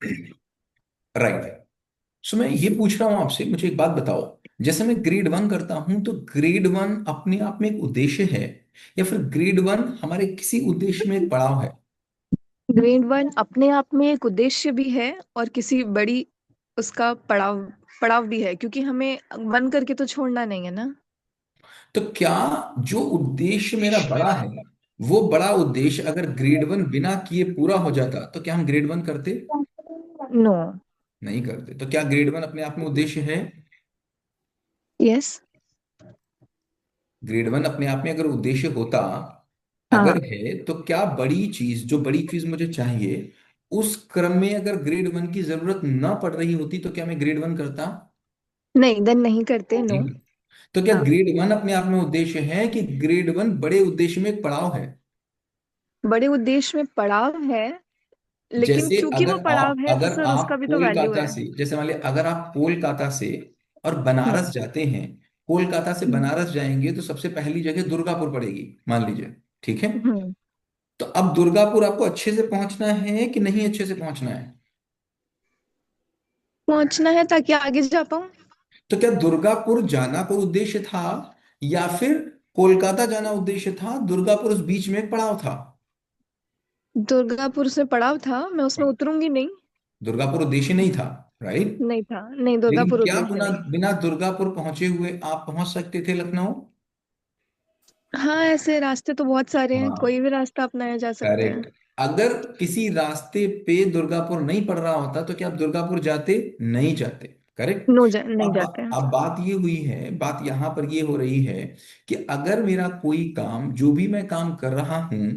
Right. सो मैं ये पूछ रहा हूं आपसे, मुझे एक बात बताओ। जैसे मैं ग्रेड वन करता हूं तो ग्रेड वन अपने आप में एक उद्देश्य है, या फिर ग्रेड वन हमारे किसी उद्देश्य में एक पड़ाव है? ग्रेड वन अपने आप में एक उद्देश्य भी है और किसी बड़ी उसका पड़ाव पड़ाव भी है, क्योंकि हमें वन करके तो छोड़ना नहीं है ना। तो क्या जो उद्देश्य मेरा बड़ा है, वो बड़ा उद्देश्य अगर ग्रेड वन बिना किए पूरा हो जाता तो क्या हम ग्रेड वन करते? नो। नहीं करते। तो क्या ग्रेड वन अपने आप में उद्देश्य है? यस। ग्रेड वन अपने आप में अगर उद्देश्य होता, हाँ। अगर है, तो क्या बड़ी चीज, जो बड़ी चीज मुझे चाहिए, उस क्रम में अगर ग्रेड वन की जरूरत ना पड़ रही होती तो क्या मैं ग्रेड वन करता? नहीं, देन नहीं करते, नो। नहीं करता। तो क्या हाँ। ग्रेड वन अपने आप में उद्देश्य है, कि ग्रेड वन बड़े उद्देश्य में एक पड़ाव है? बड़े उद्देश्य में पड़ाव है, लेकिन जैसे क्योंकि वो अगर पड़ाव आप है तो अगर सर आप उसका भी तो वैल्यू कोलकाता है। से, जैसे मान लिया अगर आप कोलकाता से और हम्म। बनारस जाते हैं, कोलकाता से हम्म। बनारस जाएंगे तो सबसे पहली जगह दुर्गापुर पड़ेगी, मान लीजिए। ठीक है। हम्म। तो अब दुर्गापुर आपको अच्छे से पहुंचना है कि नहीं अच्छे से पहुंचना है? पहुंचना है ताकि आगे जा पाऊं। तो क्या दुर्गापुर जाना कोई उद्देश्य था, या फिर कोलकाता जाना उद्देश्य था, दुर्गापुर उस बीच में एक पड़ाव था? दुर्गापुर से पड़ाव था, मैं उसमें उतरूंगी नहीं। दुर्गापुर उद्देश्य नहीं था, राइट। नहीं था, नहीं, लेकिन दुर्गापुर क्या उद्देश्य बिना नहीं। बिना दुर्गापुर पहुंचे हुए आप पहुंच सकते थे लखनऊ? हाँ, ऐसे रास्ते तो बहुत सारे हैं, हाँ, कोई भी रास्ता अपनाया जा सकता है। करेक्ट। अगर किसी रास्ते पे दुर्गापुर नहीं पड़ रहा होता तो क्या आप दुर्गापुर जाते? नहीं जाते। करेक्ट। नहीं अब जाते हैं। अब बात ये हुई है, बात यहां पर ये हो रही है कि अगर मेरा कोई काम, जो भी मैं काम कर रहा हूं,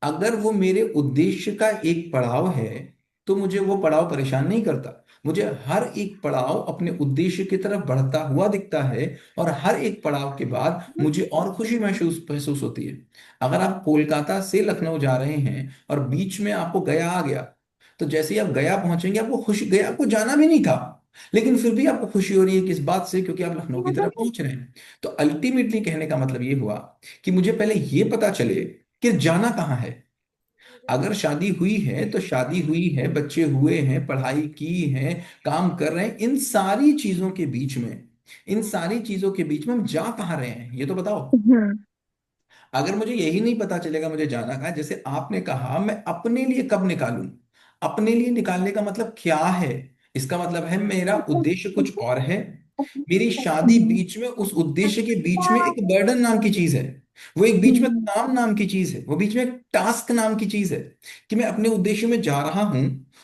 अगर वो मेरे उद्देश्य का एक पड़ाव है, तो मुझे वो पड़ाव परेशान नहीं करता। मुझे हर एक पड़ाव अपने उद्देश्य की तरफ बढ़ता हुआ दिखता है, और हर एक पड़ाव के बाद मुझे और खुशी महसूस महसूस होती है। अगर आप कोलकाता से लखनऊ जा रहे हैं और बीच में आपको गया आ गया, तो जैसे ही आप गया पहुंचेंगे आपको खुशी, गया आपको जाना भी नहीं था, लेकिन फिर भी आपको खुशी हो रही है, किस बात से? क्योंकि आप लखनऊ की तरफ पहुंच रहे हैं। तो अल्टीमेटली कहने का मतलब ये हुआ कि मुझे पहले ये पता चले कि जाना कहाँ है। अगर शादी हुई है तो शादी हुई है, बच्चे हुए हैं, पढ़ाई की है, काम कर रहे हैं, इन सारी चीजों के बीच में, इन सारी चीजों के बीच में हम जा कहाँ रहे हैं ये तो बताओ। हम्म। अगर मुझे यही नहीं पता चलेगा मुझे जाना कहाँ है, जैसे आपने कहा मैं अपने लिए कब निकालूं, अपने लिए निकालने का मतलब क्या है? इसका मतलब है मेरा उद्देश्य कुछ और है, मेरी शादी बीच में, उस उद्देश्य के बीच में एक बर्डन नाम की चीज है, वो एक बीच में हम्म। काम नाम की चीज है, वो बीच में एक टास्क नाम की चीज है, कि मैं अपने उद्देश्य में जा रहा हूं,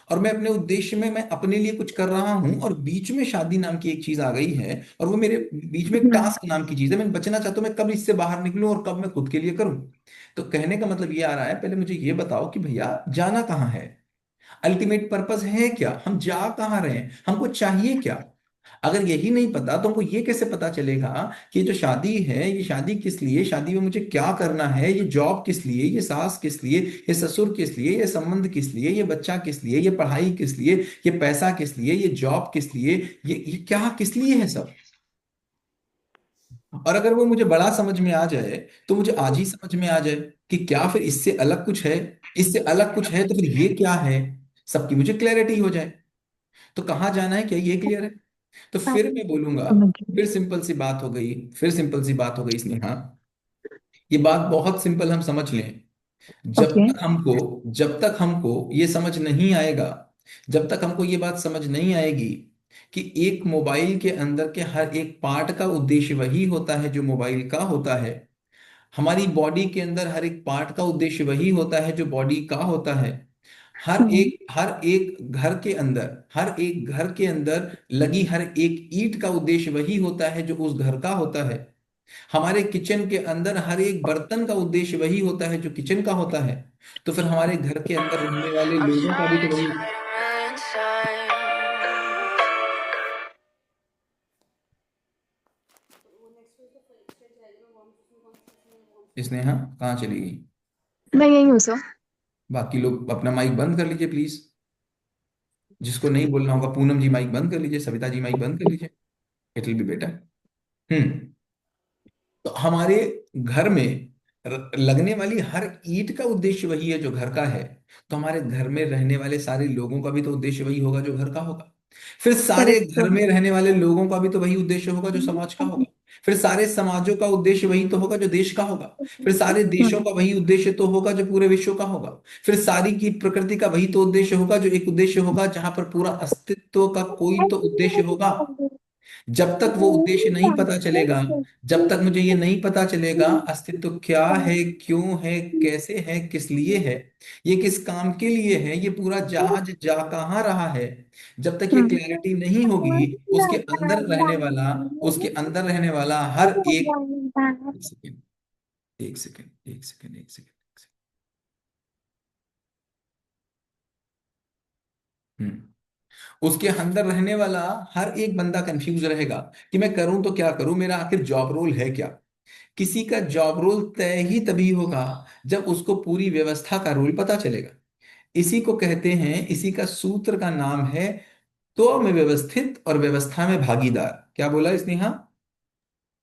और मैं अपने उद्देश्य में मैं अपने लिए कुछ कर रहा हूं, और बीच में शादी नाम की एक चीज आ गई है, और वो मेरे बीच में एक हम्म। टास्क नाम की चीज है। मैं बचना चाहता हूं, मैं कब इससे बाहर निकलूं और कब मैं खुद के लिए करूं। तो कहने का मतलब ये आ रहा है, पहले मुझे ये बताओ कि भैया जाना कहाँ है, अल्टीमेट पर्पस है क्या, हम जा कहाँ रहे हैं, हमको चाहिए क्या? अगर यही नहीं पता तो हमको ये कैसे पता चलेगा कि ये जो शादी है, ये शादी किस लिए, शादी में मुझे क्या करना है, ये जॉब किस लिए, ये सास किस लिए, ये ससुर किस लिए, ये संबंध किस लिए, ये बच्चा किस लिए, ये पढ़ाई किस लिए, ये पैसा किस लिए, ये जॉब किस लिए, ये क्या किस लिए है सब। और अगर वो मुझे बड़ा समझ में आ जाए, तो मुझे आज ही समझ में आ जाए कि क्या फिर इससे अलग कुछ है, इससे अलग कुछ है तो फिर ये क्या है, सबकी मुझे क्लैरिटी हो जाए। तो कहाँ जाना है, क्या ये क्लियर है? तो फिर मैं बोलूंगा, समझ गई। फिर सिंपल सी बात हो गई, फिर सिंपल सी बात हो गई स्नेहा। ये बात बहुत सिंपल, हम समझ लें। ओके। जब तक हमको ये समझ नहीं आएगा, जब तक हमको ये बात समझ नहीं आएगी कि एक मोबाइल के अंदर के हर एक पार्ट का उद्देश्य वही होता है जो मोबाइल का होता है, हमारी बॉडी के अंदर हर एक पार्ट का उद्देश्य वही होता है जो बॉडी का होता है, हम्म। हर एक घर के अंदर, हर एक घर के अंदर लगी हर एक ईंट का उद्देश्य वही होता है जो उस घर का होता है, हमारे किचन के अंदर हर एक बर्तन का उद्देश्य वही होता है जो किचन का होता है। तो फिर हमारे घर के अंदर रहने वाले लोगों का भी तो वही। स्नेहा कहाँ चली गई? मैं यही हूँ सर। बाकी लोग अपना माइक बंद कर लीजिए प्लीज। जिसको नहीं बोलना होगा, पूनम जी माइक बंद कर लीजिए, सविता जी माइक बंद कर लीजिए। It will be better. Hmm. तो हमारे घर में लगने वाली हर ईंट का उद्देश्य वही है जो घर का है। तो हमारे घर में रहने वाले सारे लोगों का भी तो उद्देश्य वही होगा जो घर का होगा। फिर सारे करेक्ट घर में रहने वाले लोगों का भी तो वही उद्देश्य होगा जो समाज का होगा। फिर सारे समाजों का उद्देश्य वही तो होगा जो देश का होगा। फिर सारे देशों का वही उद्देश्य तो होगा जो पूरे विश्व का होगा। फिर सारी की प्रकृति का वही तो उद्देश्य होगा जो एक उद्देश्य होगा जहां पर पूरा अस्तित्व का कोई तो उद्देश्य होगा। जब तक वो उद्देश्य नहीं पता चलेगा, जब तक मुझे ये नहीं पता चलेगा अस्तित्व क्या है, क्यों है, कैसे है, किस लिए है, ये किस काम के लिए है, ये पूरा जहाज जा कहाँ रहा है, जब तक ये क्लैरिटी नहीं होगी, उसके अंदर रहने वाला, उसके अंदर रहने वाला हर एक सेकेंड, एक सेकेंड, एक सेकेंड, एक सेकेंड, उसके अंदर रहने वाला हर एक बंदा कंफ्यूज रहेगा कि मैं करूं तो क्या करूं, मेरा आखिर जॉब रोल है क्या। किसी का जॉब रोल तय ही तभी होगा जब उसको पूरी व्यवस्था का रोल पता चलेगा। इसी को कहते हैं, इसी का सूत्र का नाम है तो में व्यवस्थित और व्यवस्था में भागीदार। क्या बोला इसने? हाँ,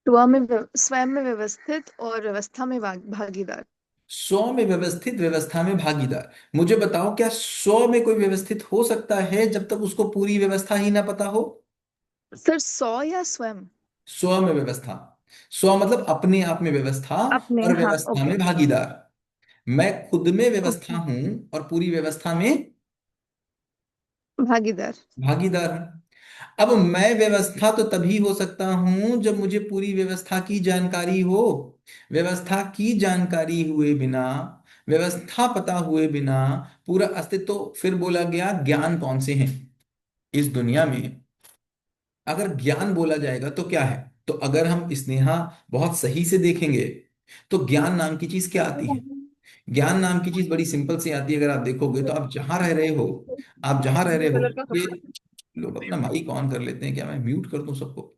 स्वयं में व्यवस्थित और व्यवस्था में भागीदार। 100 में व्यवस्थित, व्यवस्था में भागीदार। मुझे बताओ, क्या 100 में कोई व्यवस्थित हो सकता है जब तक उसको पूरी व्यवस्था ही ना पता हो? सर, सौ या स्वयं? 100 में व्यवस्था, 100 मतलब अपने आप में व्यवस्था अपने, और हाँ, व्यवस्था ओके। में भागीदार। मैं खुद में व्यवस्था ओके, हूं और पूरी व्यवस्था में भागीदार। भागीदार हूं। अब मैं व्यवस्था तो तभी हो सकता हूं जब मुझे पूरी व्यवस्था की जानकारी हो। व्यवस्था की जानकारी हुए बिना, व्यवस्था पता हुए बिना पूरा अस्तित्व, तो फिर बोला गया ज्ञान कौन से हैं इस दुनिया में? अगर ज्ञान बोला जाएगा तो क्या है? तो अगर हम स्नेहा बहुत सही से देखेंगे तो ज्ञान नाम की चीज क्या आती है? ज्ञान नाम की चीज बड़ी सिंपल सी आती है। अगर आप देखोगे तो आप जहां रह रहे हो, आप जहां रह रहे हो, कलर का ये कपड़ा। लोग अपना माइक ऑन कर लेते हैं, क्या मैं म्यूट कर दूं सबको?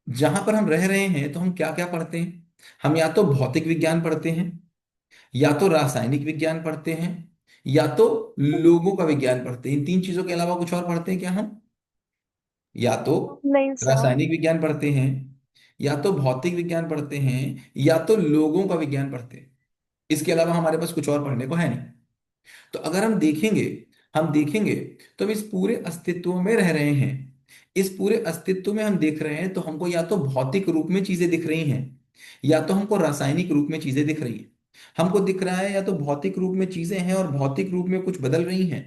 जहां पर हम रह रहे हैं तो हम क्या क्या पढ़ते हैं? हम या तो भौतिक विज्ञान पढ़ते हैं, या तो रासायनिक विज्ञान पढ़ते हैं, या तो लोगों का विज्ञान पढ़ते हैं। इन तीन चीजों के अलावा कुछ और पढ़ते हैं क्या हम? या तो नहीं सर। रासायनिक विज्ञान पढ़ते हैं, या तो भौतिक विज्ञान पढ़ते हैं, या तो लोगों का विज्ञान पढ़ते हैं। इसके अलावा हमारे पास कुछ और पढ़ने को है नहीं। तो अगर हम देखेंगे तो हम इस पूरे अस्तित्व में रह रहे हैं। इस पूरे अस्तित्व में हम देख रहे हैं तो हमको या तो भौतिक रूप में चीजें दिख रही हैं, या तो हमको रासायनिक रूप में चीजें दिख रही हैं। हमको दिख रहा है या तो भौतिक रूप में चीजें हैं और भौतिक रूप में कुछ बदल रही हैं।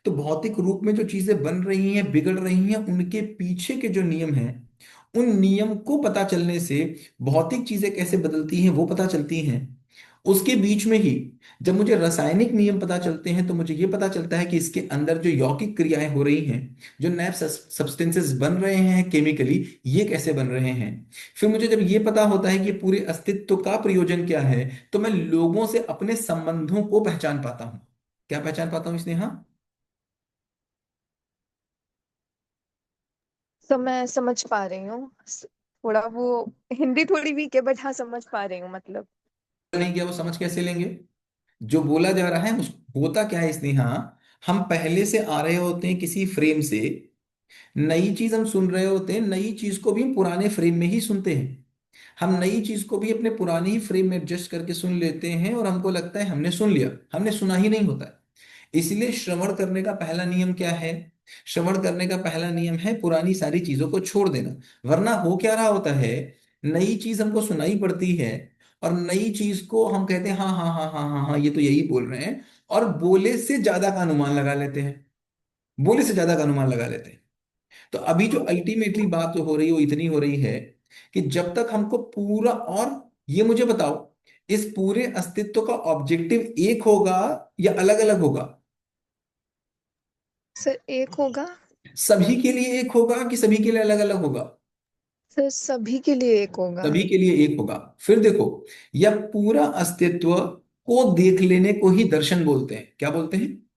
तो भौतिक रूप में जो चीजें बन रही हैं, बिगड़ रही हैं, उनके पीछे के जो नियम हैं, उन नियम को पता चलने से भौतिक चीजें कैसे बदलती हैं वो पता चलती हैं। उसके बीच में ही जब मुझे रासायनिक नियम पता चलते हैं तो मुझे ये पता चलता है कि इसके अंदर जो यौगिक क्रियाएं हो रही हैं, जो नए सब्सटेंसेस बन रहे हैं केमिकली, ये कैसे बन रहे हैं। फिर मुझे जब ये पता होता है कि ये पूरे अस्तित्व का प्रयोजन क्या है, तो मैं लोगों से अपने संबंधों को पहचान पाता हूं। क्या पहचान पाता हूं इसने? हाँ, तो मैं समझ पा रही हूँ। थोड़ा वो हिंदी थोड़ी वीक है, बट हाँ, समझ पा रही हूँ मतलब। नहीं किया वो समझ कैसे लेंगे? जो बोला जा रहा है उस होता क्या है इसने? हाँ, हम पहले से आ रहे होते हैं किसी फ्रेम से, नई चीज हम सुन रहे होते हैं, नई चीज को भी हम पुराने फ्रेम में ही सुनते हैं। हम नई चीज को भी अपने पुराने ही फ्रेम में एडजस्ट करके सुन लेते हैं और हमको लगता है हमने सुन लिया, हमने सुना ही नहीं होता है। इसलिए श्रवण करने का पहला नियम क्या है? श्रवण करने का पहला नियम है पुरानी सारी चीजों को छोड़ देना। वरना हो क्या रहा होता है, नई चीज हमको सुनाई पड़ती है और नई चीज को हम कहते हैं हाँ हाँ हाँ हाँ हाँ हाँ, ये तो यही बोल रहे हैं, और बोले से ज्यादा का अनुमान लगा लेते हैं। बोले से ज्यादा का अनुमान लगा लेते हैं। तो अभी जो अल्टीमेटली बात जो हो रही है वो इतनी हो रही है कि जब तक हमको पूरा, और ये मुझे बताओ, इस पूरे अस्तित्व का ऑब्जेक्टिव एक होगा या अलग अलग होगा? सर, एक होगा। सभी के लिए एक होगा कि सभी के लिए अलग अलग होगा? सर, सभी के लिए एक होगा। सभी के लिए एक होगा। फिर देखो, यह पूरा अस्तित्व को देख लेने को ही दर्शन बोलते हैं। क्या बोलते हैं?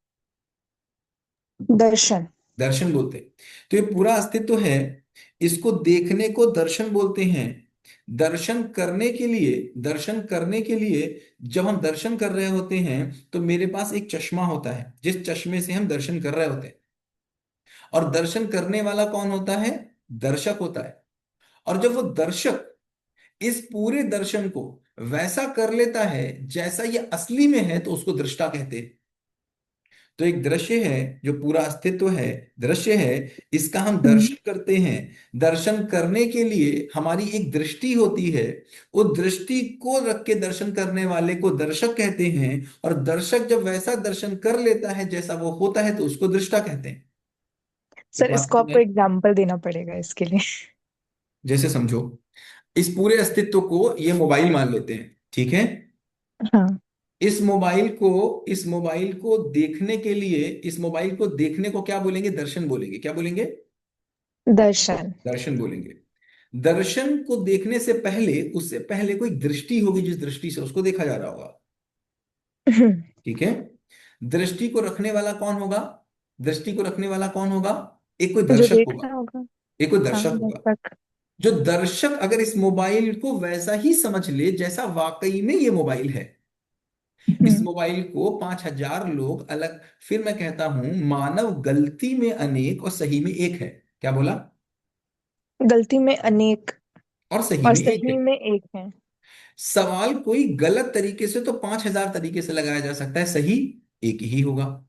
दर्शन। दर्शन बोलते हैं। तो ये पूरा अस्तित्व है, इसको देखने को दर्शन बोलते हैं। दर्शन करने के लिए जब हम दर्शन कर रहे होते हैं तो मेरे पास एक चश्मा होता है जिस चश्मे से हम दर्शन कर रहे होते हैं। और दर्शन करने वाला कौन होता है? दर्शक होता है। और जब वो दर्शक इस पूरे दर्शन को वैसा कर लेता है जैसा ये असली में है, तो उसको दृष्टा कहते हैं। तो एक दृश्य है, जो पूरा अस्तित्व है, दृश्य है, इसका हम हम्म। दर्शन करते हैं। दर्शन करने के लिए हमारी एक दृष्टि होती है। उस दृष्टि को रख के दर्शन करने वाले को दर्शक कहते हैं। और दर्शक जब वैसा दर्शन कर लेता है जैसा वो होता है, तो उसको दृष्टा कहते हैं। एक सर, बात इसको समझ आपको आई? एग्जाम्पल देना पड़ेगा इसके लिए। जैसे समझो, इस पूरे अस्तित्व को ये मोबाइल मान लेते हैं, ठीक है। हाँ। इस मोबाइल को देखने के लिए, इस मोबाइल को देखने को क्या बोलेंगे? दर्शन बोलेंगे। क्या बोलेंगे? दर्शन। दर्शन बोलेंगे। दर्शन को देखने से पहले, उससे पहले कोई दृष्टि होगी, जिस दृष्टि से उसको देखा जा रहा होगा। हम्म, ठीक है। दृष्टि को रखने वाला कौन होगा? दृष्टि को रखने वाला कौन होगा? एक कोई जो दर्शक देख होगा। रहा होगा। एक कोई हाँ, दर्शक होगा। दर्शक। जो दर्शक अगर इस मोबाइल को वैसा ही समझ ले जैसा वाकई में ये मोबाइल है, इस हम्म। मोबाइल को 5,000 लोग अलग, फिर मैं कहता हूं मानव गलती में अनेक और सही में एक है। क्या बोला? गलती में अनेक और सही और में एक है। सही में एक है। सवाल कोई गलत तरीके से तो 5,000 तरीके से लगाया जा सकता है, सही एक ही होगा।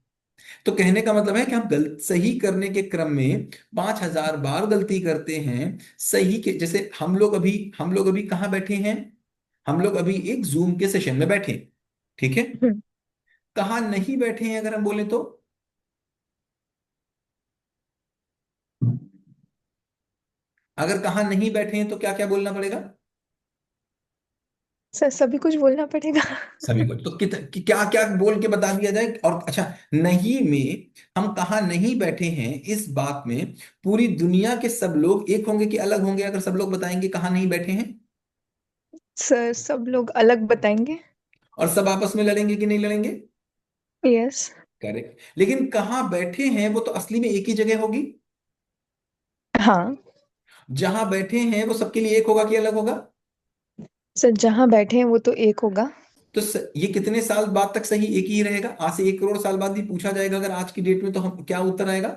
तो कहने का मतलब है कि हम गलत सही करने के क्रम में 5,000 बार गलती करते हैं। सही के जैसे हम लोग अभी कहाँ बैठे हैं? हम लोग अभी एक जूम के सेशन में बैठे हैं, ठीक है। हम्म। कहाँ नहीं बैठे हैं अगर हम बोले तो? अगर कहाँ नहीं बैठे हैं तो क्या क्या बोलना पड़ेगा? सर, सभी कुछ बोलना पड़ेगा। सभी को तो क्या क्या बोल के बता दिया जाए? और अच्छा, नहीं में हम कहाँ नहीं बैठे हैं, इस बात में पूरी दुनिया के सब लोग एक होंगे कि अलग होंगे अगर सब लोग बताएंगे कहाँ नहीं बैठे हैं? सर, सब लोग अलग बताएंगे। और सब आपस में लड़ेंगे कि नहीं लड़ेंगे? यस। करेक्ट। लेकिन कहाँ बैठे हैं वो तो असली में एक ही जगह होगी। हाँ। जहां बैठे हैं वो सबके लिए एक होगा कि अलग होगा? सर, जहाँ बैठे हैं वो तो एक होगा। तो ये कितने साल बाद तक सही एक ही रहेगा? आज से 1 करोड़ साल बाद भी पूछा जाएगा अगर आज की डेट में, तो हम क्या उत्तर आएगा?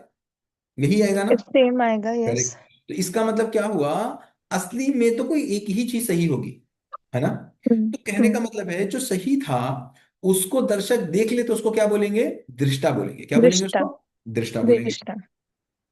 यही आएगा ना? सेम आएगा, यस। करेक्ट। तो इसका मतलब क्या हुआ? असली में तो कोई एक ही चीज सही होगी, है ना। हम्म। तो कहने का हम्म। मतलब है जो सही था उसको दर्शक देख ले तो उसको क्या बोलेंगे? दृष्टा बोलेंगे। क्या बोलेंगे दृष्टा। उसको? दृष्टा बोलेंगे। दृष्टा।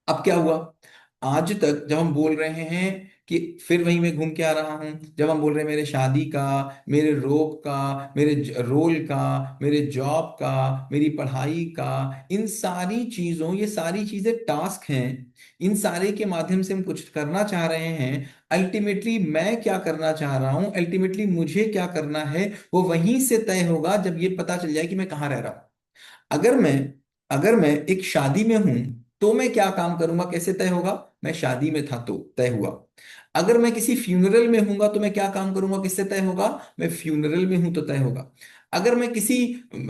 अब क्या हुआ? आज तक जब हम बोल रहे हैं कि, फिर वहीं मैं घूम के आ रहा हूं, जब हम बोल रहे हैं मेरे शादी का, मेरे रोग का, मेरे रोल का, मेरे जॉब का, मेरी पढ़ाई का, इन सारी चीजों, ये सारी चीजें टास्क हैं। इन सारे के माध्यम से हम कुछ करना चाह रहे हैं। अल्टीमेटली मैं क्या करना चाह रहा हूं, अल्टीमेटली मुझे क्या करना है, वो वहीं से तय होगा जब ये पता चल जाए कि मैं कहाँ रह रहा हूं। अगर मैं अगर मैं एक शादी में हूं तो मैं क्या काम करूंगा कैसे तय होगा? मैं शादी में था तो तय हुआ। अगर मैं किसी फ्यूनरल में हूंगा तो मैं क्या काम करूंगा किससे तय होगा? मैं फ्यूनरल में हूं तो तय होगा। अगर मैं किसी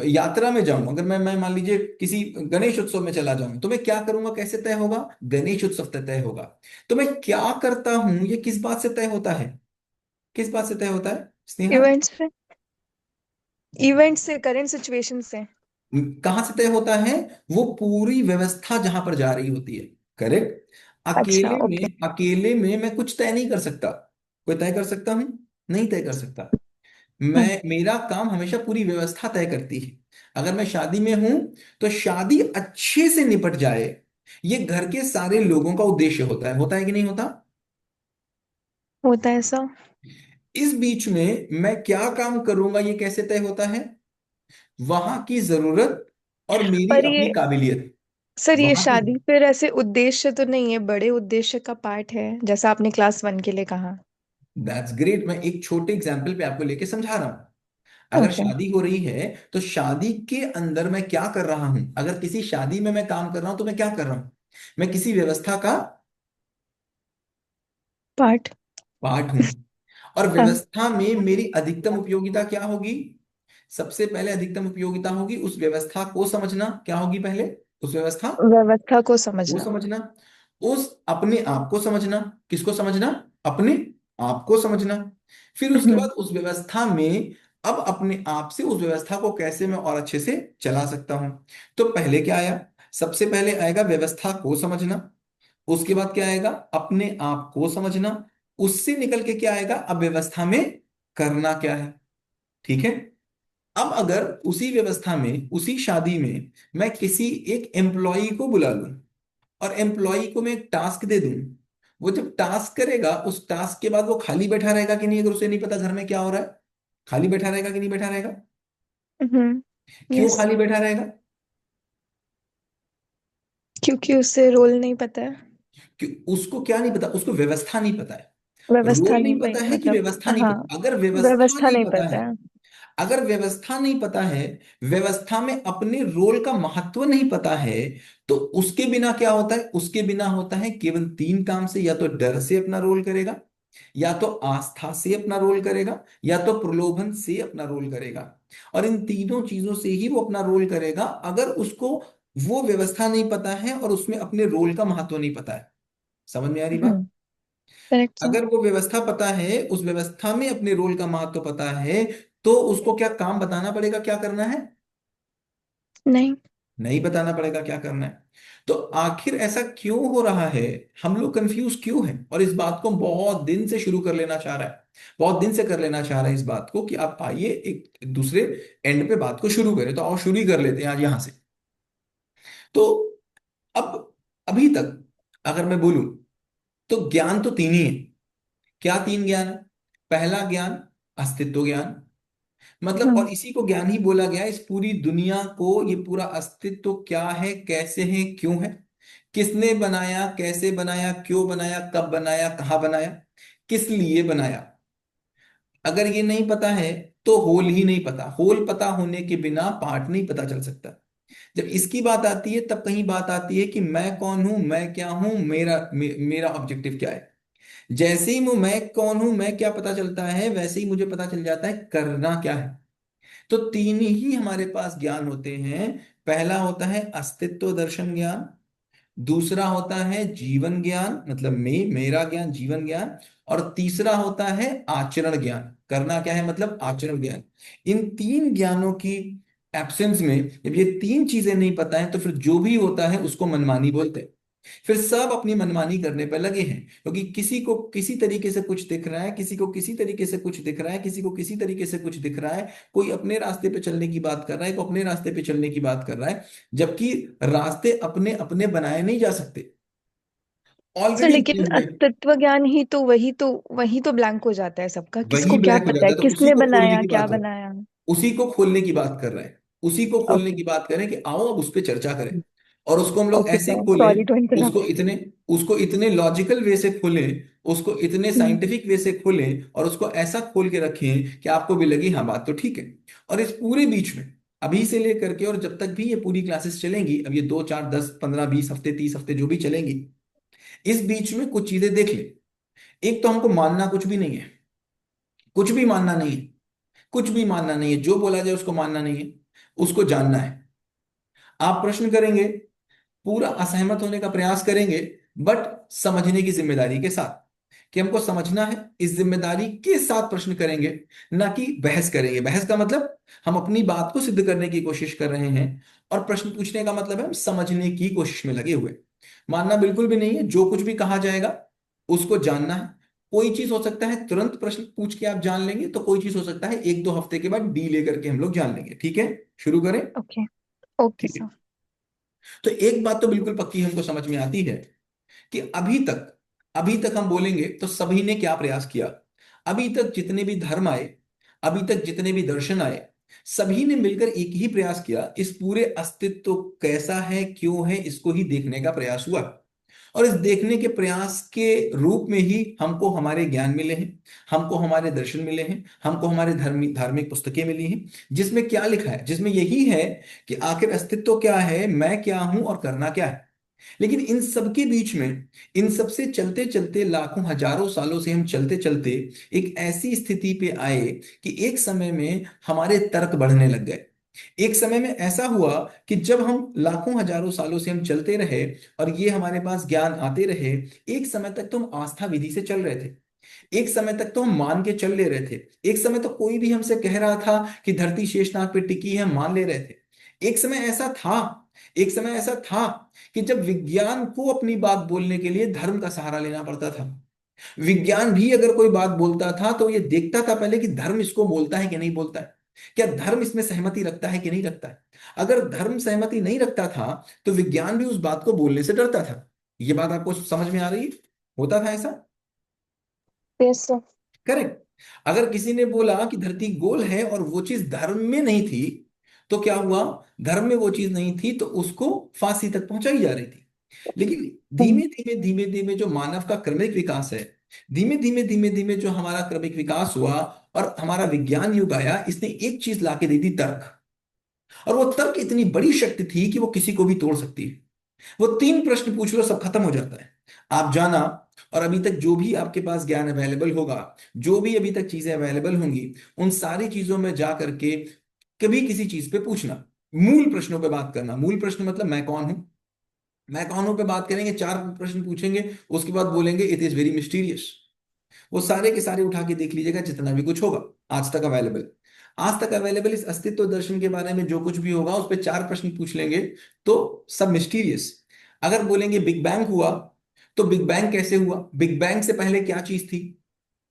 यात्रा में जाऊं, अगर मैं मान लीजिए किसी गणेश उत्सव में चला जाऊं, तो मैं क्या करूंगा कैसे तय होगा? गणेश उत्सव तय होगा। तो मैं क्या करता हूं ये किस बात से तय होता है? किस बात से तय होता है, स्नेहा? इवेंट्स से। इवेंट से, करंट सिचुएशन से। कहां से तय होता है? वो पूरी व्यवस्था जहां पर जा रही होती है। करेक्ट। अच्छा, ओके। अकेले में मैं कुछ तय नहीं कर सकता। कोई तय कर सकता हूं? नहीं तय कर सकता। हम्म। मेरा काम हमेशा पूरी व्यवस्था तय करती है। अगर मैं शादी में हूं तो शादी अच्छे से निपट जाए, ये घर के सारे लोगों का उद्देश्य होता है कि नहीं होता? होता है ऐसा। इस बीच में मैं क्या काम करूंगा ये कैसे तय होता है? वहां की जरूरत और मेरी पर अपनी ये काबिलियत। सर, ये वहां की शादी फिर ऐसे उद्देश्य तो नहीं है, बड़े उद्देश्य का पार्ट है, जैसा आपने क्लास 1 के लिए कहा। That's great. मैं एक छोटे एग्जाम्पल पे आपको लेके समझा रहा हूं। अगर ओके। शादी हो रही है तो शादी के अंदर मैं क्या कर रहा हूं? अगर किसी शादी में मैं काम कर रहा हूं तो मैं क्या कर रहा हूं? मैं किसी व्यवस्था का पार्ट। पार्ट हूं। और हाँ। व्यवस्था में मेरी अधिकतम उपयोगिता क्या होगी? सबसे पहले अधिकतम उपयोगिता होगी उस व्यवस्था को समझना। क्या होगी पहले? उस व्यवस्था व्यवस्था को वो समझना। समझना। उस अपने आप को समझना। किसको समझना? अपने आप को समझना। फिर उसके हम्म। बाद उस व्यवस्था में, अब अपने आप से उस व्यवस्था को कैसे मैं और अच्छे से चला सकता हूं। तो पहले क्या आया? सबसे पहले आएगा व्यवस्था को समझना। उसके बाद क्या आएगा? अपने आप को समझना। उससे निकल के क्या आएगा? अब व्यवस्था में करना क्या है। ठीक है। अब अगर उसी व्यवस्था में, उसी शादी में, मैं किसी एक एम्प्लॉय को बुला लूं और एम्प्लॉय को मैं एक टास्क दे दूं, वो जब टास्क करेगा, उस टास्क के बाद वो खाली बैठा रहेगा कि नहीं, अगर उसे नहीं पता घर में क्या हो रहा है? खाली बैठा रहेगा कि नहीं बैठा रहेगा? क्यों यस। खाली बैठा रहेगा? क्योंकि उसे रोल नहीं पता है। कि उसको क्या नहीं पता? उसको व्यवस्था नहीं पता है। व्यवस्था रोल नहीं, नहीं वही पता है कि मतलब। व्यवस्था नहीं हाँ, पता? अगर व्यवस्था व्यवस्था नहीं नहीं पता है, पता है। अगर व्यवस्था नहीं पता है, व्यवस्था में अपने रोल का महत्व नहीं पता है, तो उसके बिना क्या होता है? उसके बिना होता है केवल तीन काम से, या तो डर से अपना रोल करेगा, या तो आस्था से अपना रोल करेगा, या तो प्रलोभन से अपना रोल करेगा। और इन तीनों चीजों से ही वो अपना रोल करेगा, अगर उसको वो व्यवस्था नहीं पता है और उसमें अपने रोल का महत्व नहीं पता है। समझ में आ रही बात? Correct sir. अगर वो व्यवस्था पता है, उस व्यवस्था में अपने रोल का महत्व पता है, तो उसको क्या काम बताना पड़ेगा, क्या करना है? नहीं। नहीं बताना पड़ेगा क्या करना है। तो आखिर ऐसा क्यों हो रहा है? हम लोग कंफ्यूज क्यों हैं? और इस बात को हम बहुत दिन से शुरू कर लेना चाह रहा है, बहुत दिन से कर लेना चाह रहा है इस बात को, कि आप आइए एक दूसरे एंड पे बात को शुरू करें। तो आओ शुरू ही कर लेते हैं आज यहां से। तो अब, अभी तक अगर मैं बोलूं, तो ज्ञान तो तीन ही है। क्या तीन ज्ञान है? पहला ज्ञान अस्तित्व ज्ञान, मतलब, और हम्म। इसी को ज्ञान ही बोला गया। इस पूरी दुनिया को, ये पूरा अस्तित्व क्या है, कैसे है, क्यों है, किसने बनाया, कैसे बनाया, क्यों बनाया, कब बनाया, कहाँ बनाया, किस लिए बनाया, अगर ये नहीं पता है तो होल ही नहीं पता। होल पता होने के बिना पार्ट नहीं पता चल सकता। जब इसकी बात आती है, तब कहीं बात आती है कि मैं कौन हूं, मैं क्या हूं, मेरा ऑब्जेक्टिव क्या है। जैसे ही मैं कौन हूं, मैं क्या पता चलता है, वैसे ही मुझे पता चल जाता है करना क्या है। तो तीन ही हमारे पास ज्ञान होते हैं। पहला होता है अस्तित्व दर्शन ज्ञान, दूसरा होता है जीवन ज्ञान, मतलब मेरा ज्ञान, जीवन ज्ञान, और तीसरा होता है आचरण ज्ञान। करना क्या है मतलब आचरण ज्ञान। इन तीन ज्ञानों की एब्सेंस में, जब ये तीन चीजें नहीं पता है, तो फिर जो भी होता है उसको मनमानी बोलते हैं। फिर सब अपनी मनमानी करने पर लगे हैं, क्योंकि किसी को किसी तरीके से कुछ दिख रहा है, किसी को किसी तरीके से कुछ दिख रहा है, किसी को किसी तरीके से कुछ दिख रहा है। कोई अपने रास्ते पे चलने की बात कर रहा है, कोई अपने रास्ते पे चलने की बात कर रहा है, जबकि रास्ते अपने अपने बनाए नहीं जा सकते, सर ऑलरेडी बने लेकिन हुए हैं। अस्तित्व ज्ञान ही तो, वही तो ब्लैंक हो जाता है सबका। वही किसको क्या ब्लैक हो पता जाता है, है, तो उसी किसने को खोलने बनाया, की क्या बात है। बनाया। उसी को खोलने की बात कर रहे हैं, उसी को खोलने ओके। की बात करें कि आओ अब उस पर चर्चा करें। और उसको हम लोग ओके ऐसे सर, सॉरी खोलें, टू उसको इंटरप्ट। इतने उसको इतने लॉजिकल वे से खोलें, उसको इतने साइंटिफिक वे से खोलें, और उसको ऐसा खोल के रखें कि आपको भी लगे हाँ बात तो ठीक है। और इस पूरे बीच में, अभी से लेकर के और जब तक भी ये पूरी क्लासेस चलेंगी, अब ये 2 4 10 15 20 हफ्ते 30 हफ्ते जो भी चलेंगी, इस बीच में कुछ चीजें देख ले। एक तो हमको मानना कुछ भी नहीं है, कुछ भी मानना नहीं है, कुछ भी मानना नहीं है, जो बोला जाए उसको मानना नहीं है, उसको जानना है। आप प्रश्न करेंगे, पूरा असहमत होने का प्रयास करेंगे, बट समझने की जिम्मेदारी के साथ, कि हमको समझना है, इस जिम्मेदारी के साथ प्रश्न करेंगे, ना कि बहस करेंगे। बहस का मतलब हम अपनी बात को सिद्ध करने की कोशिश कर रहे हैं, और प्रश्न पूछने का मतलब है हम समझने की कोशिश में लगे हुए। मानना बिल्कुल भी नहीं है, जो कुछ भी कहा जाएगा उसको जानना है। कोई चीज हो सकता है तुरंत प्रश्न पूछ के आप जान लेंगे, तो कोई चीज हो सकता है 1 2 हफ्ते के बाद डी लेकर के हम लोग जान लेंगे। ठीक है, शुरू करें? ओके। ओके ठीक है। सर। तो एक बात तो बिल्कुल पक्की हमको समझ में आती है, कि अभी तक हम बोलेंगे तो सभी ने क्या प्रयास किया। अभी तक जितने भी धर्म आए, अभी तक जितने भी दर्शन आए, सभी ने मिलकर एक ही प्रयास किया, इस पूरे अस्तित्व कैसा है, क्यों है, इसको ही देखने का प्रयास हुआ। और इस देखने के प्रयास के रूप में ही हमको हमारे ज्ञान मिले हैं, हमको हमारे दर्शन मिले हैं, हमको हमारे धार्मिक पुस्तकें मिली हैं, जिसमें क्या लिखा है, जिसमें यही है कि आखिर अस्तित्व क्या है, मैं क्या हूं, और करना क्या है। लेकिन इन सब के बीच में, इन सब से चलते चलते, लाखों हजारों सालों से हम चलते चलते एक ऐसी स्थिति पे आए, कि एक समय में हमारे तर्क बढ़ने लग गए। एक समय में ऐसा हुआ कि जब हम लाखों हजारों सालों से हम चलते रहे, और ये हमारे पास ज्ञान आते रहे, एक समय तक तो हम आस्था विधि से चल रहे थे, एक समय तक तो हम मान के चल ले रहे थे, एक समय तो कोई भी हमसे कह रहा था कि धरती शेषनाग पे टिकी है, हम मान ले रहे थे। एक समय ऐसा था, एक समय ऐसा था कि जब विज्ञान को अपनी बात बोलने के लिए धर्म का सहारा लेना पड़ता था। विज्ञान भी अगर कोई बात बोलता था तो ये देखता था पहले कि धर्म इसको बोलता है कि नहीं बोलता है, क्या धर्म इसमें सहमति रखता है कि नहीं रखता है। अगर धर्म सहमति नहीं रखता था तो विज्ञान भी उस बात को बोलने से डरता था। ये बात आपको समझ में आ रही है? होता था ऐसा। Yes sir. करेक्ट। अगर किसी ने बोला कि धरती गोल है और वो चीज धर्म में नहीं थी, तो क्या हुआ? धर्म में वो चीज नहीं थी तो उसको फांसी तक पहुंचाई जा रही थी। लेकिन धीमे धीमे जो मानव का क्रमिक विकास है, धीमे धीमे जो हमारा क्रमिक विकास हुआ और हमारा विज्ञान युग आया, इसने एक चीज लाके दे दी, तर्क। और वो तर्क इतनी बड़ी शक्ति थी कि वो किसी को भी तोड़ सकती है। वो तीन प्रश्न पूछ लो, सब खत्म हो जाता है। आप जाना, और अभी तक जो भी आपके पास ज्ञान अवेलेबल होगा, जो भी अभी तक चीजें अवेलेबल होंगी, उन सारी चीजों में जा करके कभी किसी चीज पे पूछना, मूल प्रश्नों पे बात करना। मूल प्रश्न मतलब मैं कौन हूं, मैं कौन हूं पे बात करेंगे, चार प्रश्न पूछेंगे, उसके बाद बोलेंगे इट इज वेरी मिस्टीरियस। वो सारे के सारे उठा के देख लीजिएगा, जितना भी कुछ होगा आज तक अवेलेबल, आज तक अवेलेबल इस अस्तित्व दर्शन के बारे में जो कुछ भी होगा उस पर चार प्रश्न पूछ लेंगे तो सब मिस्टीरियस। अगर बोलेंगे बिग बैंग हुआ, तो बिग बैंग कैसे हुआ, बिग बैंग से पहले क्या चीज थी,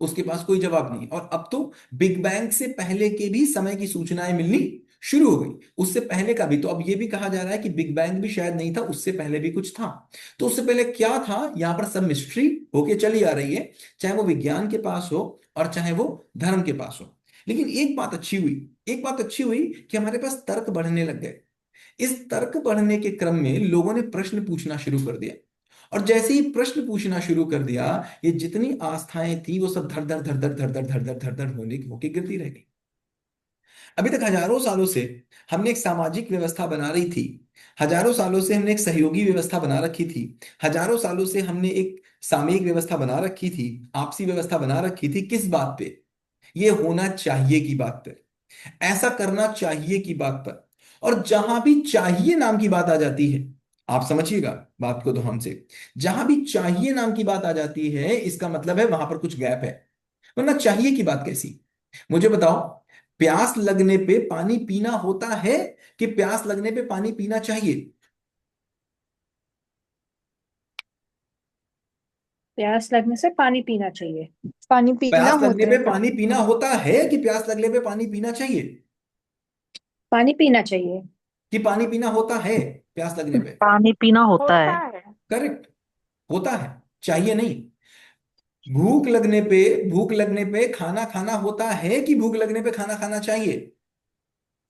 उसके पास कोई जवाब नहीं। और अब तो बिग बैंग से पहले के भी समय की सूचनाएं मिलनी शुरू हो गई, उससे पहले का भी। तो अब ये भी कहा जा रहा है कि बिग बैंग भी शायद नहीं था, उससे पहले भी कुछ था। तो उससे पहले क्या था, यहां पर सब मिस्ट्री होके चली आ रही है, चाहे वो विज्ञान के पास हो और चाहे वो धर्म के पास हो। लेकिन एक बात अच्छी हुई, एक बात अच्छी हुई कि हमारे पास तर्क बढ़ने लग गए। इस तर्क बढ़ने के क्रम में लोगों ने प्रश्न पूछना शुरू कर दिया, और जैसे ही प्रश्न पूछना शुरू कर दिया, ये जितनी आस्थाएं थी वो सब धड़ धड़ धड़ धड़ धड़ धड़ धड़ धड़ धड़ धड़ होने होके गिरती रह गई। अभी तक हजारों सालों से हमने एक सामाजिक व्यवस्था बना रही थी, हजारों सालों से हमने एक सहयोगी व्यवस्था बना रखी थी, हजारों सालों से हमने एक सामयिक व्यवस्था बना रखी थी, आपसी व्यवस्था बना रखी थी। किस बात पे? ये होना चाहिए की बात पर, ऐसा करना चाहिए की बात पर। और जहां भी चाहिए नाम की बात आ जाती है, आप समझिएगा बात को ध्यान से, जहां भी चाहिए नाम की बात आ जाती है इसका मतलब है वहां पर कुछ गैप है। वरना चाहिए की बात कैसी? मुझे बताओ, प्यास लगने पे पानी पीना होता है कि प्यास लगने पे पानी पीना चाहिए? प्यास लगने से पानी पीना चाहिए। पानी पीना प्यास लगने होता पे है। पानी पीना होता है कि प्यास लगने पे पानी पीना चाहिए? पानी पीना चाहिए। कि पानी पीना होता है प्यास लगने पे? पानी पीना होता है। करेक्ट, होता है, चाहिए नहीं। भूख लगने पे, भूख लगने पे खाना खाना होता है कि भूख लगने पे खाना खाना चाहिए?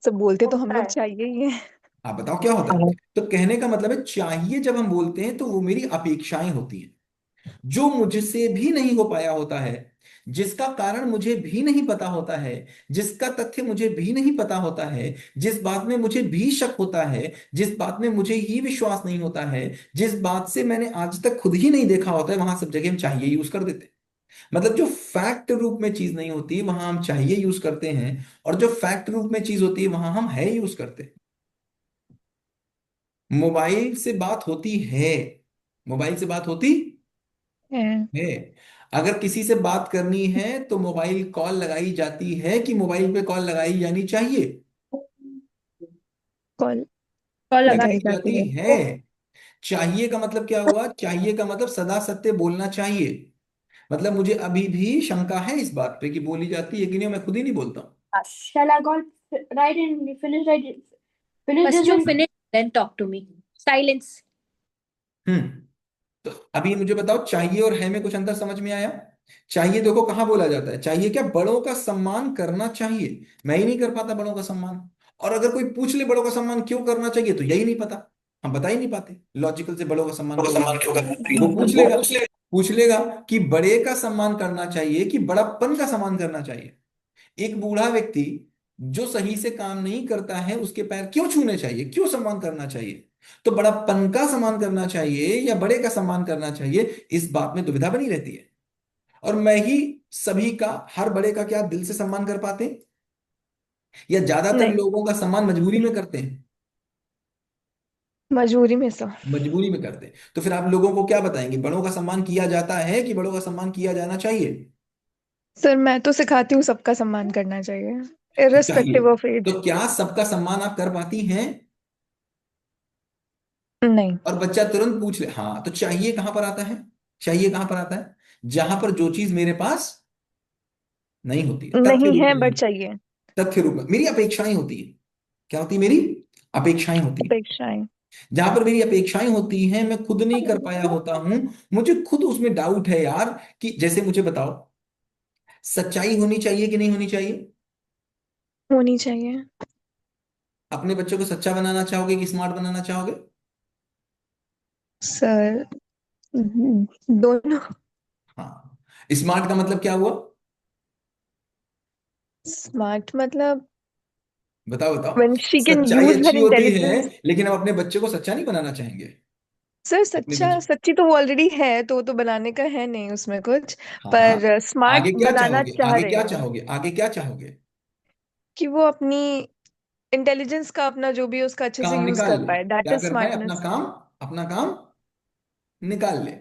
सब बोलते तो हम लोग चाहिए ही है। आप बताओ क्या होता है? तो कहने का मतलब है चाहिए जब हम बोलते हैं तो वो मेरी अपेक्षाएं होती हैं, जो मुझसे भी नहीं हो पाया होता है, जिसका कारण मुझे भी नहीं पता होता है, जिसका तथ्य मुझे भी नहीं पता होता है, जिस बात में मुझे भी शक होता है, जिस बात में मुझे ही विश्वास नहीं होता है, जिस बात से मैंने आज तक खुद ही नहीं देखा होता है, वहां सब जगह हम चाहिए यूज कर देते हैं। मतलब जो फैक्ट रूप में चीज नहीं होती वहां हम चाहिए यूज करते हैं, और जो फैक्ट रूप में चीज होती है वहां हम है यूज करते हैं। मोबाइल से बात होती है, मोबाइल से बात होती है। है। अगर किसी से बात करनी है तो मोबाइल कॉल लगाई जाती है कि मोबाइल पे कॉल लगाई जानी चाहिए? कॉल कॉल लगाई लगाई लगानी जाती जाती है। है। चाहिए का मतलब क्या हुआ? चाहिए का मतलब सदा सत्य बोलना चाहिए। मतलब मुझे अभी भी शंका है इस बात पे कि बोली जाती है कि नहीं, मैं खुद ही नहीं बोलता हूं। Shall I go right and finish First this you one? finish, then talk to me. Silence. हम्म। तो अभी मुझे बताओ, चाहिए और है में कुछ अंतर समझ में आया? चाहिए देखो कहाँ बोला जाता है, चाहिए क्या, बड़ों का सम्मान करना चाहिए। मैं ही नहीं कर पाता बड़ों का सम्मान, और अगर कोई पूछ ले बड़ों का सम्मान क्यों करना चाहिए तो यही नहीं पता। हम बता ही नहीं पाते लॉजिकल से बड़ों का सम्मान क्यों करना चाहिए। वो पूछ लेगा कि बड़े का सम्मान करना चाहिए कि बड़प्पन का सम्मान करना चाहिए। एक बूढ़ा व्यक्ति जो सही से काम नहीं करता है उसके पैर क्यों छूने चाहिए, क्यों सम्मान करना चाहिए? तो बड़प्पन का सम्मान करना चाहिए या बड़े का सम्मान करना चाहिए, इस बात में दुविधा बनी रहती है। और मैं ही सभी का, हर बड़े का क्या दिल से सम्मान कर पाते हैं, या ज्यादातर नहीं, लोगों का सम्मान मजबूरी में करते हैं? मजबूरी में सब। मजबूरी में करते हैं। तो फिर आप लोगों को क्या बताएंगे, बड़ों का सम्मान किया जाता है कि बड़ों का सम्मान किया जाना चाहिए? सर मैं तो सिखाती हूँ सबका सम्मान करना चाहिए चाहिए। Irrespective of age. तो क्या सबका सम्मान आप कर पाती हैं? नहीं। और बच्चा तुरंत पूछ ले, हाँ तो चाहिए कहां पर आता है, चाहिए कहां पर आता है? जहां पर जो चीज मेरे पास नहीं होती है, तथ्य नहीं रूप है में बट नहीं, चाहिए। तथ्य रूप में मेरी अपेक्षाएं होती है। क्या होती है? मेरी अपेक्षाएं होती है। अपेक्षाएं। जहां पर मेरी अपेक्षाएं होती हैं, मैं खुद नहीं कर पाया होता हूं, मुझे खुद उसमें डाउट है यार, कि जैसे मुझे बताओ, सच्चाई होनी चाहिए कि नहीं होनी चाहिए? होनी चाहिए। अपने बच्चों को सच्चा बनाना चाहोगे कि स्मार्ट बनाना चाहोगे? सर दोनों। हाँ। स्मार्ट का मतलब क्या हुआ? स्मार्ट मतलब बताओ बताओ। when she can सच्चाई use her अच्छी होती है, intelligence। लेकिन हम अपने बच्चे को सच्चा नहीं बनाना चाहेंगे। सर अपने सच्चा बच्चे, सच्ची तो वो ऑलरेडी है, तो वो तो बनाने का है नहीं उसमें कुछ। हाँ हाँ, पर स्मार्ट आगे क्या बनाना चाहोगे? चाह आगे रही क्या हूँ चाहोगे? आगे क्या चाहोगे? कि वो अपनी इंटेलिजेंस का अपना जो भी है उसका अच्छे से काम यूज निकाल कर ले। पाए, दैट क्या इज कर पाए? अपना स्मार्टनेस। काम, अपना काम निकाल ले।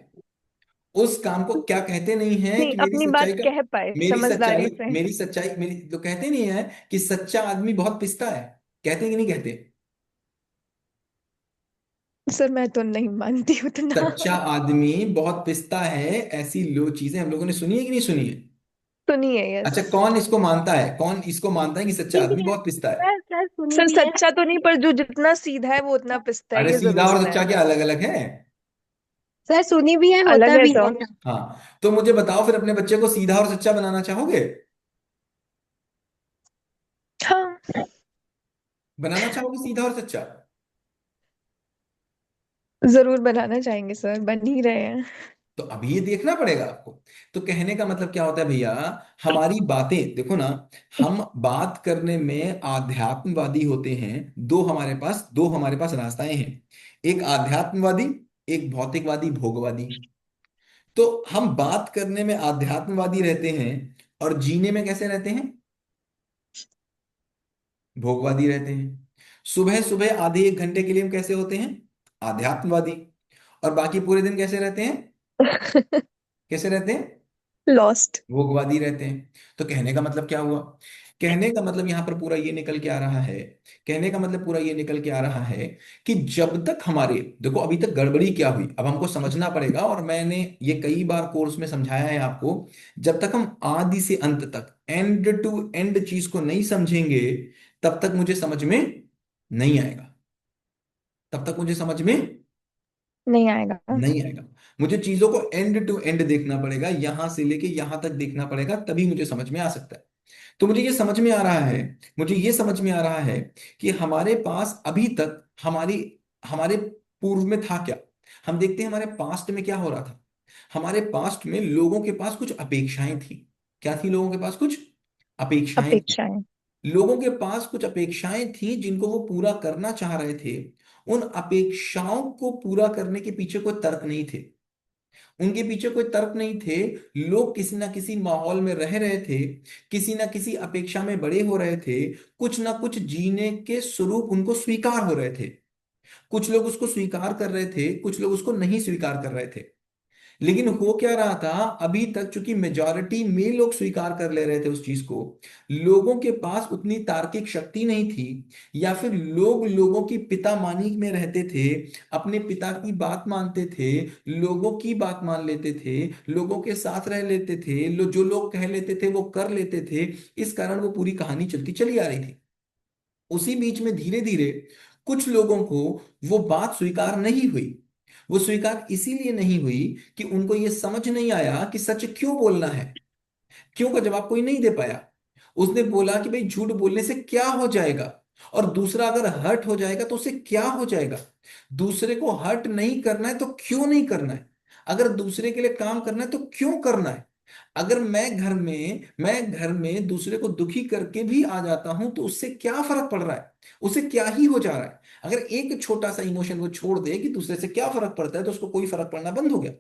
उस काम को क्या कहते नहीं है नहीं, कि मेरी अपनी सच्चाई बात का, कह पाए मेरी समझदारी सच्चाई, से। मेरी सच्चाई, मेरी तो कहते नहीं है कि सच्चा आदमी बहुत पिसता है? कहते कि नहीं कहते? सर मैं तो नहीं मानती उतना। सच्चा आदमी बहुत पिसता है, ऐसी लो चीजें हम लोगों ने सुनी है कि नहीं सुनी है? सुनिए, यस। अच्छा, कौन इसको मानता है? कौन इसको मानता है कि सच्चा सुनी भी आदमी है बहुत पिसता है? सर, सर सुनी सर भी है। सच्चा तो नहीं, पर जो जितना सीधा है वो उतना पिसता है, अरे ये सीधा जरूर और सुना सच्चा है। क्या अलग अलग है? सर सुनी भी है, अलग होता है भी तो। है। हाँ, तो मुझे बताओ फिर, अपने बच्चे को सीधा और सच्चा बनाना चाहोगे? हाँ। बनाना चाहोगे सीधा और सच्चा? जरूर बनाना चाहेंगे सर, बन ही रहे हैं। तो अभी ये देखना पड़ेगा आपको। तो कहने का मतलब क्या होता है भैया, हमारी बातें देखो ना, हम बात करने में आध्यात्मवादी होते हैं। दो हमारे पास रास्ताएं हैं, एक आध्यात्मवादी, एक भौतिकवादी, भोगवादी। तो हम बात करने में आध्यात्मवादी रहते हैं, और जीने में कैसे रहते हैं? भोगवादी रहते हैं। सुबह सुबह आधे एक घंटे के लिए हम कैसे होते हैं? आध्यात्मवादी। और बाकी पूरे दिन कैसे रहते हैं? कैसे रहते हैं? लॉस्ट। भोगवादी रहते हैं। तो कहने का मतलब क्या हुआ? कहने का मतलब यहां पर पूरा ये निकल के आ रहा है, कहने का मतलब पूरा ये निकल के आ रहा है कि जब तक हमारे, देखो अभी तक गड़बड़ी क्या हुई, अब हमको समझना पड़ेगा, और मैंने ये कई बार कोर्स में समझाया है आपको। जब तक हम आदि से अंत तक, एंड टू एंड चीज को नहीं समझेंगे, तब तक मुझे समझ में नहीं आएगा। तब तक मुझे समझ में नहीं आएगा। नहीं आएगा। मुझे चीजों को एंड टू एंड देखना पड़ेगा, यहां से लेके यहां तक देखना पड़ेगा, तभी मुझे समझ में आ सकता है। तो मुझे ये समझ में आ रहा है, मुझे ये समझ में आ रहा है कि हमारे पास अभी तक, हमारी, हमारे पूर्व में था क्या। हम देखते हैं हमारे पास्ट में क्या हो रहा था। हमारे पास्ट में लोगों के पास कुछ अपेक्षाएं थी। क्या थी? लोगों के पास कुछ अपेक्षाएं थी। अपेक्षाएं। लोगों के पास कुछ अपेक्षाएं थी जिनको वो पूरा करना चाह रहे थे। उन अपेक्षाओं को पूरा करने के पीछे कोई तर्क नहीं थे, उनके पीछे कोई तर्क नहीं थे। लोग किसी ना किसी माहौल में रह रहे थे, किसी ना किसी अपेक्षा में बड़े हो रहे थे, कुछ ना कुछ जीने के स्वरूप उनको स्वीकार हो रहे थे। कुछ लोग उसको स्वीकार कर रहे थे, कुछ लोग उसको नहीं स्वीकार कर रहे थे। लेकिन हो क्या रहा था, अभी तक चूंकि मेजॉरिटी में लोग स्वीकार कर ले रहे थे उस चीज को, लोगों के पास उतनी तार्किक शक्ति नहीं थी, या फिर लोग लोगों की पितामानी में रहते थे, अपने पिता की बात मानते थे, लोगों की बात मान लेते थे, लोगों के साथ रह लेते थे, जो लोग कह लेते थे वो कर लेते थे। इस कारण वो पूरी कहानी चलती चली आ रही थी। उसी बीच में धीरे धीरे कुछ लोगों को वो बात स्वीकार नहीं हुई। वो स्वीकार इसीलिए नहीं हुई कि उनको ये समझ नहीं आया कि सच क्यों बोलना है। क्यों का जवाब कोई नहीं दे पाया। उसने बोला कि भाई झूठ बोलने से क्या हो जाएगा, और दूसरा अगर हर्ट हो जाएगा तो उससे क्या हो जाएगा। दूसरे को हर्ट नहीं करना है तो क्यों नहीं करना है। अगर दूसरे के लिए काम करना है तो क्यों करना है। अगर मैं घर में दूसरे को दुखी करके भी आ जाता हूं तो उससे क्या फर्क पड़ रहा है, उससे क्या ही हो जा रहा है। अगर एक छोटा सा इमोशन वो छोड़ दे कि दूसरे से क्या फर्क पड़ता है, तो उसको कोई फर्क पड़ना बंद हो गया।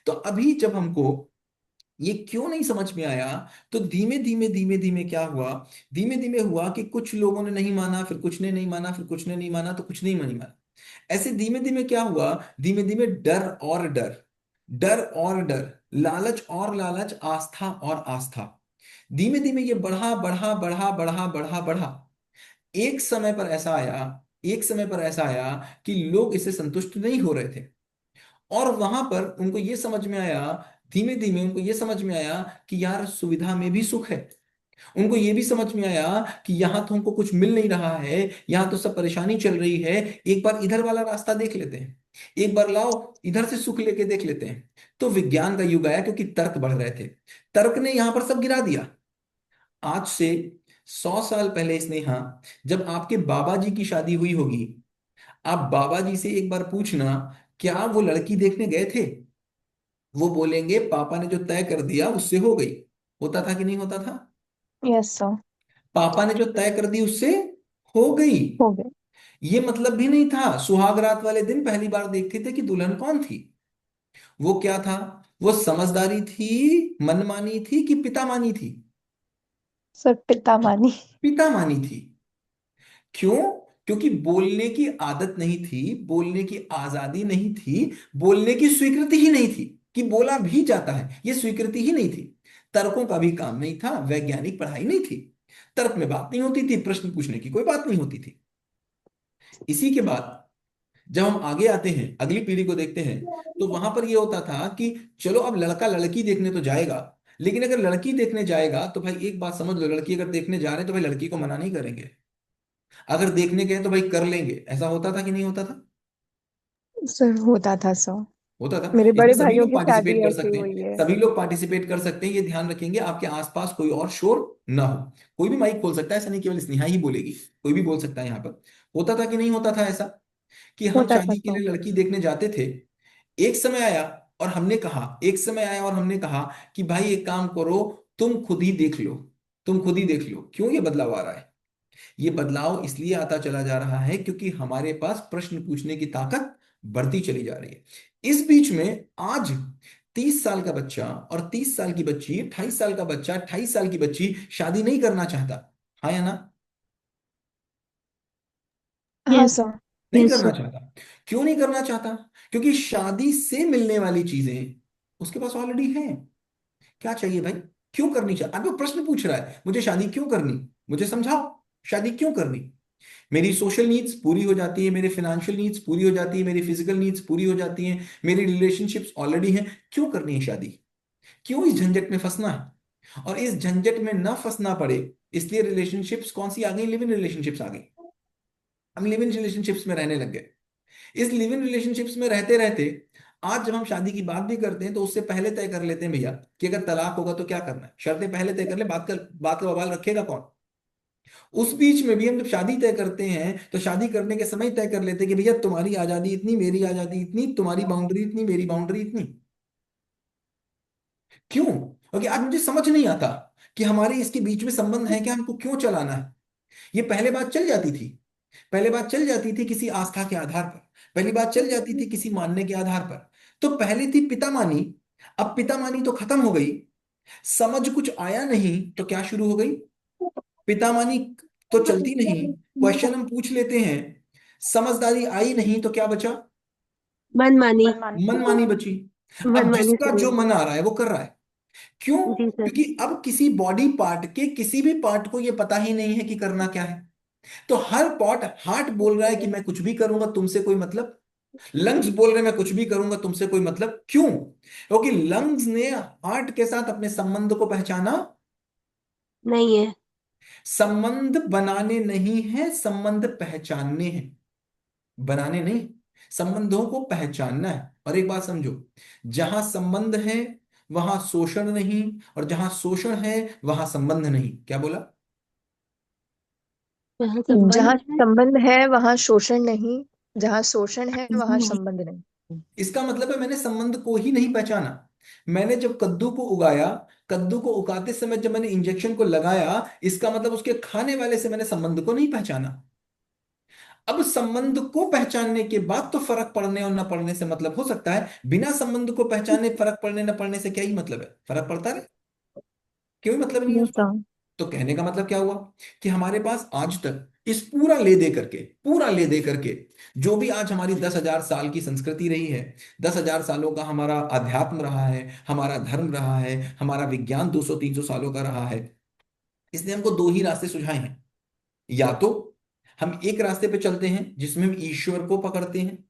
तो अभी जब हमको ये क्यों नहीं समझ में आया, तो धीमे धीमे धीमे धीमे क्या हुआ, धीमे धीमे हुआ कि कुछ लोगों ने नहीं माना, फिर कुछ ने नहीं माना, फिर कुछ ने नहीं माना, तो कुछ नहीं माना। ऐसे धीमे धीमे क्या हुआ, धीमे धीमे डर और डर, डर और डर, लालच और लालच, आस्था और आस्था, धीमे धीमे ये बढ़ा बढ़ा बढ़ा बढ़ा बढ़ा बढ़ा। एक समय पर ऐसा आया, एक समय पर ऐसा आया कि लोग इससे संतुष्ट नहीं हो रहे थे। और वहां पर उनको ये समझ में आया धीमे धीमे उनको ये समझ में आया कि यार सुविधा में भी सुख है। उनको ये भी समझ में आया कि यहाँ तो हमको कुछ मिल नहीं रहा है, यहाँ तो सब परेशानी चल रही है, एक बार इधर वाला रास्ता देख लेते हैं, एक बार लाओ इधर से सुख लेके देख लेते हैं। तो विज्ञान का युग आया, क्योंकि तर्क बढ़ रहे थे। तर्क ने यहां पर सब गिरा दिया। आज से 100 साल पहले स्नेहा, जब आपके बाबा जी की शादी हुई होगी, आप बाबा जी से एक बार पूछना, क्या वो लड़की देखने गए थे? वो बोलेंगे पापा ने जो तय कर दिया उससे हो गई। होता था कि नहीं होता था? Yes sir. पापा ने जो तय कर दी उससे हो गई। हो गए। ये मतलब भी नहीं था सुहाग रात वाले दिन पहली बार देखते थे कि दुल्हन कौन थी। वो क्या था? वो समझदारी थी, मनमानी थी कि पिता मानी थी? सर पिता मानी। पिता मानी थी। क्यों? क्योंकि बोलने की आदत नहीं थी, बोलने की आजादी नहीं थी, बोलने की स्वीकृति ही नहीं थी कि बोला भी जाता है, ये स्वीकृति ही नहीं थी। तर्कों का भी काम नहीं था, वैज्ञानिक पढ़ाई नहीं थी, तर्क में बात नहीं होती थी, प्रश्न पूछने की कोई बात नहीं होती थी। इसी के बाद जब हम आगे आते हैं, अगली पीढ़ी को देखते हैं, तो वहां पर ये होता था कि चलो अब लड़का लड़की देखने तो जाएगा, लेकिन अगर लड़की देखने जाएगा तो भाई एक बात समझ लो, लड़की अगर देखने जा रहे हैं तो भाई लड़की को मना नहीं करेंगे, अगर देखने गए तो भाई कर लेंगे। ऐसा होता था कि नहीं होता था? सर होता था सर। होता था। मेरे इसमें बड़े सभी भाइयों लोग की शादी पार्टिसिपेट कर ऐसी सकते हैं, हुई है। सभी लोग पार्टिसिपेट कर सकते हैं, ये ध्यान रखेंगे आपके आसपास कोई और शोर ना हो। कोई भी माइक खोल सकता है, ऐसा नहीं केवल स्नेहा ही बोलेगी, कोई भी बोल सकता है यहाँ पर। होता था कि नहीं होता था ऐसा कि हम होता था शादी के सर। लिए लड़की देखने जाते थे, एक समय आया और हमने कहा, एक समय आया और हमने कहा कि भाई एक काम करो, तुम खुद ही देख लो, तुम खुद ही देख लो। क्यों ये बदलाव आ रहा है? ये बदलाव इसलिए आता चला जा रहा है क्योंकि हमारे पास प्रश्न पूछने की ताकत बढ़ती चली जा रही है। इस बीच में आज 30 साल का बच्चा और 30 साल की बच्ची, 28 साल का बच्चा, 28 साल की बच्ची शादी नहीं करना चाहता। हाँ या ना? हाँ Yes. सर। नहीं Yes, करना sir. चाहता। क्यों नहीं करना चाहता? क्योंकि शादी से मिलने वाली चीजें उसके पास ऑलरेडी है। क्या चाहिए भाई? क्यों करनी चाहिए? अब वो प्रश्न पूछ रहा है, मुझे शादी क्यों करनी? मुझे समझाओ, शादी क्यों करनी? मेरी सोशल नीड्स पूरी हो जाती है, मेरे फाइनेंशियल नीड्स पूरी हो जाती है, मेरी फिजिकल नीड्स पूरी हो जाती हैं, मेरी रिलेशनशिप्स ऑलरेडी हैं। क्यों करनी है शादी? क्यों इस झंझट में फंसना है? और इस झंझट में ना फंसना पड़े इसलिए रिलेशनशिप्स कौन सी आ गई? लिव इन रिलेशनशिप्स आ गई। हम लिव इन रिलेशनशिप्स में रहने लग गए। इस लिव इन रिलेशनशिप्स में रहते रहते आज जब हम शादी की बात भी करते हैं तो उससे पहले तय कर लेते हैं भैया कि अगर तलाक होगा तो क्या करना है। शर्तें पहले तय कर ले, बात का बवाल रखेगा कौन? उस बीच में भी हम जब शादी तय करते हैं तो शादी करने के समय तय कर लेते हैं कि भैया तुम्हारी आजादी इतनी, मेरी आजादी इतनी, तुम्हारी बाउंड्री इतनी, मेरी बाउंड्री इतनी। क्यों? क्योंकि आज मुझे समझ नहीं आता कि हमारे इसके बीच में संबंध है, क्या हमको क्यों चलाना है। ये पहले बात चल जाती थी, पहले बात चल जाती थी किसी आस्था के आधार पर, पहली बात चल जाती थी किसी मानने के आधार पर। तो पहले थी पिता मानी, अब पिता मानी तो खत्म हो गई, समझ कुछ आया नहीं तो क्या शुरू हो गई? पिता मानी तो चलती नहीं, क्वेश्चन हम पूछ लेते हैं, समझदारी आई नहीं तो क्या बचा? मनमानी. मनमानी बची। अब मनमानी जिसका जो सही. मन आ रहा है वो कर रहा है। क्यों? जी सर. क्योंकि अब किसी बॉडी पार्ट के किसी भी पार्ट को ये पता ही नहीं है कि करना क्या है। तो हर पार्ट, हार्ट बोल रहा है कि मैं कुछ भी करूंगा तुमसे कोई मतलब, लंग्स बोल रहे हैं मैं कुछ भी करूंगा तुमसे कोई मतलब। क्यों? क्योंकि लंग्स ने हार्ट के साथ अपने संबंध को पहचाना नहीं है. संबंध बनाने नहीं है, संबंध पहचानने हैं। बनाने नहीं, संबंधों को पहचानना है। और एक बात समझो, जहां संबंध है वहां शोषण नहीं, और जहां शोषण है वहां संबंध नहीं। क्या बोला? जहाँ संबंध जहाँ है. संबंध है वहाँ शोषण नहीं, जहाँ शोषण है वहाँ नहीं. संबंध नहीं। इसका मतलब है मैंने संबंध को ही नहीं पहचाना। मैंने जब कद्दू को उगाया, कद्दू को उगाते समय जब मैंने इंजेक्शन को लगाया, इसका मतलब उसके खाने वाले से मैंने संबंध को नहीं पहचाना। अब संबंध को पहचानने के बाद तो फर्क पड़ने और न पड़ने से मतलब हो सकता है, बिना संबंध को पहचाने फर्क पड़ने न पड़ने से क्या ही मतलब है? फर्क पड़ता है, क्यों मतलब नहीं है नहीं उसको। सर। तो कहने का मतलब क्या हुआ कि हमारे पास आज तक इस पूरा ले दे करके, पूरा ले दे करके जो भी आज हमारी 10,000 साल की संस्कृति रही है, 10,000 सालों का हमारा अध्यात्म रहा है, हमारा धर्म रहा है, हमारा विज्ञान 200-300 सालों का रहा है, इसने हमको दो ही रास्ते सुझाए हैं। या तो हम एक रास्ते पे चलते हैं जिसमें हम ईश्वर को पकड़ते हैं,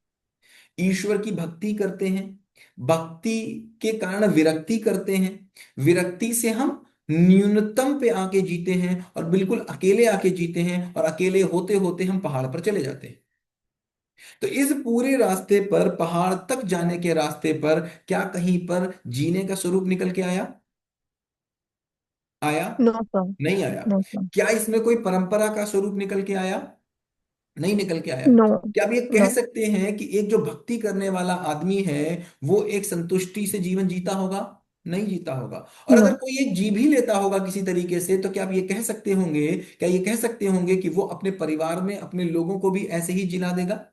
ईश्वर की भक्ति करते हैं, भक्ति के कारण विरक्ति करते हैं, विरक्ति से हम न्यूनतम पे आके जीते हैं और बिल्कुल अकेले आके जीते हैं, और अकेले होते होते हम पहाड़ पर चले जाते हैं। तो इस पूरे रास्ते पर, पहाड़ तक जाने के रास्ते पर, क्या कहीं पर जीने का स्वरूप निकल के आया? आया? No sir. नहीं आया। No sir. क्या इसमें कोई परंपरा का स्वरूप निकल के आया? नहीं निकल के आया। नो। क्या आप ये कह नो। सकते हैं कि एक जो भक्ति करने वाला आदमी है वो एक संतुष्टि से जीवन जीता होगा? नहीं जीता होगा। और नो। अगर कोई एक जी भी लेता होगा किसी तरीके से, तो क्या आप ये कह सकते होंगे, क्या ये कह सकते होंगे कि वो अपने परिवार में अपने लोगों को भी ऐसे ही जिला देगा?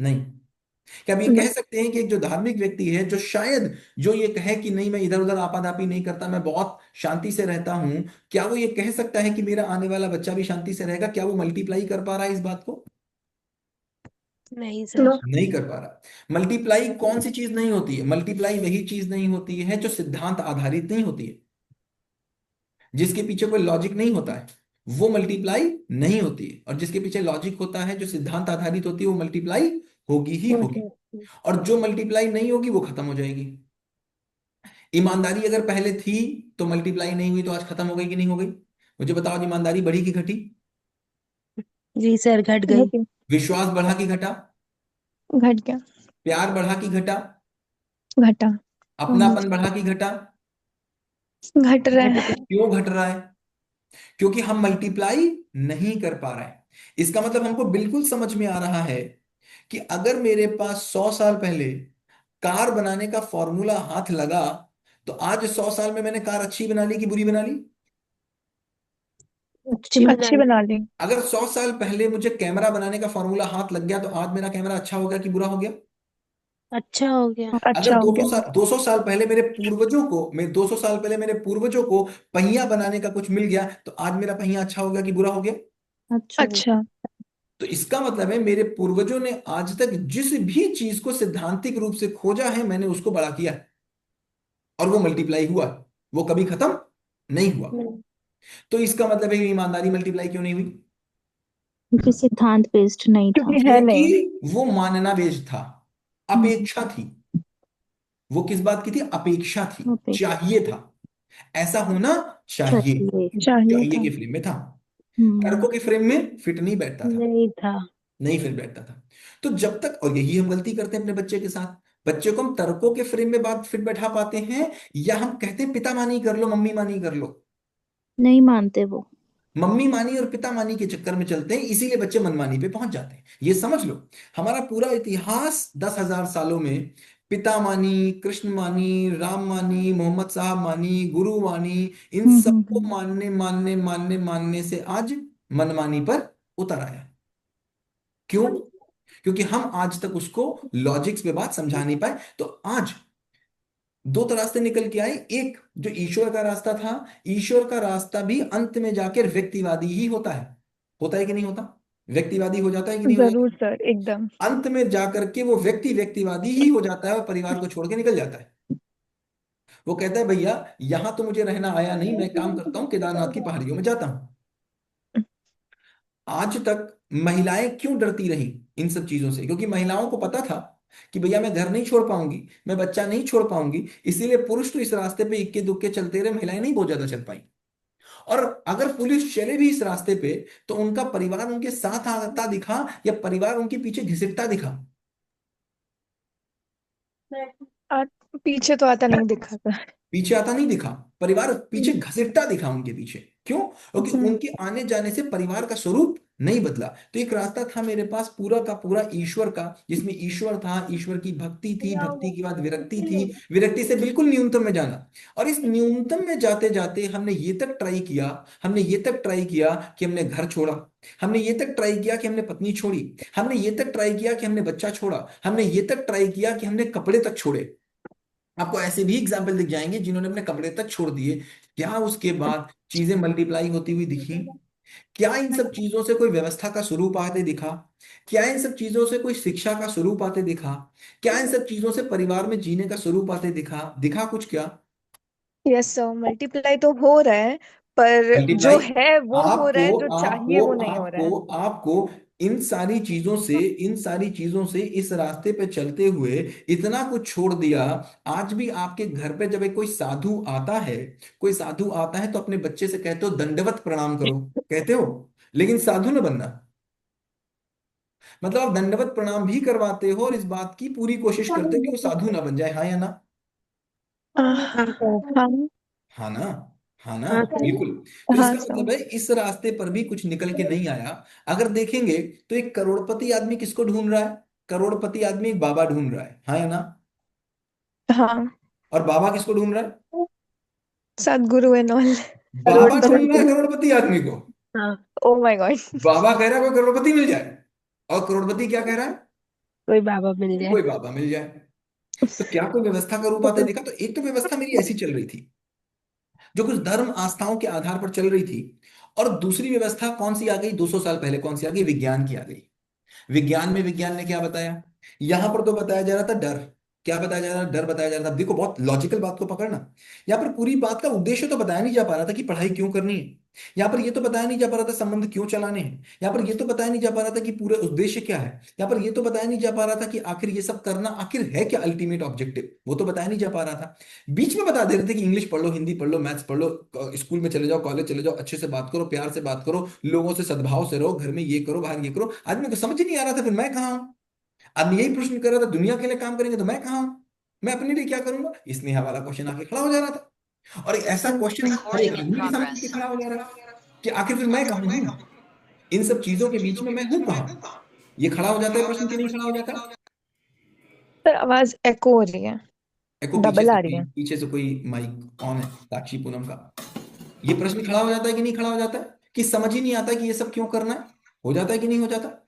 नहीं। क्या हम ये नो। कह सकते हैं कि एक जो धार्मिक व्यक्ति है, जो शायद जो ये कहे कि नहीं मैं इधर उधर आपाधापी नहीं करता, मैं बहुत शांति से रहता हूं, क्या वो ये कह सकता है कि मेरा आने वाला बच्चा भी शांति से रहेगा? क्या वो मल्टीप्लाई कर पा रहा है इस बात को? नहीं नो। सर। नहीं कर पा रहा। मल्टीप्लाई कौन सी चीज नहीं होती है? मल्टीप्लाई वही चीज नहीं होती है जो सिद्धांत आधारित नहीं होती है, जिसके पीछे कोई लॉजिक नहीं होता है, वो मल्टीप्लाई नहीं होती है। और जिसके पीछे लॉजिक होता है, जो सिद्धांत आधारित होती है, वो मल्टीप्लाई होगी ही हो होगी। जाती। और जो मल्टीप्लाई नहीं होगी वो खत्म हो जाएगी। ईमानदारी अगर पहले थी तो मल्टीप्लाई नहीं हुई, तो आज खत्म हो गई कि नहीं हो गई? मुझे बताओ, आज ईमानदारी बढ़ी कि घटी? जी सर, घट गई। घट विश्वास बढ़ा कि घटा? घट गया। प्यार बढ़ा कि घटा? घटा। अपनापन बढ़ा कि घटा? घट रहा घट है। गई। क्यों घट रहा है? क्योंकि हम मल्टीप्लाई नहीं कर पा रहे हैं। इसका मतलब हमको बिल्कुल समझ में आ रहा है कि अगर मेरे पास 100 साल पहले कार बनाने का फॉर्मूला हाथ लगा, तो आज 100 साल में मैंने कार अच्छी बना ली कि बुरी बना ली? अच्छी अच्छी बनाई। बना ली। अगर 100 साल पहले मुझे कैमरा बनाने का फॉर्मूला हाथ लग गया, तो आज मेरा कैमरा अच्छा हो गया कि बुरा हो गया? अच्छा हो गया। अगर अच्छा हो 200 गया। साल 200 साल पहले मेरे पूर्वजों को मैं 200 साल पहले मेरे पूर्वजों को पहिया बनाने का कुछ मिल गया, तो आज मेरा पहिया अच्छा हो गया कि बुरा हो गया? अच्छा हो अच्छा। तो इसका मतलब है मेरे पूर्वजों ने आज तक जिस भी चीज को सैद्धांतिक रूप से खोजा है, मैंने उसको बड़ा किया है, और वो मल्टीप्लाई हुआ, वो कभी खत्म नहीं हुआ। गया। तो इसका मतलब है कि ईमानदारी मल्टीप्लाई क्यों नहीं हुई? क्योंकि सिद्धांत बेस्ड नहीं था। क्योंकि है क्योंकि नहीं। वो मानना बेस्ड था, हम्म, अपेक्षा थी। वो किस बात की थी? अपेक्षा थी, अपेक्षा। चाहिए था, ऐसा होना चाहिए। चाहिए। चाहिए चाहिए था। के फ्रेम में था, हम्म। तर्कों के फ्रेम में फिट नहीं बैठता था, नहीं था। नहीं फिट बैठता था। तो जब तक, और यही हम गलती करते हैं अपने बच्चे के साथ, बच्चे को हम तर्कों के फ्रेम में बात फिट बैठा पाते हैं, या हम कहते हैं पिता मानी कर लो, मम्मी मानी कर लो। नहीं मानते वो। मम्मी मानी और पिता मानी के चक्कर में चलते हैं, इसीलिए बच्चे मनमानी पे पहुंच जाते हैं। ये समझ लो, हमारा पूरा इतिहास 10,000 सालों में पिता मानी, कृष्ण मानी, राम मानी, मोहम्मद साहब मानी, गुरु मानी, इन सबको हम्म। मानने मानने मानने मानने से आज मनमानी पर उतर आया। क्यों? क्योंकि हम आज तक उसको लॉजिक्स पे बात समझा नहीं पाए। तो आज दो तो रास्ते निकल के आए। एक जो ईश्वर का रास्ता था, ईश्वर का रास्ता भी अंत में जाकर व्यक्तिवादी ही होता है कि नहीं होता? व्यक्तिवादी हो जाता है कि नहीं हो जरूर जाता? सर, एकदम। अंत में जाकर के वो व्यक्तिवादी ही हो जाता है और परिवार को छोड़ के निकल जाता है। वो कहता है भैया यहां तो मुझे रहना आया नहीं, मैं काम करता हूँ, केदारनाथ की पहाड़ियों में जाता हूँ। आज तक महिलाएं क्यों डरती रही इन सब चीजों से? क्योंकि महिलाओं को पता था कि भैया मैं घर नहीं छोड़ पाऊंगी, मैं बच्चा नहीं छोड़ पाऊंगी, इसीलिए पुरुष तो इस रास्ते पे इक्के दुक्के चलते रहे, महिलाएं नहीं बहुत ज्यादा चल पाई। और अगर पुरुष चले भी इस रास्ते पे, तो उनका परिवार उनके साथ आता दिखा या परिवार उनके पीछे घिसटता दिखा? आ, पीछे तो आता नहीं दिखा था। पीछे आता नहीं दिखा, परिवार पीछे घसीटता दिखा उनके पीछे। क्यों? क्योंकि हम्म। उनके आने जाने से परिवार का स्वरूप नहीं बदला। तो एक रास्ता था मेरे पास पूरा का पूरा ईश्वर का, जिसमें ईश्वर था, ईश्वर की भक्ति थी, भक्ति के बाद विरक्ति थी, विरक्ति से बिल्कुल न्यूनतम में जाना। और इस न्यूनतम में जाते जाते हमने ये तक ट्राई किया, हमने ये तक ट्राई किया कि हमने घर छोड़ा, हमने ये तक ट्राई किया कि हमने पत्नी छोड़ी, हमने ये तक ट्राई किया कि हमने बच्चा छोड़ा, हमने ये तक ट्राई किया कि हमने कपड़े तक छोड़े। आपको ऐसे भी एग्जाम्पल दिख जाएंगे जिन्होंने अपने कपड़े तक छोड़ दिए। क्या उसके बाद चीजें मल्टीप्लाई होती हुई दिखी? क्या इन सब चीजों से कोई व्यवस्था का स्वरूप आते दिखा? क्या इन सब चीजों से कोई शिक्षा का स्वरूप आते दिखा? क्या इन सब चीजों से परिवार में जीने का स्वरूप आते दिखा? दिखा कुछ क्या? यस सर, मल्टीप्लाई तो हो रहा है, पर मल्टीप्लाई जो है वो हो आपको रहा है, जो आपको चाहिए वो नहीं हो रहा आपको है। आपको इन सारी चीजों से इस रास्ते पे चलते हुए इतना कुछ छोड़ दिया। आज भी आपके घर पे जब एक कोई साधु आता है तो अपने बच्चे से कहते हो दंडवत प्रणाम करो, कहते हो, लेकिन साधु न बनना। मतलब आप दंडवत प्रणाम भी करवाते हो और इस बात की पूरी कोशिश करते हो कि वो साधु ना बन जाए, हाँ या ना? हाँ हाँ हाँ ना? हाँ ना? हाँ सर। बिल्कुल। तो हाँ इसका सर। मतलब है इस रास्ते पर भी कुछ निकल के नहीं आया। अगर देखेंगे तो एक करोड़पति आदमी किसको ढूंढ रहा है? करोड़पति आदमी एक बाबा ढूंढ रहा है, हाँ या ना? हाँ, और बाबा किसको ढूंढ रहा है? सदगुरु एंड ऑल। बाबा ढूंढ रहा है करोड़पति। करोड़पति आदमी को। हाँ। Oh my God. बाबा कह रहा है कोई करोड़पति मिल जाए, और करोड़पति क्या कह रहा है? कोई बाबा मिल जाए। कोई बाबा मिल जाए। तो क्या कोई व्यवस्था का रूप आता है? देखा, तो एक तो व्यवस्था मेरी ऐसी चल रही थी जो कुछ धर्म आस्थाओं के आधार पर चल रही थी, और दूसरी व्यवस्था कौन सी आ गई 200 साल पहले? कौन सी आ गई? विज्ञान की आ गई। विज्ञान ने क्या बताया? यहां पर तो बताया जा रहा था डर। क्या बताया जा रहा था? डर बताया जा रहा था। देखो, बहुत लॉजिकल बात को पकड़ना। यहाँ पर पूरी बात का उद्देश्य तो बताया नहीं जा पा रहा था कि पढ़ाई क्यों करनी है। यहाँ पर ये तो बताया नहीं जा पा रहा था संबंध क्यों चलाने हैं। यहाँ पर ये तो बताया नहीं जा पा रहा था कि पूरा उद्देश्य क्या है। यहाँ पर ये तो बताया नहीं जा पा रहा था कि आखिर ये सब करना आखिर है क्या, अल्टीमेट ऑब्जेक्टिव, वो तो बताया नहीं जा पा रहा था। बीच में बता दे रहे थे कि इंग्लिश पढ़ लो, हिंदी पढ़ लो, मैथ्स पढ़ लो, स्कूल में चले जाओ, कॉलेज चले जाओ, अच्छे से बात करो, प्यार से बात करो, लोगों से सद्भाव से रहो, घर में ये करो, बाहर ये करो। आदमी को समझ ही नहीं आ रहा था, फिर मैं कहाँ हूँ? आदमी यही प्रश्न कर रहा था, दुनिया के लिए काम करेंगे तो मैं कहाँ हूँ, मैं अपने लिए क्या करूंगा? इसलिए वाला क्वेश्चन आके खड़ा हो जा रहा था। और एक ऐसा क्वेश्चन हर एक आदमी के सामने आके खड़ा हो जा रहा है कि आखिर फिर मैं कहाँ हूँ, इन सब चीजों के बीच में मैं हूँ कहाँ? ये खड़ा हो जाता है प्रश्न कि नहीं खड़ा हो जाता? सर आवाज एको हो रही है, एको डबल आ रही है। पीछे से कोई माइक ऑन है, साक्षी पूनम का। ये प्रश्न खड़ा हो जाता है कि नहीं खड़ा हो जाता है कि समझ ही नहीं आता कि ये सब क्यों करना है? हो जाता है कि नहीं हो जाता?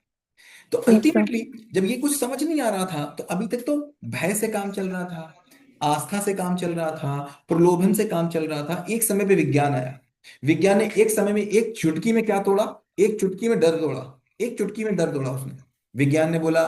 तो यस सर। अल्टीमेटली जब ये कुछ समझ नहीं आ रहा था तो अभी तक तो भय से काम चल रहा था, आस्था से काम चल रहा था, प्रलोभन से काम चल रहा था। एक समय पे विज्ञान आया। विज्ञान ने एक समय में एक चुटकी में क्या तोड़ा? एक चुटकी में डर तोड़ा। एक चुटकी में डर तोड़ा उसने। विज्ञान ने बोला,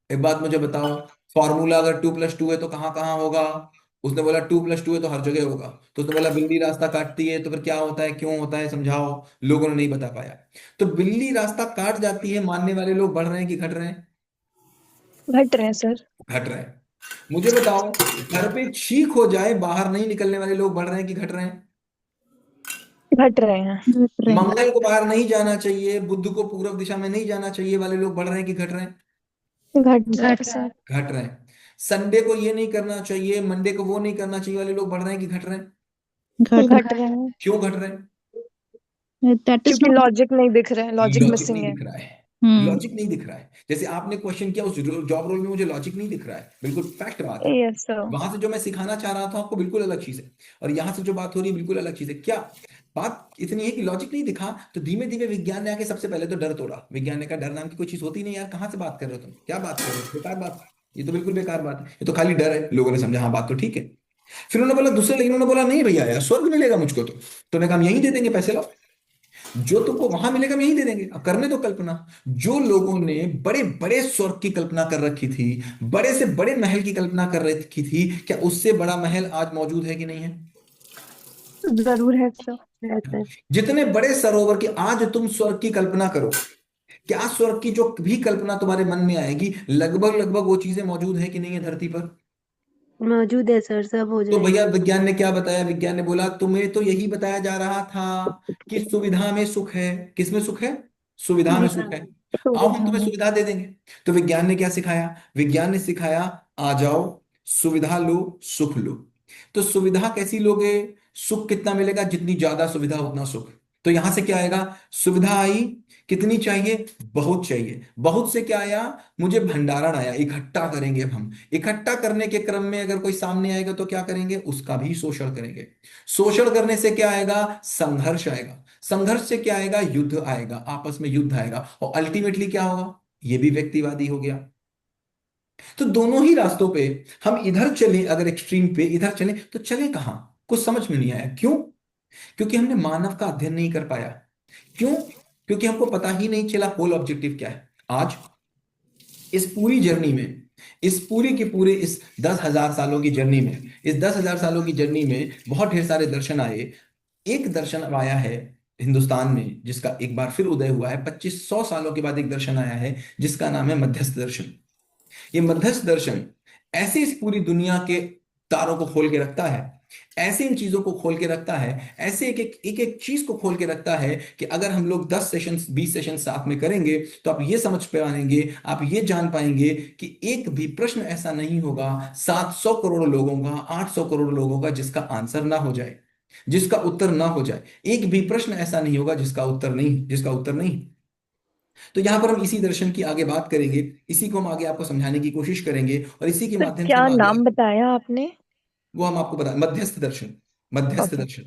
एक बात मुझे बताओ, फॉर्मूला अगर 2+2 है तो कहाँ कहाँ होगा? उसने बोला 2+2 है तो हर जगह होगा। तो उसने बोला बिल्ली रास्ता काटती है तो फिर क्या होता है, क्यों होता है, समझाओ। लोगों ने नहीं बता पाया। तो बिल्ली रास्ता काट जाती है, मानने वाले लोग बढ़ रहे हैं कि घट रहे हैं? घट रहे हैं सर। घट रहे हैं। मुझे बताओ, घर पे छींक हो जाए बाहर नहीं निकलने वाले लोग बढ़ रहे हैं कि घट रहे हैं? घट रहे हैं। मंगल को बाहर नहीं जाना चाहिए, बुध को पूर्व दिशा में नहीं जाना चाहिए वाले लोग बढ़ रहे हैं कि घट रहे हैं? घट रहे हैं सर। घट रहे हैं। संडे को ये नहीं करना चाहिए, मंडे को वो नहीं करना चाहिए वाले लोग बढ़ रहे हैं कि घट रहे हैं? घट रहे हैं क्यों घट रहे हैं? That is क्योंकि not. लॉजिक नहीं दिख रहे हैं, लॉजिक लॉजिक मिसिंग नहीं है। दिख रहा है। Hmm. लॉजिक नहीं दिख रहा है। जैसे आपने क्वेश्चन किया, उस जॉब रोल में मुझे लॉजिक नहीं दिख रहा है, बिल्कुल फैक्ट बात है। Yes sir. वहां से जो मैं सिखाना चाह रहा था आपको बिल्कुल अलग चीज है, और यहाँ से जो बात हो रही है बिल्कुल अलग चीज है। क्या बात इतनी है कि लॉजिक नहीं दिखा, तो धीमे धीमे विज्ञान ने आके सबसे पहले तो डर तोड़ा। विज्ञान ने कहा डर नाम की कोई चीज होती नहीं यार, कहाँ से बात कर रहे हो तुम, क्या बात कर रहे हो, बेकार बात, ये तो बिल्कुल बेकार बात है, ये तो खाली डर है। लोगों ने समझा हाँ बात तो ठीक है। फिर उन्होंने बोला दूसरे, लेकिन उन्होंने बोला नहीं भैया यार, स्वर्ग मिलेगा मुझको तो उन्होंने कहा हम यहीं दे देंगे, पैसे लाओ, जो तुमको वहां मिलेगा हम यहीं दे देंगे, अब करने दो कल्पना। जो लोगों ने बड़े बड़े स्वर्ग की कल्पना कर रखी थी, बड़े से बड़े महल की कल्पना कर रखी थी, क्या उससे बड़ा महल आज मौजूद है कि नहीं है? जरूर है सर। जितने बड़े सरोवर की आज तुम स्वर्ग की कल्पना करो, क्या स्वर्ग की जो भी कल्पना तुम्हारे मन में आएगी लगभग लगभग वो चीजें मौजूद है कि नहीं है धरती पर? मौजूद है सर, सब हो तो भैया जाएगा। विज्ञान ने क्या बताया? विज्ञान ने बोला तुम्हें तो यही बताया जा रहा था कि सुविधा में सुख है। किस में सुख है? सुविधा में सुविधा। सुख है। आओ हम सुविधा तुम्हें में। सुविधा दे देंगे। तो विज्ञान ने क्या सिखाया? विज्ञान ने सिखाया आ जाओ, सुविधा लो, सुख लो। तो सुविधा कैसी लोगे? सुख कितना मिलेगा? जितनी ज्यादा सुविधा उतना सुख। तो यहां से क्या आएगा? सुविधा आई, कितनी चाहिए? बहुत चाहिए। बहुत से क्या आया? मुझे भंडारण आया, इकट्ठा करेंगे। अब हम इकट्ठा करने के क्रम में अगर कोई सामने आएगा तो क्या करेंगे? उसका भी शोषण करेंगे। शोषण करने से क्या आएगा? संघर्ष आएगा। संघर्ष से क्या आएगा? युद्ध आएगा, आपस में युद्ध आएगा, और अल्टीमेटली क्या होगा? ये भी व्यक्तिवादी हो गया। तो दोनों ही रास्तों पे हम इधर चले, अगर एक्सट्रीम पे इधर चले तो चले कहां? कुछ समझ में नहीं आया। क्यों? क्योंकि हमने मानव का अध्ययन नहीं कर पाया। क्यों? क्योंकि हमको पता ही नहीं चला होल ऑब्जेक्टिव क्या है। आज इस पूरी जर्नी में, इस पूरी की पूरी इस 10,000 सालों की जर्नी में, इस 10,000 सालों की जर्नी में बहुत ढेर सारे दर्शन आए। एक दर्शन आया है, हिंदुस्तान में जिसका एक बार फिर उदय हुआ है, 2500 सालों के बाद एक दर्शन आया है जिसका नाम है मध्यस्थ दर्शन। ये मध्यस्थ दर्शन ऐसे इस पूरी दुनिया के तारों को खोल के रखता है, ऐसे इन चीजों को खोल के रखता है, ऐसे एक एक चीज को खोल के रखता है कि अगर हम लोग 10 सेशन 20 सेशन साथ में करेंगे तो आप ये समझ पाएंगे, आप ये जान पाएंगे कि एक भी प्रश्न ऐसा नहीं होगा 700 करोड़ लोगों का, 800 करोड़ लोगों का जिसका आंसर ना हो जाए, जिसका उत्तर ना हो जाए। एक भी प्रश्न ऐसा नहीं होगा जिसका उत्तर नहीं। तो यहां पर हम इसी दर्शन की आगे बात करेंगे, इसी को हम आगे आपको समझाने की कोशिश करेंगे और इसी के सर माध्यम से क्या हम आगे, नाम बताया आपने? वो हम आपको बता, मध्यस्थ दर्शन, मध्यस्थ ओके। दर्शन।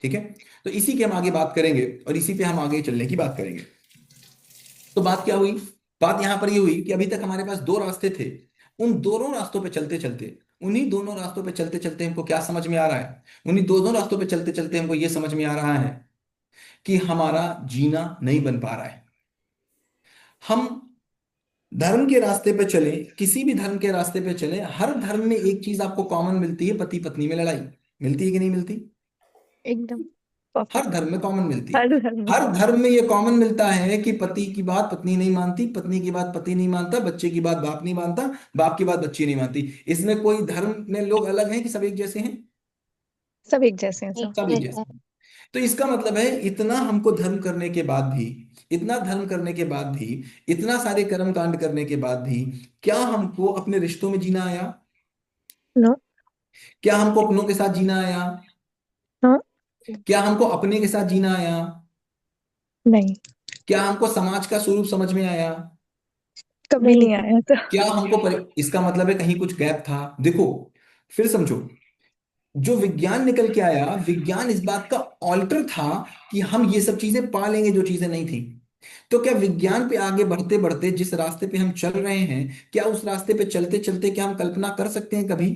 ठीक है, तो इसी की हम आगे बात करेंगे और इसी पे हम आगे चलने की बात करेंगे। तो बात क्या हुई? बात यहां पर ये हुई कि अभी तक हमारे पास दो रास्ते थे, उन दोनों रास्तों पे चलते चलते, उन्हीं दोनों रास्तों पे चलते चलते हमको क्या समझ में आ रहा है? उन्हीं दोनों रास्तों पे चलते चलते हमको ये समझ में आ रहा है कि हमारा जीना नहीं बन पा रहा है। हम धर्म के रास्ते पे चले, किसी भी धर्म के रास्ते पे चले, हर धर्म में एक चीज आपको कॉमन मिलती है, पति पत्नी में लड़ाई। मिलती है कि नहीं मिलती? एकदम हर परफेक्ट। धर्म में कॉमन मिलती है। हर धर्म में। हर धर्म में ये कॉमन मिलता है कि पति की बात पत्नी नहीं मानती, पत्नी की बात पति नहीं मानता, बच्चे की बात बाप नहीं मानता, बाप की बात बच्ची नहीं मानती। इसमें कोई धर्म में लोग अलग हैं कि सब एक जैसे हैं? सब एक जैसे हैं सर। सब एक जैसे हैं। तो इसका मतलब है इतना हमको धर्म करने के बाद भी, इतना धर्म करने के बाद भी, इतना सारे कर्म कांड करने के बाद भी, क्या हमको अपने रिश्तों में जीना आया? नो। क्या हमको अपनों के साथ जीना आया? हाँ। क्या हमको अपने के साथ जीना आया? नहीं, क्या हमको समाज का स्वरूप समझ में आया? कभी नहीं आया सर। क्या हमको इसका मतलब है कहीं कुछ गैप था? देखो, फिर समझो, जो विज्ञान निकल के आया, विज्ञान इस बात का ऑल्टर था कि हम ये सब चीजें पा लेंगे जो चीजें नहीं थी। तो क्या विज्ञान पे आगे बढ़ते बढ़ते जिस रास्ते पे हम चल रहे हैं, क्या उस रास्ते पे चलते चलते क्या हम कल्पना कर सकते हैं कभी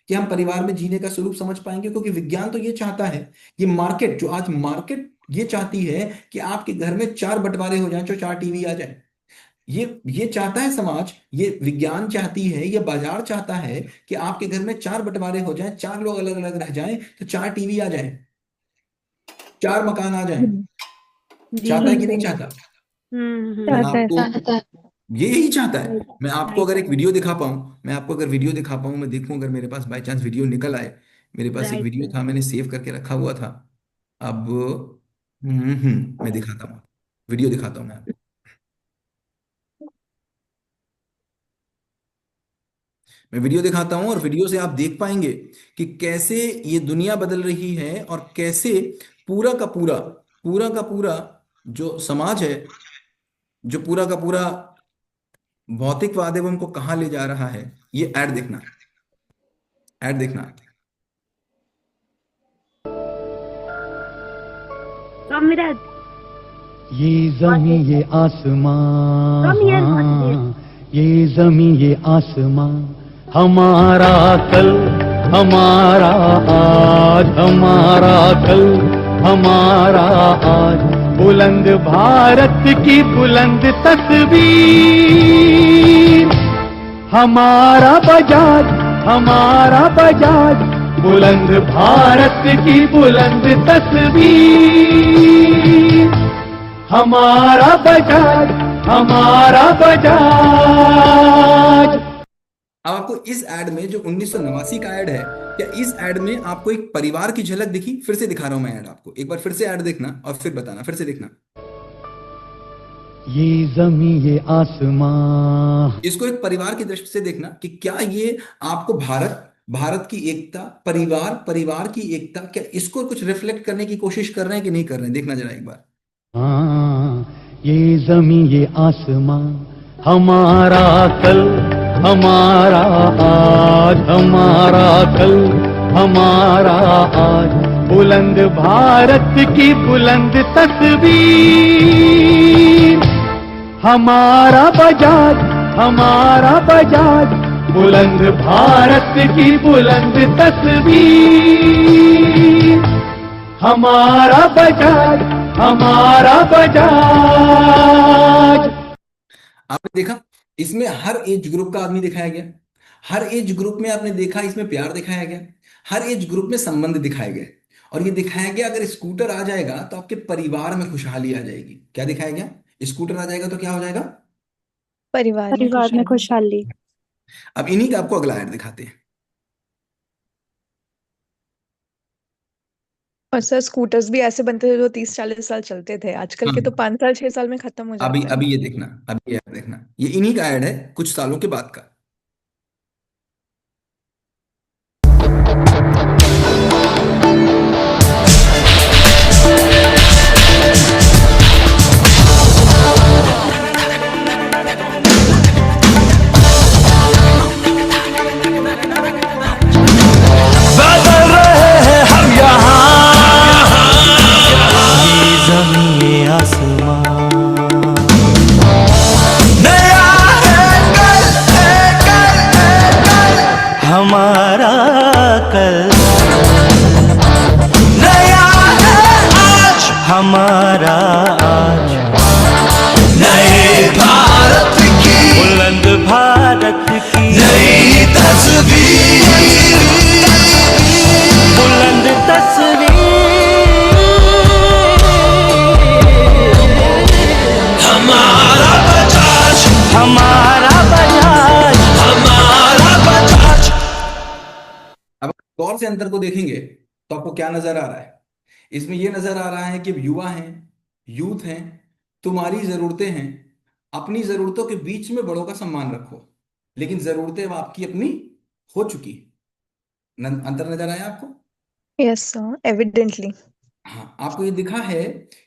कि हम परिवार में जीने का स्वरूप समझ पाएंगे? क्योंकि विज्ञान तो ये चाहता है, ये मार्केट, जो आज मार्केट ये चाहती है कि आपके घर में 4 बंटवारे हो जाएं, जो 4 टीवी आ जाए। ये चाहता है समाज, ये विज्ञान चाहती है, ये बाजार चाहता है कि आपके घर में 4 बंटवारे हो जाएं, 4 लोग अलग अलग रह जाएं, तो 4 टीवी आ जाएं, 4 मकान आ जाएं। जी चाहता है कि नहीं जी। चाहता? मैं चाहता है आपको, सर। ये यही चाहता है। राइट। मैं आपको अगर एक वीडियो दिखा पाऊं, मैं आपको अगर वीडियो दिखा पाऊं, मैं देखूं अगर मेरे पास बाय चांस वीडियो निकल आए। मेरे पास एक राइट वीडियो सर। था, मैंने सेव करके रखा हुआ था। अब मैं दिखाता हूँ, वीडियो दिखाता हूँ मैं आपको। मैं वीडियो दिखाता हूं और वीडियो से आप देख पाएंगे कि कैसे ये दुनिया बदल रही है और कैसे पूरा का पूरा जो समाज है, जो पूरा का पूरा भौतिकवाद है, वो हमको कहाँ ले जा रहा है। ये ऐड देखना, ऐड देखना। कामराज ये जमी ये आसमां, कम यार मत दे। ये जमी ये आसमां, हमारा कल, हमारा आज, हमारा कल, हमारा आज, बुलंद भारत की बुलंद तस्वीर, हमारा बजाज, हमारा बजाज, बुलंद भारत की बुलंद तस्वीर, हमारा बजाज, हमारा बजाज। अब आपको इस ऐड में, जो 1989 का ऐड है, क्या इस ऐड में आपको एक परिवार की झलक दिखी? फिर से दिखा रहा हूं मैं ऐड आपको, एक बार फिर से ऐड देखना और फिर बताना, फिर से देखना। ये जमी ये आसमां, इसको एक परिवार की दृष्टि से देखना कि क्या ये आपको भारत की एकता, परिवार की एकता, क्या इसको कुछ रिफ्लेक्ट करने की कोशिश कर रहे हैं कि नहीं कर रहे हैं? देखना जरा एक बार। ये जमी ये आसमां, हमारा कल, हमारा आज, हमारा कल, हमारा आज, बुलंद भारत की बुलंद तस्वीर, हमारा बजाज, हमारा बजाज, बुलंद भारत की बुलंद तस्वीर, हमारा बजाज, हमारा बजाज। आपने देखा, इसमें हर एज ग्रुप का आदमी दिखाया गया, हर एज ग्रुप में आपने देखा इसमें प्यार दिखाया गया, हर एज ग्रुप में संबंध दिखाए गए। और ये दिखाया गया अगर स्कूटर आ जाएगा तो आपके परिवार में खुशहाली आ जाएगी। क्या दिखाया गया? स्कूटर आ जाएगा तो क्या हो जाएगा? परिवार में परिवार में खुशहाली। खुशहाली। अब इन्हीं का आपको अगला ऐड दिखाते हैं। और सर स्कूटर्स भी ऐसे बनते थे जो 30-40 साल चलते थे, आजकल हाँ, के तो 5 साल 6 साल में खत्म हो अभी जाते हैं। अभी ये देखना, अभी ये ऐड देखना, ये इन्हीं का ऐड है कुछ सालों के बाद का। बदल रहे हैं हम यहाँ, ये ज़मीं आसमां। नया है कल हमारा कल, नया है आज हमारा आज। नए भारत की, बुलंद भारत की नई तस्वीर, बुलंद तस्वीर। हमारा बजाज, हमारा बजाज, हमारा बजाज। अब गौर से अंतर को देखेंगे तो आपको क्या नजर आ रहा है? इसमें यह नजर आ रहा है कि युवा हैं, यूथ हैं, तुम्हारी जरूरतें हैं, अपनी जरूरतों के बीच में बड़ों का सम्मान रखो, लेकिन जरूरतें अब आपकी अपनी हो चुकी। अंतर नजर आया आपको? Yes sir, evidently. हाँ, आपको ये दिखा है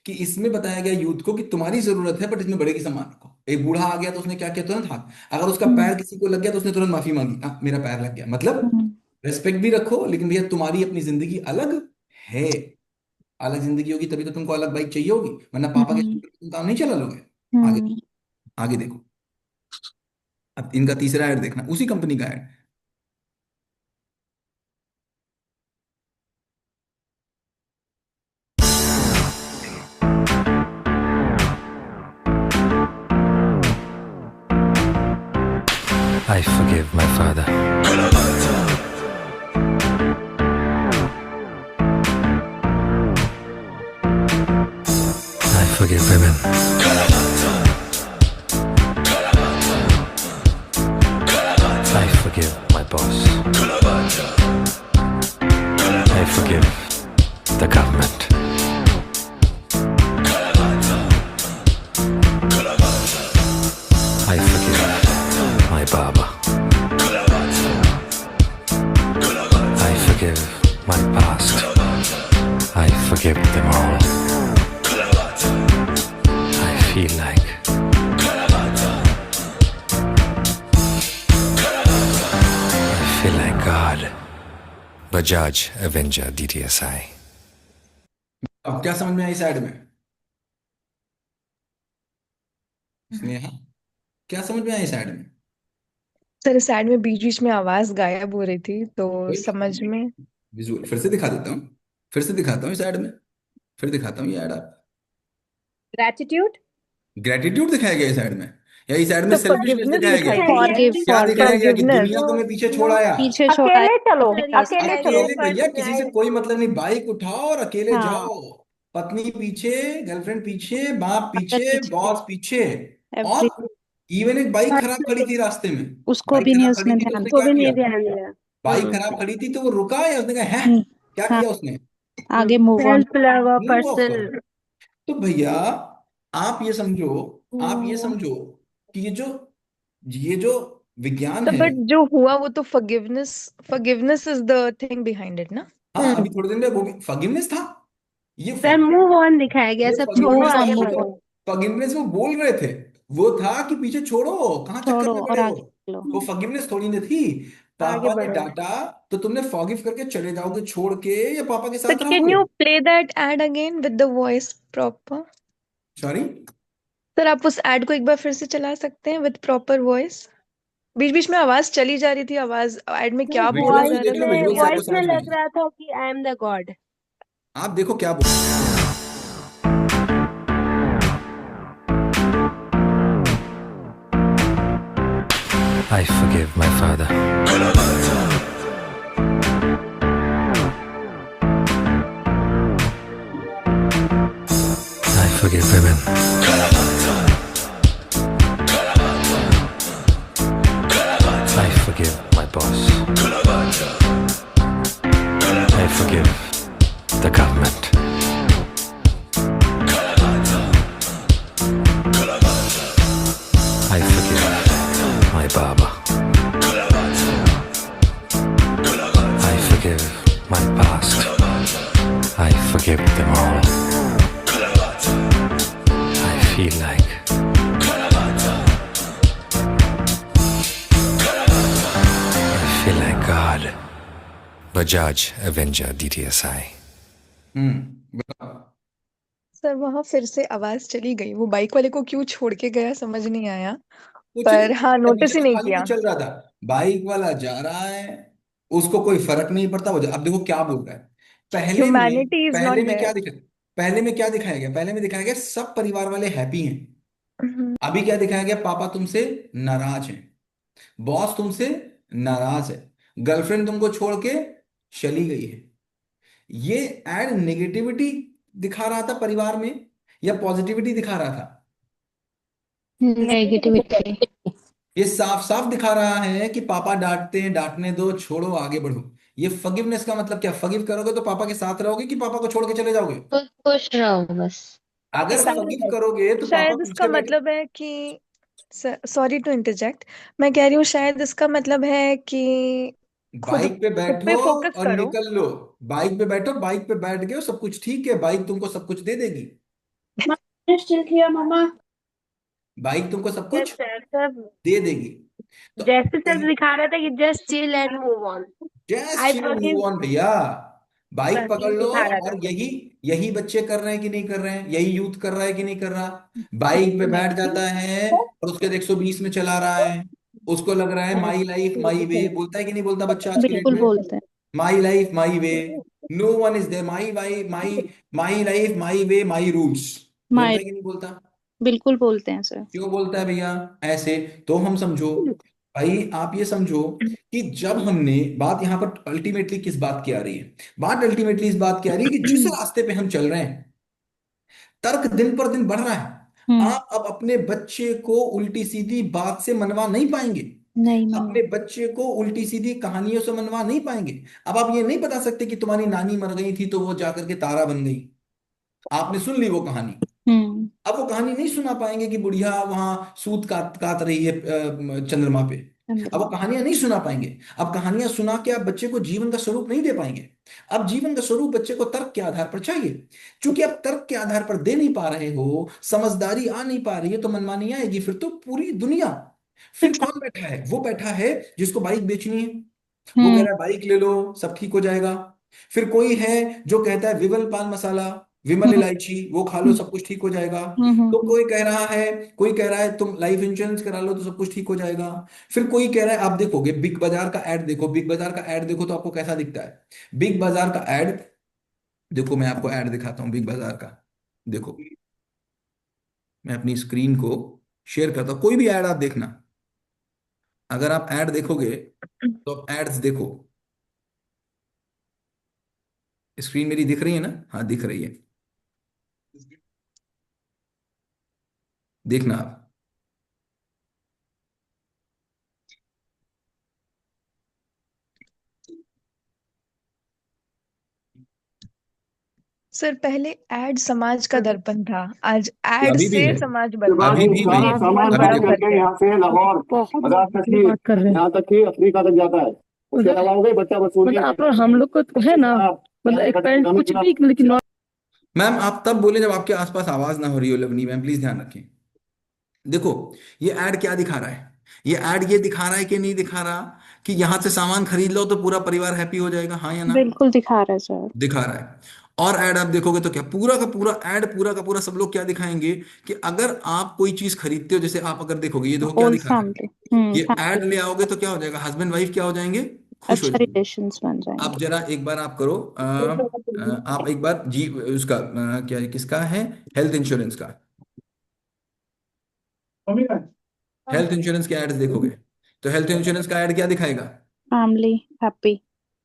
कि इसमें बताया गया यूथ को कि तुम्हारी जरूरत है बट इसमें बड़े की सम्मान रखो। एक बूढ़ा आ गया तो उसने क्या किया? तुरंत हाथ, अगर उसका पैर किसी को लग गया तो उसने तुरंत माफी मांगी, मेरा पैर लग गया, मतलब रेस्पेक्ट भी रखो, लेकिन भैया तुम्हारी अपनी जिंदगी अलग है। अलग जिंदगी होगी तभी तो तुमको अलग बाइक चाहिए होगी, वरना पापा के स्कूटर पे तुम काम नहीं चला लोगे। आगे, आगे देखो। अब इनका तीसरा ऐड देखना, उसी कंपनी का add. I forgive my father. I forgive women. I forgive my boss. I forgive the government. I forgive my Baba. I forgive my past. I forgive them all. I feel like God. Bajaj Avenger DTSI. अब क्या समझ में आई side में? स्नेहा, क्या समझ में आई side में? Sir side में बीच बीच में आवाज गायब हो रही थी तो कोई बात समझ नहीं, में। विजुअल फिर से दिखा देता हूँ, फिर से दिखाता हूँ साइड में, फिर दिखाता हूँ ये ऐड आप। ग्रेटिट्यूड, ग्रेटिट्यूड दिखाया गया साइड में, या इस साइड में तो सेल्फिशनेस फॉरगिवनेस दिखाया गया? दिखाई फॉरगिव, है। क्या दिखाया गया? कि फॉरगिवनेस। दुनिया को मैं पीछे छोड़ आया। पीछे छोड़ा है। अकेले चलो, Yes, अकेले चलो। अकेले भैया, किसी से कोई मतलब नहीं, बाइक उठाओ और अकेले हाँ। जाओ। पत्नी पीछे, गर्लफ्रेंड पीछे, बाप पीछे, पीछे, बॉस पीछे। और एवरी इवन एक बाइक खराब खड़ी थी रास्ते में, उसको बाइक भी नहीं खराब खड़ी उसने थी तो ध्यान उसने को क्या भी किया? नहीं ध्यान दिया। बाइक खराब खड़ी थी तो वो रुका, या उसने कहा है? हम्म, क्या हाँ, किया उसने? आगे मूव ऑन। सेल्फ लव और मूव ऑफ पर्सनल। करो। तो भैया आप ये समझो, आप ये समझो कि ये जो विज्ञान तो है। बट जो हुआ वो तो forgiveness, forgiveness is the thing behind it ना। हाँ, अभी थोड़ी देर में वो भी फॉरगिवनेस था। ये सर मूव ऑन दिखाया गया, ये सब छोड़ो फॉरगिवनेस था, आगे वो बढ़ो। तो फॉरगिवनेस वो बोल रहे थे, वो था कि पीछे छोड़ो, कहाँ चक्कर छोड़ो में और पड़े हो। आगे चलो। वो फॉरगिवनेस थोड़ी ना थी। आगे पापा ने बढ़ो। डांटा तो तुमने फॉरगिव करके चले जाओगे छोड़ के, या पापा के So साथ can रहोगे? you play that ad again with the voice proper? Sorry, sir आप उस ad को एक बार फिर से चला सकते हैं with proper voice? बीच बीच में आवाज चली जा रही थी, आवाज ad में क्या बोला विजुअल्स जा में रहा देख था लो, वो विजुअल से नहीं आ आपको वॉइस रहा में समझ में लग आएगा। रहा था कि आई एम द गॉड। आप देखो क्या बोल I forgive my father. forgive women. I forgive my boss. I forgive the government. I forgive my barber. I forgive my past. I forgive them all. I feel like God. Bajaj Avenger DTSI. बताओ। Sir वहां फिर से आवाज चली गई, वो bike वाले को क्यों छोड़ के गया समझ नहीं आया। कुछ नहीं, पर हाँ, पीछे नोटिस ही तो नहीं खाली तो किया। चल रहा था, बाइक वाला जा रहा है, उसको कोई फर्क नहीं पड़ता। अब देखो क्या बोल रहा है। पहले में ह्यूमैनिटी इज पहले नॉट में क्या देयर। दिखा पहले में क्या दिखाया गया? पहले में दिखाया गया सब परिवार वाले हैप्पी हैं। अभी क्या दिखाया गया? पापा तुमसे नाराज हैं, बॉस तुमसे नाराज है, गर्लफ्रेंड तुमको छोड़ के चली गई है। ये एड नेगेटिविटी दिखा रहा था परिवार में या पॉजिटिविटी दिखा रहा था? नेगेटिविटी। ये साफ साफ दिखा रहा है कि पापा डांटते हैं, डांटने दो, छोड़ो, आगे बढ़ो। ये फॉरगिवनेस का मतलब क्या? फॉरगिव करोगे तो पापा के साथ रहोगे कि पापा को छोड़ के चले जाओगे? खुश रहो बस। अगर फॉरगिव करोगे तो पापा शायद इसका पीछे बैठे। मतलब है कि, सॉरी टू इंटरजेक्ट, मैं कह रही हूँ शायद इसका मतलब है कि खुद बाइक पे खुद बैठो पे फोकस और करो। निकल लो। बाइक पे बैठो, बाइक पे बैठ गए हो, सब कुछ ठीक है, बाइक तुमको सब कुछ दे देगी। Still here, Mama. बाइक तुमको सब Yes, कुछ sir. Sir, दे देगी। तो जैसे सर दिखा रहा था कि just chill and move on. Just I chill thought move on भैया। बाइक बस पकड़ ये लो। दिखा रहा था। और यही यही बच्चे कर रहे हैं कि नहीं कर रहे हैं? यही यूथ कर रहा है कि नहीं कर रहा? बाइक पे बैठ जाता है और उसके बाद 120 में चला रहा है। उसको लग रहा है माई लाइफ माई वे। बोलता है कि नहीं बोलता बच्चा आज की डेट बिल्कुल में? बोलते हैं। My life my way, no one is there, my my my my life my way my rules. बोलता माइल। है कि नहीं बोलता? बिल्कुल बोलते हैं सर। क्यों बोलता है भैया ऐसे? तो हम समझो, भाई आप ये समझो कि जब हमने बात यहां पर अल्टीमेटली किस बात की आ रही है? बात अल्टीमेटली इस बात की आ रही है कि जिस रास्ते पे हम चल रहे हैं, तर्क दिन पर दिन बढ़ रहा है। हम्म। आप अब अपने बच्चे को उल्टी सीधी बात से मनवा नहीं पाएंगे। नहीं अपने मांगा। बच्चे को उल्टी सीधी कहानियों से मनवा नहीं पाएंगे। अब आप ये नहीं बता सकते कि तुम्हारी नानी मर गई थी तो वो जाकर के तारा बन गई। आपने सुन ली वो कहानी। हम्म। अब वो कहानी नहीं सुना पाएंगे कि बुढ़िया वहां सूत काट काट रही है चंद्रमा पे। अब वो चंद्रमा। कहानियां नहीं सुना पाएंगे। अब कहानियां सुना के आप बच्चे को जीवन का स्वरूप नहीं दे पाएंगे। अब जीवन का स्वरूप बच्चे को तर्क के आधार पर चाहिए। चूंकि आप तर्क के आधार पर दे नहीं पा रहे हो, समझदारी आ नहीं पा रही है, तो मनमानी आएगी। फिर तो पूरी दुनिया, फिर कौन बैठा है? वो बैठा है जिसको बाइक बेचनी है, वो कह हम्म। रहा है बाइक ले लो सब ठीक हो जाएगा। फिर कोई है जो कहता है विमल पान मसाला, विमल हम्म। इलायची, वो खा लो सब कुछ ठीक हो जाएगा। तो हम्म। कोई कह रहा है, कोई कह रहा है तुम लाइफ इंश्योरेंस करा लो तो सब कुछ ठीक हो जाएगा। फिर कोई कह रहा है, आप देखोगे बिग बाजार का ऐड देखो, बिग बाजार का ऐड देखो तो आपको कैसा दिखता है? बिग बाजार का ऐड देखो, मैं आपको ऐड दिखाता हूँ बिग बाजार का। देखो, मैं अपनी स्क्रीन को शेयर करता हूँ, कोई भी ऐड आप देखना। अगर आप ऐड देखोगे तो आप एड्स देखो। स्क्रीन मेरी दिख रही है ना? हाँ दिख रही है, देखना आप। सर पहले एड समाज का दर्पण था, आज एड अभी भी से है, समाज के बन बाद रहा अभी है। वो भी सारा भैया, ये बहुत सामान अभी बड़ा उठा देखो। फर्क करके है। यहाँ से लाहौर मद्रास तक की बात कर रहे हैं, यहाँ तक कि अफ्रीका तक जाता है। उसके अलावा हो गई बच्चा बसूरी। आप हम लोग को है ना, मतलब एक पैंट कुछ भी, लेकिन मैम आप तब बोले जब आपके आसपास आवाज ना हो रही हो। लवनी मैम प्लीज ध्यान रखें। देखो, ये ऐड क्या दिखा रहा है? ये ऐड ये दिखा रहा है कि नहीं दिखा रहा कि यहां से सामान खरीद लो तो पूरा परिवार हैप्पी हो जाएगा? हाँ या ना? बिल्कुल दिखा रहा है सर। दिखा रहा है। और ऐड आप देखोगे तो क्या पूरा का पूरा ऐड, पूरा का पूरा सब लोग क्या दिखाएंगे कि अगर आप कोई चीज खरीदते हो, जैसे आप अगर देखोगे, ये देखो क्या होल दिखा रहा है। फैमिली। ये ऐड फैमिली। ले आओगे तो क्या हो जाएगा? हस्बैंड वाइफ क्या हो जाएंगे? खुश हो अच्छा जाएंगे। रिलेशंस बन अब जाएंगे। जरा एक बार आप करो, आप एक बार जी उसका क्या किसका है, हेल्थ इंश्योरेंस का, हेल्थ इंश्योरेंस के एड्स देखोगे तो हेल्थ इंश्योरेंस का एड क्या दिखाएगा? Family happy.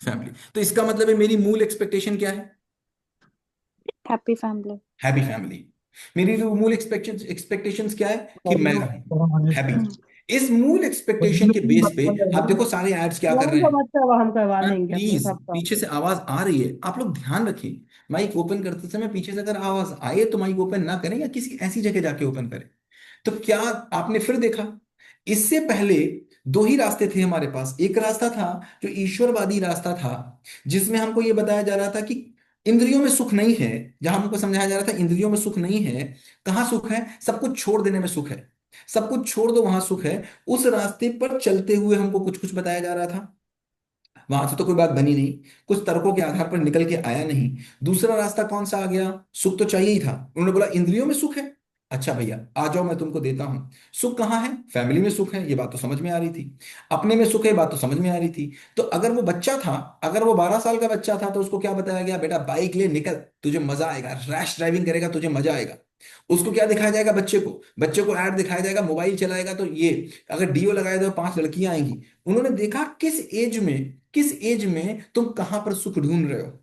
फैमिली। तो इसका मतलब है मेरी मूल एक्सपेक्टेशन क्या है? Happy family. Happy family. मेरी जो मूल एक्सपेक्टेशंस क्या है कि मैं रहूं हैप्पी। इस मूल एक्सपेक्टेशन के बेस पे आप देखो सारे एड्स क्या कर रहे हैं। हम करवा देंगे अपने प्लीज सबका। पीछे से आवाज आ रही है, आप लोग ध्यान रखिए। माइक ओपन करते समय पीछे से अगर आवाज आए तो माइक ओपन ना करें या किसी ऐसी जगह जाके ओपन करें। तो क्या आपने फिर देखा, इससे पहले दो ही रास्ते थे हमारे पास। एक रास्ता था जो ईश्वरवादी रास्ता था, जिसमें हमको ये बताया जा रहा था कि इंद्रियों में सुख नहीं है। जहां हमको समझाया जा रहा था इंद्रियों में सुख नहीं है, कहाँ सुख है, सब कुछ छोड़ देने में सुख है, सब कुछ छोड़ दो वहां सुख है। उस रास्ते पर चलते हुए हमको कुछ कुछ बताया जा रहा था, वहां से तो कोई बात बनी नहीं, कुछ तर्कों के आधार पर निकल के आया नहीं। दूसरा रास्ता कौन सा आ गया, सुख तो चाहिए ही था, उन्होंने बोला इंद्रियों में सुख है। अच्छा भैया आ जाओ मैं तुमको देता हूं। सुख कहाँ है, फैमिली में सुख है, ये बात तो समझ में आ रही थी। अपने में सुख है, ये बात तो समझ में आ रही थी। तो अगर वो बच्चा था, अगर वो 12 साल का बच्चा था, तो उसको क्या बताया गया, बेटा बाइक ले निकल, तुझे मजा आएगा, रैश ड्राइविंग करेगा तुझे मजा आएगा। उसको क्या दिखाया जाएगा, बच्चे को ऐड दिखाया जाएगा, मोबाइल चलाएगा तो ये, अगर डीओ लगाया तो 5 लड़कियां आएंगी। उन्होंने देखा किस एज में तुम कहां पर सुख ढूंढ रहे हो।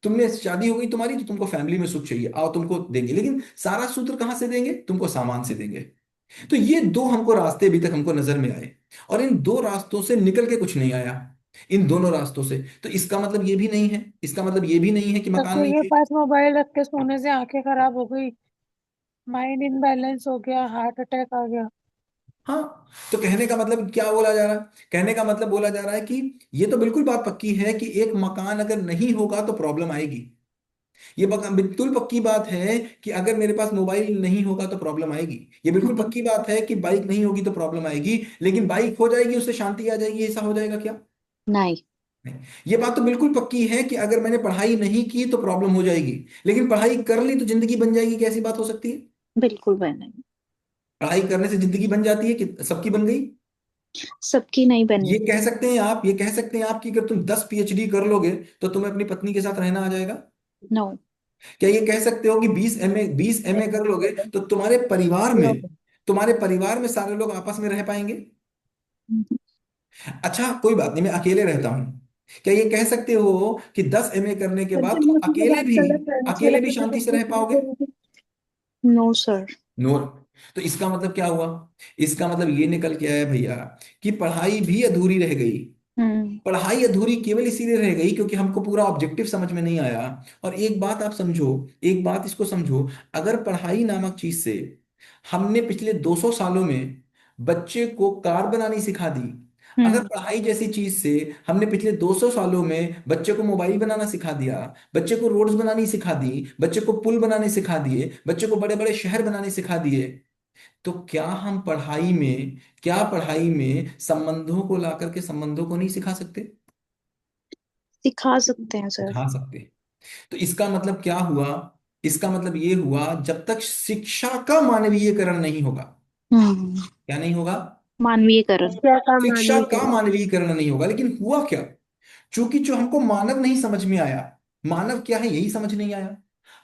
तुमने शादी हो गई तुम्हारी तो तुमको फैमिली में सुख चाहिए, आओ तुमको देंगे, लेकिन सारा सूत्र कहां से देंगे, तुमको सामान से देंगे। तो ये दो हमको रास्ते अभी तक हमको नजर में आए, और इन दो रास्तों से निकल के कुछ नहीं आया, इन दोनों रास्तों से। तो इसका मतलब ये भी नहीं है, इसका मतलब ये भी नहीं है कि मकान सबके नहीं के चाहिए। पास मोबाइल रख के सोने से आंखें खराब हो गई, माइंड इनबैलेंस हो गया, हार्ट अटैक आ गया। हाँ, तो कहने का मतलब क्या बोला जा रहा है, कहने का मतलब बोला जा रहा है कि ये तो बिल्कुल बात पक्की है कि एक मकान अगर नहीं होगा तो प्रॉब्लम आएगी। ये बिल्कुल पक्की बात है कि अगर मेरे पास मोबाइल नहीं होगा तो प्रॉब्लम आएगी। ये बिल्कुल पक्की बात है कि बाइक नहीं होगी तो प्रॉब्लम आएगी, लेकिन बाइक हो जाएगी उससे शांति आ जाएगी, ऐसा हो जाएगा क्या? नहीं। नहीं। ये बात तो बिल्कुल पक्की है कि अगर मैंने पढ़ाई नहीं की तो प्रॉब्लम हो जाएगी, लेकिन पढ़ाई कर ली तो जिंदगी बन जाएगी, कैसी बात हो सकती है? बिल्कुल बनेगी। पढ़ाई करने से जिंदगी बन जाती है कि सबकी बन गई? सबकी नहीं ये बनी। कह सकते हैं आप, ये कह सकते हैं आप कि अगर तुम 10 PhD कर लोगे तो तुम्हें अपनी पत्नी के साथ रहना आ जाएगा? नो। क्या ये कह सकते हो कि 20 MA कर लोगे तो तुम्हारे परिवार में सारे लोग आपस में रह पाएंगे? अच्छा कोई बात नहीं, मैं अकेले रहता हूं, क्या ये कह सकते हो कि 10 MA करने के बाद तुम अकेले भी शांति से रह पाओगे? No sir. नो। तो इसका मतलब क्या हुआ, इसका मतलब ये निकल के आया भैया कि पढ़ाई भी अधूरी रह गई। हम्म। पढ़ाई अधूरी केवल इसीलिए रह गई क्योंकि हमको पूरा ऑब्जेक्टिव समझ में नहीं आया। और एक बात आप समझो, एक बात इसको समझो, अगर पढ़ाई नामक चीज से हमने पिछले 200 सालों में बच्चे को कार बनानी सिखा दी, अगर पढ़ाई जैसी चीज से हमने पिछले 200 सालों में बच्चे को मोबाइल बनाना सिखा दिया, बच्चे को रोड्स बनानी सिखा दी, बच्चे को पुल बनाने सिखा दिए, बच्चे को बड़े बड़े शहर बनाने सिखा दिए, तो क्या पढ़ाई में संबंधों को ला करके संबंधों को नहीं सिखा सकते? सिखा सकते हैं सर। सिखा सकते। तो इसका मतलब क्या हुआ, इसका मतलब ये हुआ जब तक शिक्षा का मानवीयकरण नहीं होगा, हम्म। क्या नहीं होगा, मानवीयकरण। क्या काम शिक्षा मानवीय का मानवीयकरण नहीं होगा। लेकिन हुआ क्या, चूंकि जो हमको मानव नहीं समझ में आया, मानव क्या है यही समझ नहीं आया,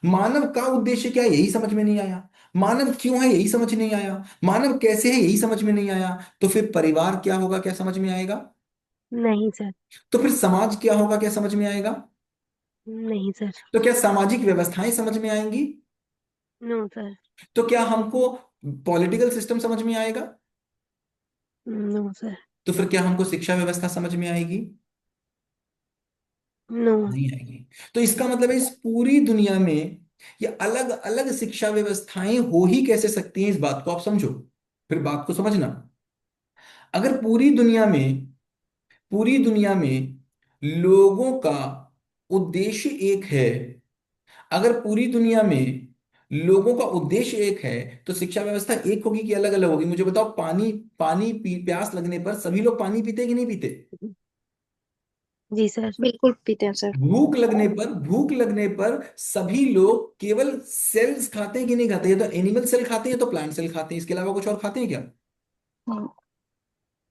मानव का उद्देश्य क्या है यही समझ में नहीं आया, मानव क्यों है यही समझ नहीं आया, मानव कैसे है यही समझ में नहीं आया, तो फिर परिवार क्या होगा क्या समझ में आएगा? नहीं सर। तो फिर समाज क्या होगा क्या समझ में आएगा? नहीं सर। तो क्या सामाजिक व्यवस्थाएं समझ में आएंगी? No sir. तो क्या हमको पॉलिटिकल सिस्टम समझ में आएगा? No sir. तो फिर क्या हमको शिक्षा व्यवस्था समझ में आएगी? नो। नहीं आएगी। तो इसका मतलब है इस पूरी दुनिया में ये अलग अलग शिक्षा व्यवस्थाएं हो ही कैसे सकती हैं, इस बात को आप समझो, फिर बात को समझना। अगर पूरी दुनिया में लोगों का उद्देश्य एक है, अगर पूरी दुनिया में लोगों का उद्देश्य एक है, तो शिक्षा व्यवस्था एक होगी कि अलग अलग होगी? मुझे बताओ, प्यास लगने पर सभी लोग पानी पीते हैं कि नहीं पीते? जी सर। बिल्कुल पीते हैं सर। भूख लगने पर सभी लोग केवल सेल्स खाते हैं कि नहीं खाते? या तो एनिमल सेल खाते हैं या तो प्लांट सेल खाते हैं, इसके अलावा कुछ और खाते हैं क्या? हम्म।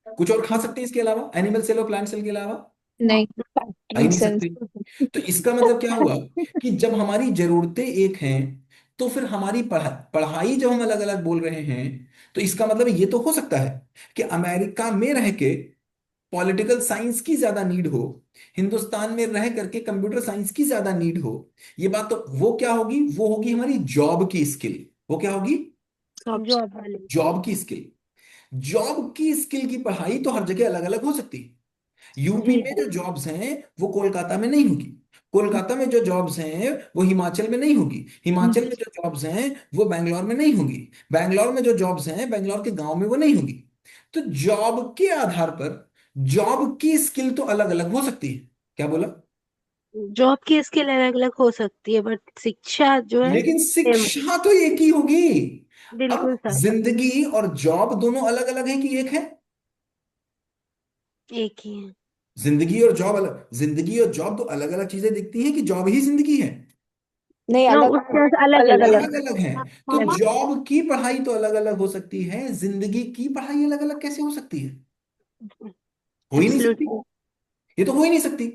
कुछ और खा सकते हैं इसके अलावा, एनिमल सेल और प्लांट सेल के अलावा? नहीं। खा ही नहीं सेल्स। सकते। तो इसका मतलब क्या हुआ कि जब हमारी जरूरतें एक हैं, तो फिर हमारी पढ़ाई जब हम अलग अलग बोल रहे हैं, तो इसका मतलब ये तो हो सकता है कि अमेरिका में रह के पॉलिटिकल साइंस की ज्यादा नीड हो, हिंदुस्तान में रह करके कंप्यूटर साइंस की ज्यादा नीड हो। ये बात तो वो क्या होगी, वो होगी हमारी जॉब की स्किल। वो क्या होगी? जॉब वाली। जॉब की स्किल। जॉब की स्किल की पढ़ाई तो हर जगह अलग अलग हो सकती है। यूपी जी में जो जॉब्स हैं वो कोलकाता में नहीं होगी। कोलकाता में जो जॉब्स हैं वो हिमाचल में नहीं होगी। हिमाचल में जो जॉब्स हैं वो बैंगलोर में नहीं होगी। बैंगलोर में जो जॉब्स हैं बैंगलोर के गांव में वो नहीं होगी। तो जॉब के आधार पर जॉब की स्किल तो अलग अलग हो सकती है। क्या बोला? जॉब की स्किल अलग अलग हो सकती है बट शिक्षा जो है लेकिन सेम। शिक्षा तो एक ही होगी। बिल्कुल अब सर। जिंदगी और जॉब दोनों अलग अलग है कि एक है? एक ही है। जिंदगी और जॉब अलग, जिंदगी और जॉब तो अलग अलग चीजें दिखती हैं कि जॉब ही जिंदगी है? नहीं, नो अलग उससे अलग अलग अलग अलग। अलग अलग है। तो मम्मा। जॉब की पढ़ाई तो अलग अलग हो सकती है, जिंदगी की पढ़ाई अलग अलग कैसे हो सकती है? हो ही नहीं सकती। एब्सोल्युटली। ये तो हो ही नहीं सकती।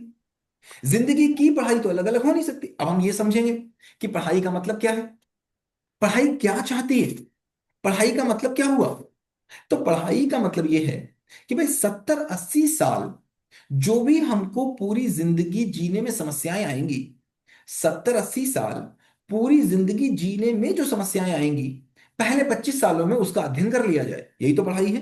जिंदगी की पढ़ाई तो अलग अलग हो नहीं सकती। अब हम ये समझेंगे कि पढ़ाई का मतलब क्या है, पढ़ाई क्या चाहती है, पढ़ाई का मतलब क्या हुआ। तो पढ़ाई का मतलब ये है कि भाई 70-80 साल जो भी हमको पूरी जिंदगी जीने में समस्याएं आएंगी, 70-80 साल पूरी जिंदगी जीने में जो समस्याएं आएंगी, पहले 25 सालों में उसका अध्ययन कर लिया जाए। यही तो पढ़ाई है।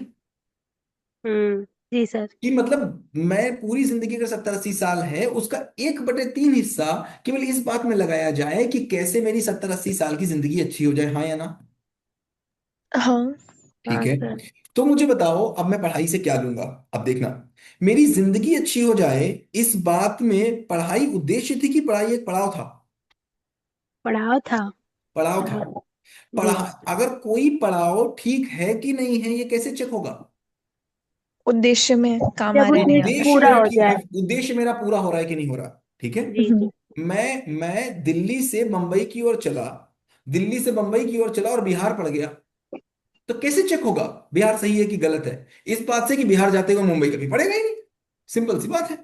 जी सर। कि मतलब मैं पूरी जिंदगी अगर 70-80 साल है उसका 1/3 हिस्सा केवल इस बात में लगाया जाए कि कैसे मेरी 70-80 साल की जिंदगी अच्छी हो जाए। हाँ या ना? हाँ। ठीक हाँ है। सर। तो मुझे बताओ अब मैं पढ़ाई से क्या लूंगा। अब देखना, मेरी जिंदगी अच्छी हो जाए इस बात में पढ़ाई उद्देश्य थी कि पढ़ाई एक पड़ाव था? पढ़ाओ था। पड़ाव था। पढ़ाओ। पढ़ा, जी। अगर कोई पड़ाव ठीक है कि नहीं है ये कैसे चेक होगा? उद्देश्य में काम आ जब रहे नहीं आ उद्देश्य रहे। उद्देश्य पूरा मेरा हो ठीक है, जाए। उद्देश्य मेरा पूरा हो रहा है कि नहीं हो रहा? ठीक है। जी हम्म, जी। मैं दिल्ली से बंबई की ओर चला, दिल्ली से बंबई की ओर चला और बिहार पड़ गया, तो कैसे चेक होगा बिहार सही है कि गलत है? इस बात से कि बिहार जाते हुए मुंबई कभी पड़ेगा ही नहीं। सिंपल सी बात है।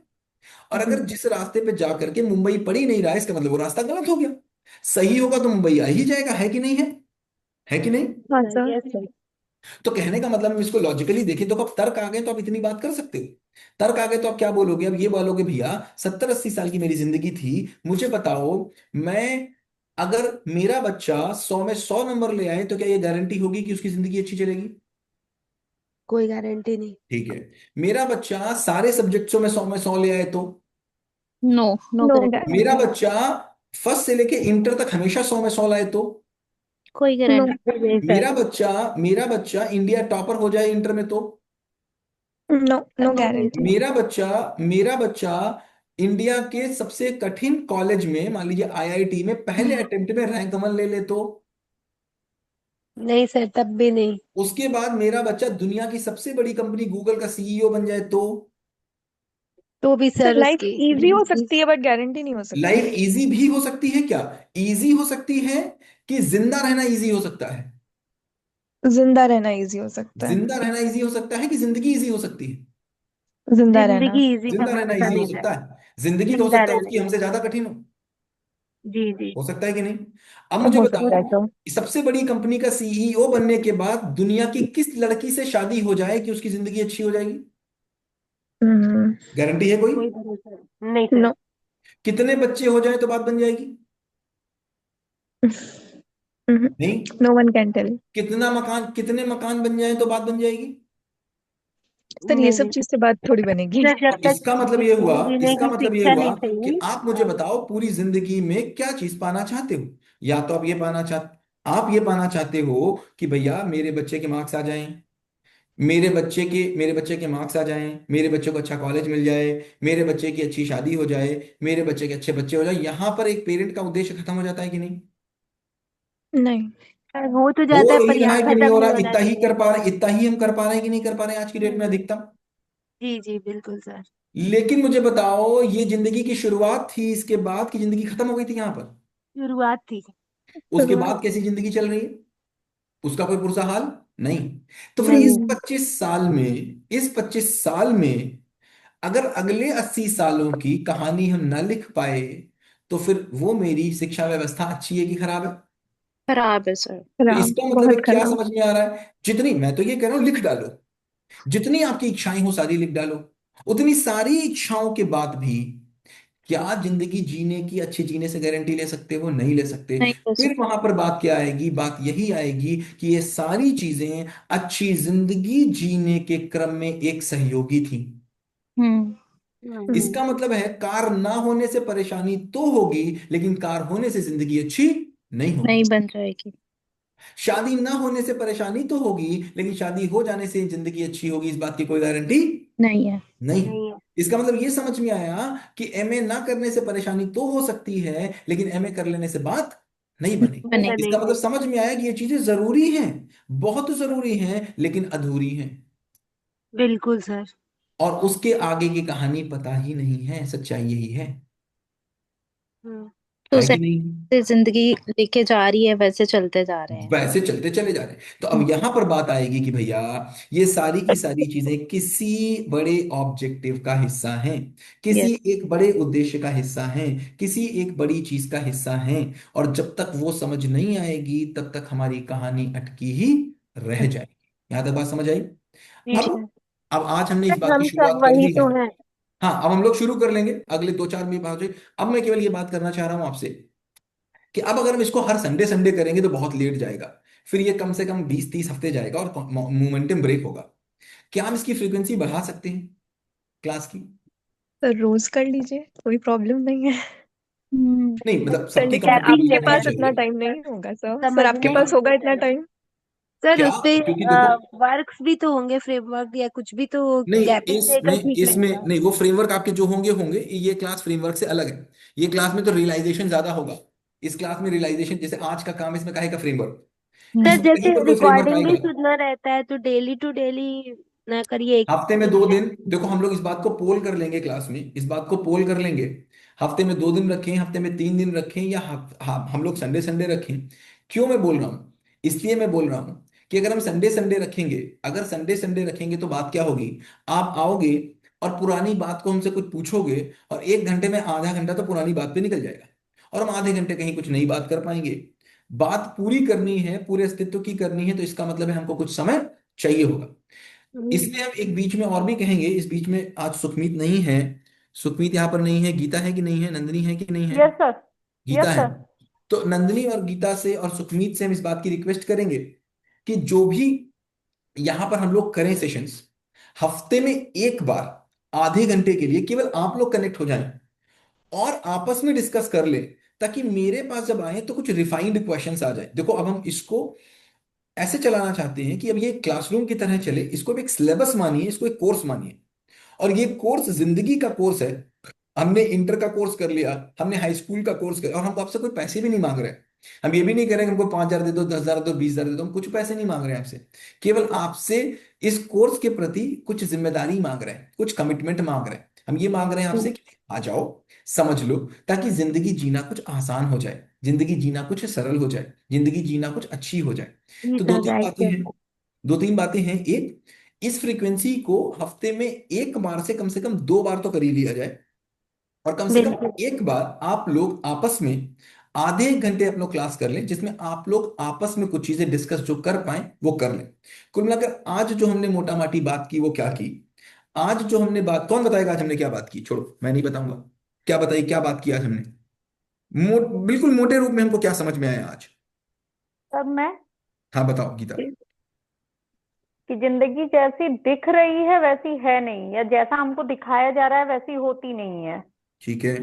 और अगर जिस रास्ते पे जा करके मुंबई पड़ ही नहीं रहा है इसका मतलब वो रास्ता गलत हो गया। सही होगा तो मुंबई आ ही जाएगा, है कि नहीं है? है कि नहीं? हाँ सर सर। Yes sir. तो कहने का मतलब हम इसको लॉजिकली देखें तो अब तर्क आ गए तो आप इतनी बात कर सकते हो। तर्क आ गए तो आप क्या बोलोगे? अब ये बोलोगे भैया 70-80 साल की मेरी जिंदगी थी, मुझे बताओ, मैं अगर मेरा बच्चा 100 में 100 नंबर ले आए तो क्या ये गारंटी होगी कि उसकी जिंदगी अच्छी चलेगी? कोई गारंटी नहीं। ठीक है। मेरा बच्चा सारे सब्जेक्ट्सों में 100 में 100 ले आए तो? No no no guarantee. मेरा गारंटी। बच्चा फर्स्ट से लेके इंटर तक हमेशा 100 में 100 लाए तो? कोई नो। गारंटी नहीं सर। मेरा बच्चा इंडिया टॉपर हो जाए इंटर में तो? नो। No no guarantee. मेरा बच्चा इंडिया के सबसे कठिन कॉलेज में मान लीजिए आईआईटी में पहले अटेम्प्ट में रैंक 1 ले ले तो? नहीं सर तब भी नहीं। उसके बाद मेरा बच्चा दुनिया की सबसे बड़ी कंपनी गूगल का सीईओ बन जाए तो? तो भी सर सर लाइफ उसकी इजी हो सकती है बट गारंटी नहीं हो सकती। लाइफ इजी भी हो सकती है क्या? इजी हो सकती है कि जिंदा रहना इजी हो सकता है? जिंदा रहना इजी हो सकता है। जिंदा रहना इजी हो सकता है कि जिंदगी इजी हो सकती है? जिंदा रहना। जिंदगी इजी का जिंदा रहना भरोसा इजी हो नहीं सकता सर। है। जिंदगी तो हो जिंदा सकता है रहना उसकी हमसे ज्यादा कठिन हो। जी जी। हो सकता है कि नहीं? अब मुझे हो बताओ, सकता है तो। सबसे बड़ी कंपनी का सीईओ बनने के बाद दुनिया की किस लड़की से शादी हो जाए कि उसकी जिंदगी अच्छी हो जाएगी? हम्म। गारंटी है कोई? कोई भरोसा नहीं सर। नो। कितने बच्चे हो जाए तो बात बन जाएगी? नहीं। No one can tell. कितने मकान बन जाए तो बात बन जाएगी? सर ये नहीं सब नहीं चीज से बात थोड़ी बनेगी। सर जब तो तक इसका मतलब ये हुआ, जीने इसका की मतलब ये शिक्षा हुआ नहीं कि चाहिए। आप मुझे बताओ पूरी जिंदगी में क्या चीज पाना चाहते हो। या तो आप ये पाना चाहते हो कि भैया मेरे बच्चे के मार्क्स आ जाएं, मेरे बच्चे के मार्क्स आ जाएं, मेरे बच्चे को अच्छा कॉलेज मिल जाए, मेरे बच्चे की अच्छी शादी हो जाए, मेरे बच्चे के अच्छे बच्चे हो जाए। यहां पर एक पेरेंट का उद्देश्य खत्म हो जाता है कि नहीं? नहीं। सर हो तो हो जाता है पर ही रहा यहाँ है कि नहीं खत्म हो नहीं रहा? होना चाहिए। इतना ही हम कर पा रहे हैं कि नहीं कर पा रहे हैं आज की डेट में अधिकतम? जी जी बिल्कुल सर। लेकिन मुझे बताओ ये जिंदगी की शुरुआत थी, इसके बाद की जिंदगी खत्म हो गई थी यहां पर। शुरुआत थी। उसके शुरुआत। बाद कैसी जिंदगी चल रही है? उसका कोई पुरसा हाल नहीं। तो फिर इस नहीं। 25 साल में, इस 25 साल में अगर अगले 80 सालों की कहानी हम ना लिख पाए तो फिर वो मेरी शिक्षा व्यवस्था अच्छी है कि खराब है? खराब है सर। तो खराब, इसका मतलब है बहुत क्या खराब। समझ में आ रहा है? जितनी मैं तो ये कह रहा हूं लिख डालो, जितनी आपकी इच्छाएं हो सारी लिख डालो। उतनी सारी इच्छाओं के बाद भी क्या जिंदगी जीने की, अच्छे जीने से गारंटी ले सकते हो? नहीं ले सकते। नहीं हो फिर सकता। वहां पर बात क्या आएगी? बात यही आएगी कि ये सारी चीजें अच्छी जिंदगी जीने के क्रम में एक सहयोगी थी। हम्म। इसका मतलब है कार ना होने से परेशानी तो होगी, लेकिन कार होने से जिंदगी अच्छी नहीं होगी। नहीं बन जाएगी। शादी ना होने से परेशानी तो होगी, लेकिन शादी हो जाने से जिंदगी अच्छी होगी, इस बात की कोई गारंटी नहीं है। नहीं है। इसका मतलब ये समझ में आया कि एमए ना करने से परेशानी तो हो सकती है, लेकिन एमए कर लेने से बात नहीं बनेगी। बनेगी। इसका मतलब समझ में आया कि ये चीजें जरूरी हैं, बहुत जरूरी हैं, लेकिन अधूरी हैं, बिल्कुल सर। और उसके आगे की कहानी पता ही नहीं है। सच्चाई यही है तो है सर कि नहीं? जिंदगी लेके जा रही है, वैसे चलते जा रहे हैं। वैसे चलते चले जा रहे हैं। तो अब यहां पर बात आएगी कि भैया ये सारी की सारी चीजें किसी बड़े ऑब्जेक्टिव का हिस्सा हैं, यस। किसी एक बड़े उद्देश्य का हिस्सा हैं, किसी एक बड़ी चीज का हिस्सा हैं। और जब तक वो समझ नहीं आएगी, तब तक हमारी कहानी अटकी ही रह जाएगी। यहां तक बात समझ आई? अब अब आज हमने इस बात की हम शुरुआत सब कर वही दी है। तो हैं। हाँ, अब हम लोग शुरू कर लेंगे अगले 2-4 मिनट बाद। अब मैं केवल ये बात करना चाह रहा हूं आपसे कि अब अगर हम इसको हर संडे संडे करेंगे तो बहुत लेट जाएगा। फिर ये कम से कम 20-30 हफ्ते जाएगा और मोमेंटम ब्रेक होगा। क्या हम इसकी फ्रीक्वेंसी बढ़ा सकते हैं क्लास की? तो रोज कर लीजिए, कोई प्रॉब्लम नहीं है। नहीं, मतलब सर सबकी लेकिन कंफर्टेबल आपके होनी पास इतना चाहिए। टाइम नहीं होगा सर। सर आपके समझने क्या? पास होगा इतना टाइम? सर क्या? उस पे क्योंकि देखो, वर्क्स भी तो होंगे, फ्रेमवर्क या कुछ भी तो नहीं, गैपिंग देकर इसमें ठीक इसमें रहेगा। नहीं, वो फ्रेमवर्क आपके जो होंगे होंगे, ये क्लास फ्रेमवर्क से अलग है। ये क्लास में तो रियलाइजेशन ज्यादा होगा। इस क्लास में रियलाइजेशन, जैसे आज का काम, इसमें काहे का फ्रेमवर्क? सर इसमें जैसे कहीं पर कोई फ्रेमवर्क रिकॉर्डिंग भी आएगा? सुनना रहता है तो डेली टू डेली ना करिए, एक हफ्ते में दिन 2 दिन, देखो हम लोग इस बात को पोल कर लेंगे, क्लास में इस बात को पोल कर लेंगे। हफ्ते में 2 दिन रखें, हफ्ते में 3 दिन रखें, या हम लोग संडे संडे रखें। क्यों मैं बोल रहा हूं? इसलिए मैं बोल रहा हूं कि अगर हम संडे संडे रखेंगे, अगर संडे संडे रखेंगे तो बात क्या होगी? आप आओगे और पुरानी बात को हमसे कुछ पूछोगे, और 1 घंटे में आधा घंटा तो पुरानी बात पे निकल जाएगा, और हम आधे घंटे कहीं कुछ नई बात कर पाएंगे। बात पूरी करनी है, पूरे अस्तित्व की करनी है, तो इसका मतलब है हमको कुछ समय चाहिए होगा। इसमें हम एक बीच में और भी कहेंगे, इस बीच में आज सुखमीत नहीं है। सुखमीत यहाँ पर नहीं है। गीता है कि नहीं है? नंदिनी है कि नहीं है? Yes sir. गीता यस है। सर। तो नंदिनी और गीता से और सुखमीत से हम इस बात की रिक्वेस्ट करेंगे कि जो भी यहाँ पर हम लोग करें सेशंस, हफ्ते में एक बार आधे घंटे के लिए केवल आप लोग कनेक्ट हो जाएं और आपस में डिस्कस कर ले, ताकि मेरे पास जब आए तो कुछ रिफाइंड क्वेश्चंस आ जाए। देखो, अब हम इसको ऐसे चलाना चाहते हैं कि अब ये क्लासरूम की तरह चले, इसको भी एक सिलेबस मानिए, इसको एक कोर्स मानिए। और ये कोर्स जिंदगी का कोर्स है। हमने इंटर का कोर्स कर लिया, हमने हाई स्कूल का कोर्स कर, और हमको आपसे कोई पैसे भी नहीं मांग रहे। हम ये भी नहीं कह रहे कि हमको 5,000 दे दो, 10,000 दो, 20,000 दे दो। हम कुछ पैसे नहीं मांग रहे हैं आपसे। केवल आपसे इस कोर्स के प्रति कुछ जिम्मेदारी मांग रहे हैं, कुछ कमिटमेंट मांग रहे हैं। हम ये मांग रहे हैं आपसे कि आ जाओ, समझ लो, ताकि जिंदगी जीना कुछ आसान हो जाए, जिंदगी जीना कुछ सरल हो जाए, जिंदगी जीना कुछ अच्छी हो जाए। जी तो दो सर, तीन राइट बातें है। हैं। 2-3 बातें हैं। एक, इस फ्रीक्वेंसी को हफ्ते में एक बार से कम 2 बार तो कर ही लिया जाए, और कम से कम बिल्कुल। एक बार आप लोग आपस में आधे एक घंटे अपना क्लास कर लें, जिसमें आप लोग आपस में कुछ चीजें डिस्कस जो कर पाए वो कर लें। कुल मिलाकर आज जो हमने मोटा माटी बात की वो क्या की? आज जो हमने बात, कौन बताएगा आज हमने क्या बात की? छोड़ो, मैं नहीं बताऊंगा। क्या बताइए, क्या बात की आज हमने? बिल्कुल मोटे रूप में हमको क्या समझ में आया आज? तब मैं हाँ, बताओ गीता। कि जिंदगी जैसी दिख रही है वैसी है नहीं, या जैसा हमको दिखाया जा रहा है वैसी होती नहीं है। ठीक है,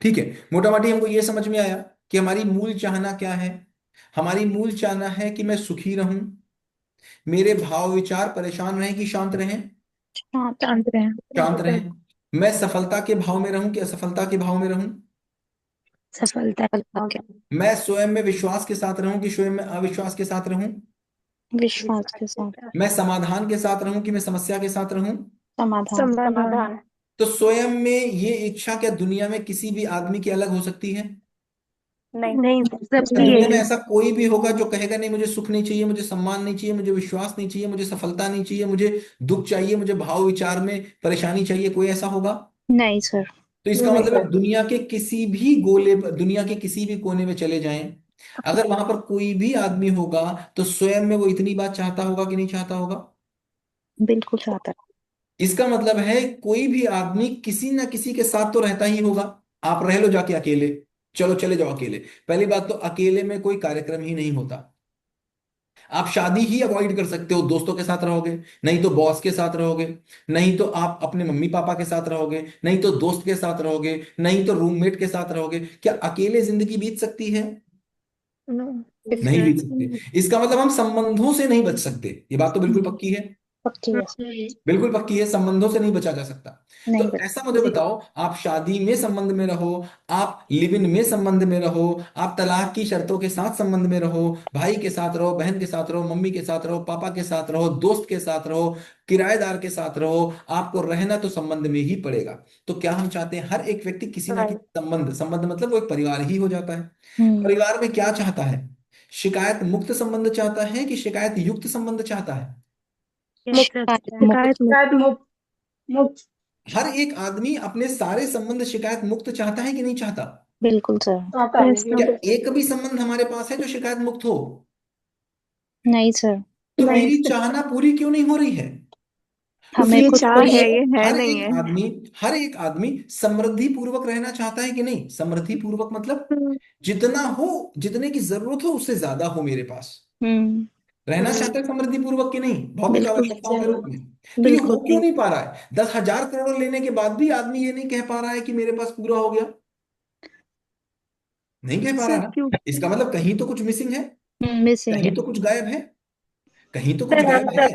ठीक है। मोटा माटी हमको ये समझ में आया कि हमारी मूल चाहना क्या है। हमारी मूल चाहना है कि मैं सुखी रहूं, मेरे भाव विचार परेशान रहें कि शांत रहें? शांत रहे। शांत रहें। मैं सफलता के भाव में रहूं कि असफलता के भाव में रहूं? सफलता के मैं स्वयं में विश्वास के साथ रहूं कि स्वयं में अविश्वास के साथ रहूं? विश्वास के साथ मैं समाधान के साथ रहूं कि मैं समस्या के साथ रहूं? समाधान। समाधान। तो स्वयं में ये इच्छा क्या दुनिया में किसी भी आदमी की अलग हो सकती है? नहीं। नहीं, क्या सबकी दुनिया में है। ऐसा कोई भी होगा जो कहेगा नहीं, मुझे सुख नहीं चाहिए, मुझे सम्मान नहीं चाहिए, मुझे विश्वास नहीं चाहिए, मुझे सफलता नहीं चाहिए, मुझे दुख चाहिए, मुझे भाव विचार में परेशानी चाहिए? कोई ऐसा होगा? नहीं सर। तो इसका मतलब है दुनिया के किसी भी गोले पर, दुनिया के किसी भी कोने में चले जाएं, अगर वहां पर कोई भी आदमी होगा तो स्वयं में वो इतनी बात चाहता होगा कि नहीं चाहता होगा? बिल्कुल चाहता है। इसका मतलब है कोई भी आदमी किसी ना किसी के साथ तो रहता ही होगा। आप रह लो जाके अकेले, चलो चले जाओ अकेले। पहली बात तो अकेले में कोई कार्यक्रम ही नहीं होता। आप शादी ही अवॉइड कर सकते हो, दोस्तों के साथ रहोगे, नहीं तो बॉस के साथ रहोगे, नहीं तो आप अपने मम्मी पापा के साथ रहोगे, नहीं तो दोस्त के साथ रहोगे, नहीं तो रूममेट के साथ रहोगे। क्या अकेले जिंदगी बीत सकती है? नो। नहीं बीत सकती। इसका मतलब हम संबंधों से नहीं बच सकते, ये बात तो बिल्कुल पक्की है। पक्की है, बिल्कुल पक्की है, संबंधों से नहीं बचा जा सकता। तो नहीं बच ऐसा मुझे बताओ, आप शादी में संबंध में रहो, आप लिव इन में संबंध में रहो, आप तलाक की शर्तों के साथ संबंध में रहो, भाई के साथ रहो, बहन के साथ रहो, मम्मी के साथ रहो, पापा के साथ रहो, दोस्त के साथ रहो, किराएदार के साथ रहो, आपको रहना तो संबंध में ही पड़ेगा। तो क्या हम चाहते हैं हर एक व्यक्ति किसी ना किसी संबंध, संबंध मतलब वो एक परिवार ही हो जाता है। परिवार में क्या चाहता है? शिकायत मुक्त संबंध चाहता है कि शिकायत युक्त संबंध चाहता है? शिकायत शायद मुक्त मुक्त हर एक आदमी अपने सारे संबंध शिकायत मुक्त चाहता है कि नहीं चाहता? बिल्कुल सर, आता है क्या एक भी संबंध हमारे पास है जो शिकायत मुक्त हो? नहीं सर, तो मेरी चाहना पूरी क्यों नहीं हो रही है? हमें ये खुद चाह को है, ये ये है हर नहीं एक है। आदमी, हर एक आदमी समृद्धि पूर्वक रहना चाहता है कि नहीं? समृद्धि पूर्वक मतलब जितना हो, जितने की जरूरत हो उससे ज्यादा हो मेरे पास। रहना चाहता है समृद्धि पूर्वक कि नहीं, भौतिक बिल्कुल आवश्यकताओं के रूप में? तो ये हो बिल्कुल क्यों नहीं पा रहा है? 10,000 करोड़ लेने के बाद भी आदमी ये नहीं कह पा रहा है कि मेरे पास पूरा हो गया। नहीं कह पा रहा सर ना। क्यों? इसका मतलब कहीं तो कुछ मिसिंग है, मिसिंग कहीं है। तो कुछ गायब है, कहीं तो कुछ गायब है।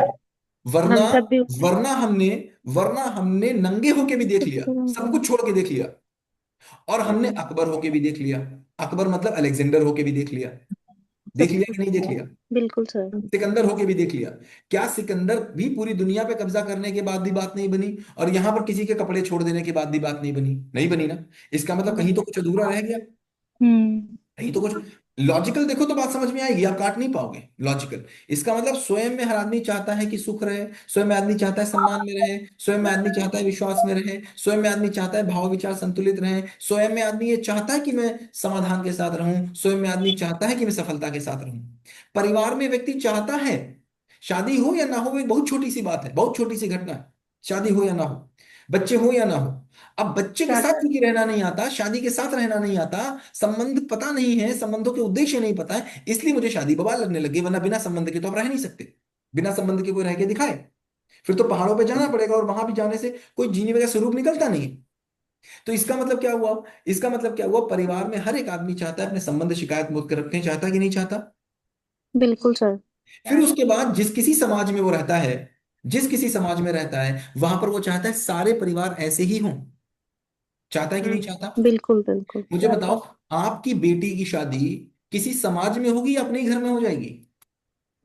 वरना, हम सब भी उसे वरना हमने वरना हमने नंगे होके भी देख लिया, सब कुछ छोड़ के देख लिया, और हमने अकबर होके भी देख लिया। अकबर मतलब अलेक्जेंडर होके भी देख लिया कि नहीं देख लिया? बिल्कुल सर, सिकंदर होके भी देख लिया। क्या सिकंदर भी पूरी दुनिया पे कब्जा करने के बाद भी बात नहीं बनी, और यहां पर किसी के कपड़े छोड़ देने के बाद भी बात नहीं बनी? नहीं बनी ना। इसका मतलब कहीं तो कुछ अधूरा रह गया, कहीं तो कुछ। लॉजिकल देखो तो बात समझ में आएगी, आप काट नहीं पाओगे लॉजिकल। इसका मतलब स्वयं में हर आदमी चाहता है कि सुख रहे, स्वयं में आदमी चाहता है सम्मान में रहे, स्वयं में आदमी चाहता है विश्वास में रहे, स्वयं में आदमी चाहता है भाव विचार संतुलित रहे, स्वयं में आदमी ये चाहता है कि मैं समाधान के साथ रहूं, स्वयं में आदमी चाहता है कि मैं सफलता के साथ रहूं। परिवार में व्यक्ति चाहता है, शादी हो या ना हो वो एक बहुत छोटी सी बात है, बहुत छोटी सी घटना है। शादी हो या ना हो, बच्चे हो या ना हो। अब बच्चे के साथ क्योंकि रहना नहीं आता, शादी के साथ रहना नहीं आता, संबंध पता नहीं है, संबंधों के उद्देश्य नहीं पता है, इसलिए मुझे शादी बवाल लगने लगी। वरना बिना संबंध के तो आप रह नहीं सकते। बिना संबंध के कोई रह के दिखाए, फिर तो पहाड़ों पे जाना पड़ेगा, और वहां भी जाने से कोई जीने का स्वरूप निकलता नहीं। तो इसका मतलब क्या हुआ? इसका मतलब क्या हुआ? परिवार में हर एक आदमी चाहता है अपने संबंध शिकायत मुक्त रखने, चाहता है कि नहीं चाहता? बिल्कुल सर, फिर उसके बाद जिस किसी समाज में वो रहता है, जिस किसी समाज में रहता है वहां पर वो चाहता है सारे परिवार ऐसे ही हों। चाहता है कि नहीं चाहता? बिल्कुल बिल्कुल मुझे बताओ, आपकी बेटी की शादी किसी समाज में होगी या अपने ही घर में हो जाएगी?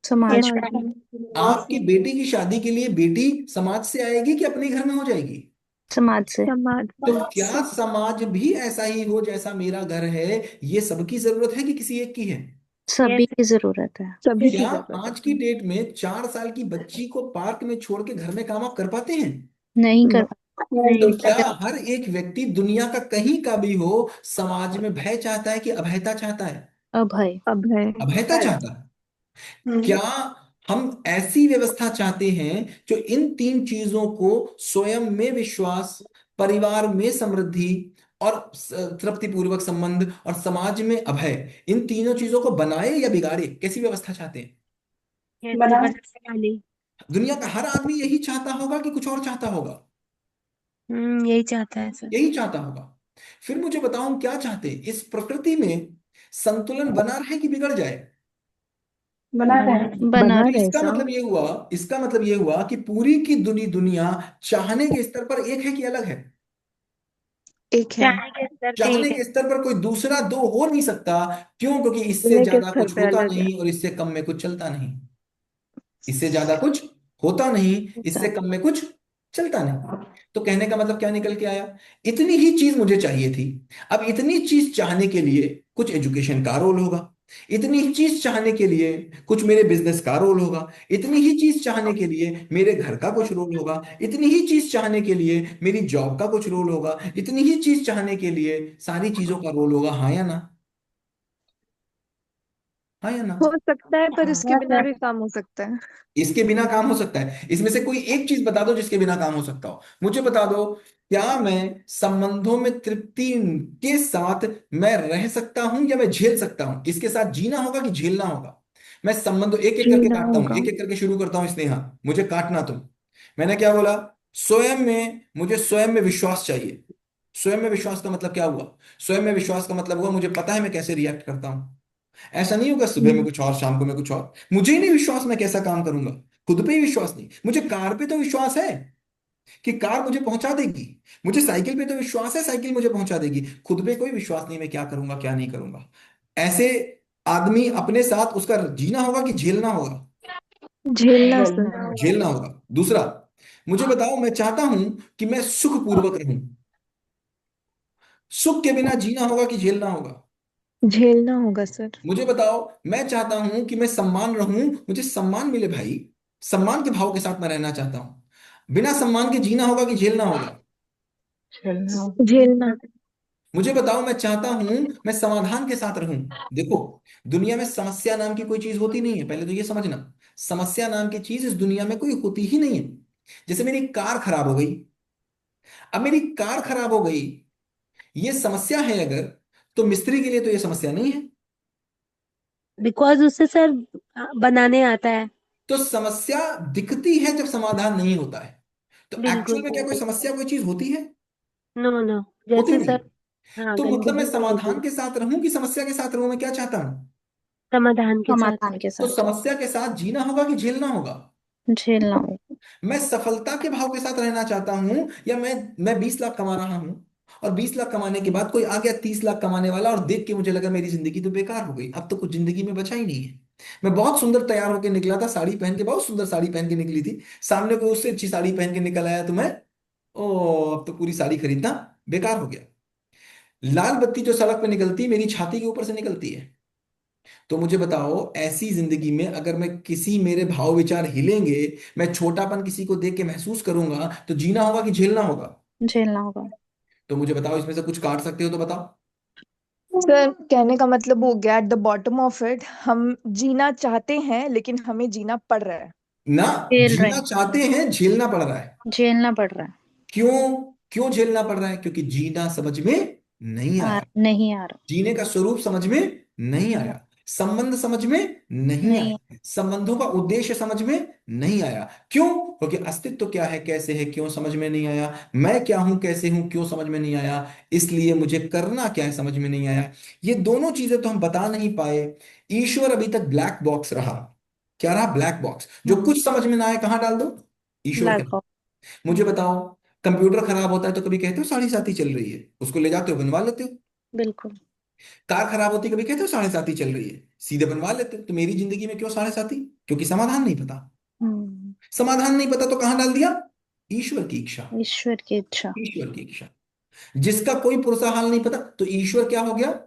समाज, समाज में। आपकी बेटी की शादी के लिए बेटी समाज से आएगी कि अपने ही घर में हो जाएगी? समाज से, समाज तो क्या समाज भी ऐसा ही हो जैसा मेरा घर है? ये सबकी जरूरत है कि किसी एक की है? सभी की जरूरत है। सभी की क्या जरूरत आज की डेट में 4 साल की बच्ची को पार्क में छोड़ के घर में काम आप कर पाते हैं? नहीं कर तो क्या हर एक व्यक्ति दुनिया का कहीं का भी हो, समाज में भय चाहता है कि अभयता चाहता है? अभय, अब है। अभयता चाहता है। क्या हम ऐसी व्यवस्था चाहते हैं जो इन 3 चीजों को, स्वयं में विश्वास, परिवार में समृद्धि, और तृप्ति पूर्वक संबंध, और समाज में अभय, इन तीनों चीजों को बनाए या बिगाड़े? कैसी व्यवस्था चाहते हैं? बना दुनिया का हर आदमी यही चाहता होगा कि कुछ और चाहता होगा? यही चाहता है सर। यही चाहता होगा। फिर मुझे बताओ हम क्या चाहते हैं? इस प्रकृति में संतुलन बना रहे कि बिगड़ जाए? बना रहे बना तो रहे इसका सब। मतलब ये हुआ, इसका मतलब ये हुआ कि पूरी की दुनिया चाहने के स्तर पर एक है कि अलग है? एक है। चाहने के स्तर पर कोई दूसरा दो हो नहीं सकता। क्यों? क्योंकि इससे लेने के ज्यादा स्तर कुछ पे होता अलग है। नहीं और इससे कम में कुछ चलता नहीं। इससे ज्यादा कुछ होता नहीं, इससे कम में कुछ चलता नहीं। तो कहने का मतलब क्या निकल के आया? इतनी ही चीज मुझे चाहिए थी। अब इतनी चीज चाहने के लिए कुछ एजुकेशन का रोल होगा, इतनी ही चीज चाहने के लिए कुछ मेरे बिजनेस का रोल होगा, इतनी ही चीज चाहने के लिए मेरे घर का कुछ रोल होगा, इतनी ही चीज चाहने के लिए मेरी जॉब का कुछ रोल होगा, इतनी ही चीज चाहने के लिए सारी चीजों का रोल होगा। हाँ या ना? हाँ या ना? हो सकता है, पर इसके हाँ बिना सर। भी काम हो सकता है। इसके बिना काम हो सकता है? इसमें से कोई एक चीज बता दो जिसके बिना काम हो सकता हो, मुझे बता दो। क्या मैं संबंधों में तृप्ति के साथ मैं रह सकता हूं या मैं झेल सकता हूं? इसके साथ जीना होगा कि झेलना होगा? मैं संबंधों एक एक करके जीना काटता हूं, होगा। एक एक करके शुरू करता हूं। स्नेहा, मुझे काटना तुम। मैंने क्या बोला? स्वयं में, मुझे स्वयं में विश्वास चाहिए। स्वयं में विश्वास का मतलब क्या हुआ? स्वयं में विश्वास का मतलब हुआ मुझे पता है मैं कैसे रिएक्ट करता हूं। ऐसा नहीं होगा सुबह में कुछ और शाम को मैं कुछ और। मुझे ही नहीं विश्वास मैं कैसा काम करूंगा। खुद पे ही विश्वास नहीं। मुझे कार पे तो विश्वास है कि कार मुझे पहुंचा देगी। मुझे साइकिल पे तो विश्वास है साइकिल मुझे पहुंचा देगी। खुद पे कोई विश्वास नहीं मैं क्या करूंगा क्या नहीं करूंगा। ऐसे आदमी अपने साथ उसका जीना होगा कि झेलना होगा? झेलना सर। झेलना होगा। दूसरा, मुझे बताओ, मैं चाहता हूं कि मैं सुखपूर्वक रहूं। सुख के बिना जीना होगा कि झेलना होगा? झेलना होगा सर। मुझे बताओ, मैं चाहता हूं कि मैं सम्मान रहूं, मुझे सम्मान मिले भाई। सम्मान के भाव के साथ मैं रहना चाहता हूं। बिना सम्मान के जीना होगा कि झेलना होगा? झेलना। मुझे बताओ, मैं चाहता हूं मैं समाधान के साथ रहूं। देखो, दुनिया में समस्या नाम की कोई चीज होती नहीं है, पहले तो ये समझना। समस्या नाम की चीज इस दुनिया में कोई होती ही नहीं है। जैसे मेरी कार खराब हो गई, अब मेरी कार खराब हो गई, ये समस्या है अगर, तो मिस्त्री के लिए तो ये समस्या नहीं है। बिकॉज उससे सर बनाने आता है। तो समस्या दिखती है जब समाधान नहीं होता है। तो एक्चुअल बिल्कुल। में क्या कोई समस्या कोई चीज होती है? No no. होती जैसे नहीं। सर। हाँ, तो मतलब मैं गंदगी नहीं समाधान होती। के साथ रहूं कि समस्या के साथ रहूं, मैं क्या चाहता हूं? समाधान के साथ। समाधान के तो साथ। समस्या के साथ जीना होगा कि झेलना होगा? झेलना होगा। मैं सफलता के भाव के साथ रहना चाहता हूं, या मैं 20 लाख कमा रहा हूं, और 20 लाख कमाने के बाद कोई आ गया 30 लाख कमाने वाला, और देख के मुझे लगा मेरी जिंदगी तो बेकार हो गई, अब तो कुछ जिंदगी में बचा ही नहीं है। मैं बहुत सुंदर तैयार होकर निकला था, साड़ी पहन के, बहुत सुंदर साड़ी पहन के निकली थी, सामने कोई उससे अच्छी साड़ी पहन के निकल आया, तो मैं, ओ, अब तो पूरी साड़ी खरीदना बेकार हो गया। लाल बत्ती जो सड़क पे निकलती है मेरी छाती के ऊपर से निकलती है। तो मुझे बताओ, ऐसी जिंदगी में अगर मैं किसी, मेरे भाव विचार हिलेंगे, मैं छोटापन किसी को देख के महसूस करूंगा, तो जीना होगा कि झेलना होगा? झेलना होगा। तो मुझे बताओ, इसमें से कुछ काट सकते हो तो बताओ। सर कहने का मतलब हो गया, at the bottom of it हम जीना चाहते हैं लेकिन हमें जीना पड़ रहा है। ना, झेल रहे जीना चाहते हैं, झेलना पड़ रहा है। हैं। झेलना पड़ रहा है। क्यों? क्यों झेलना पड़ रहा है? क्योंकि जीना समझ में नहीं आया। नहीं आ रहा। जीने का स्वरूप समझ में नहीं आया। संबंध समझ में नहीं नहीं। आया। संबंधों का उद्देश्य समझ में नहीं आया। क्यों? क्योंकि अस्तित्व क्या है, कैसे है, क्यों समझ में नहीं आया। मैं क्या हूं, कैसे हूं, क्यों समझ में नहीं आया। इसलिए मुझे करना क्या है, समझ में नहीं आया। ये दोनों चीजें तो हम बता नहीं पाए। ईश्वर अभी तक ब्लैक बॉक्स रहा। क्या रहा? Black box. जो कुछ समझ में ना आए कहां डाल दो? ईश्वर ब्लैक के। बॉक्स। मुझे बताओ, कंप्यूटर खराब होता है तो कभी कहते हो साढ़े सात ही चल रही है, उसको ले जाते हो बनवा लेते हो। बिल्कुल। कार खराब होती कभी कहते हो साढ़े सात ही चल रही है, सीधे बनवा लेते हो। तो मेरी जिंदगी में क्यों साढ़े सात ही? क्योंकि समाधान नहीं पता। हम्म। समाधान नहीं पता तो कहां डाल दिया? ईश्वर की इच्छा। ईश्वर की इच्छा। ईश्वर की इच्छा। जिसका कोई पुरुषा हाल नहीं पता, तो ईश्वर क्या हो गया?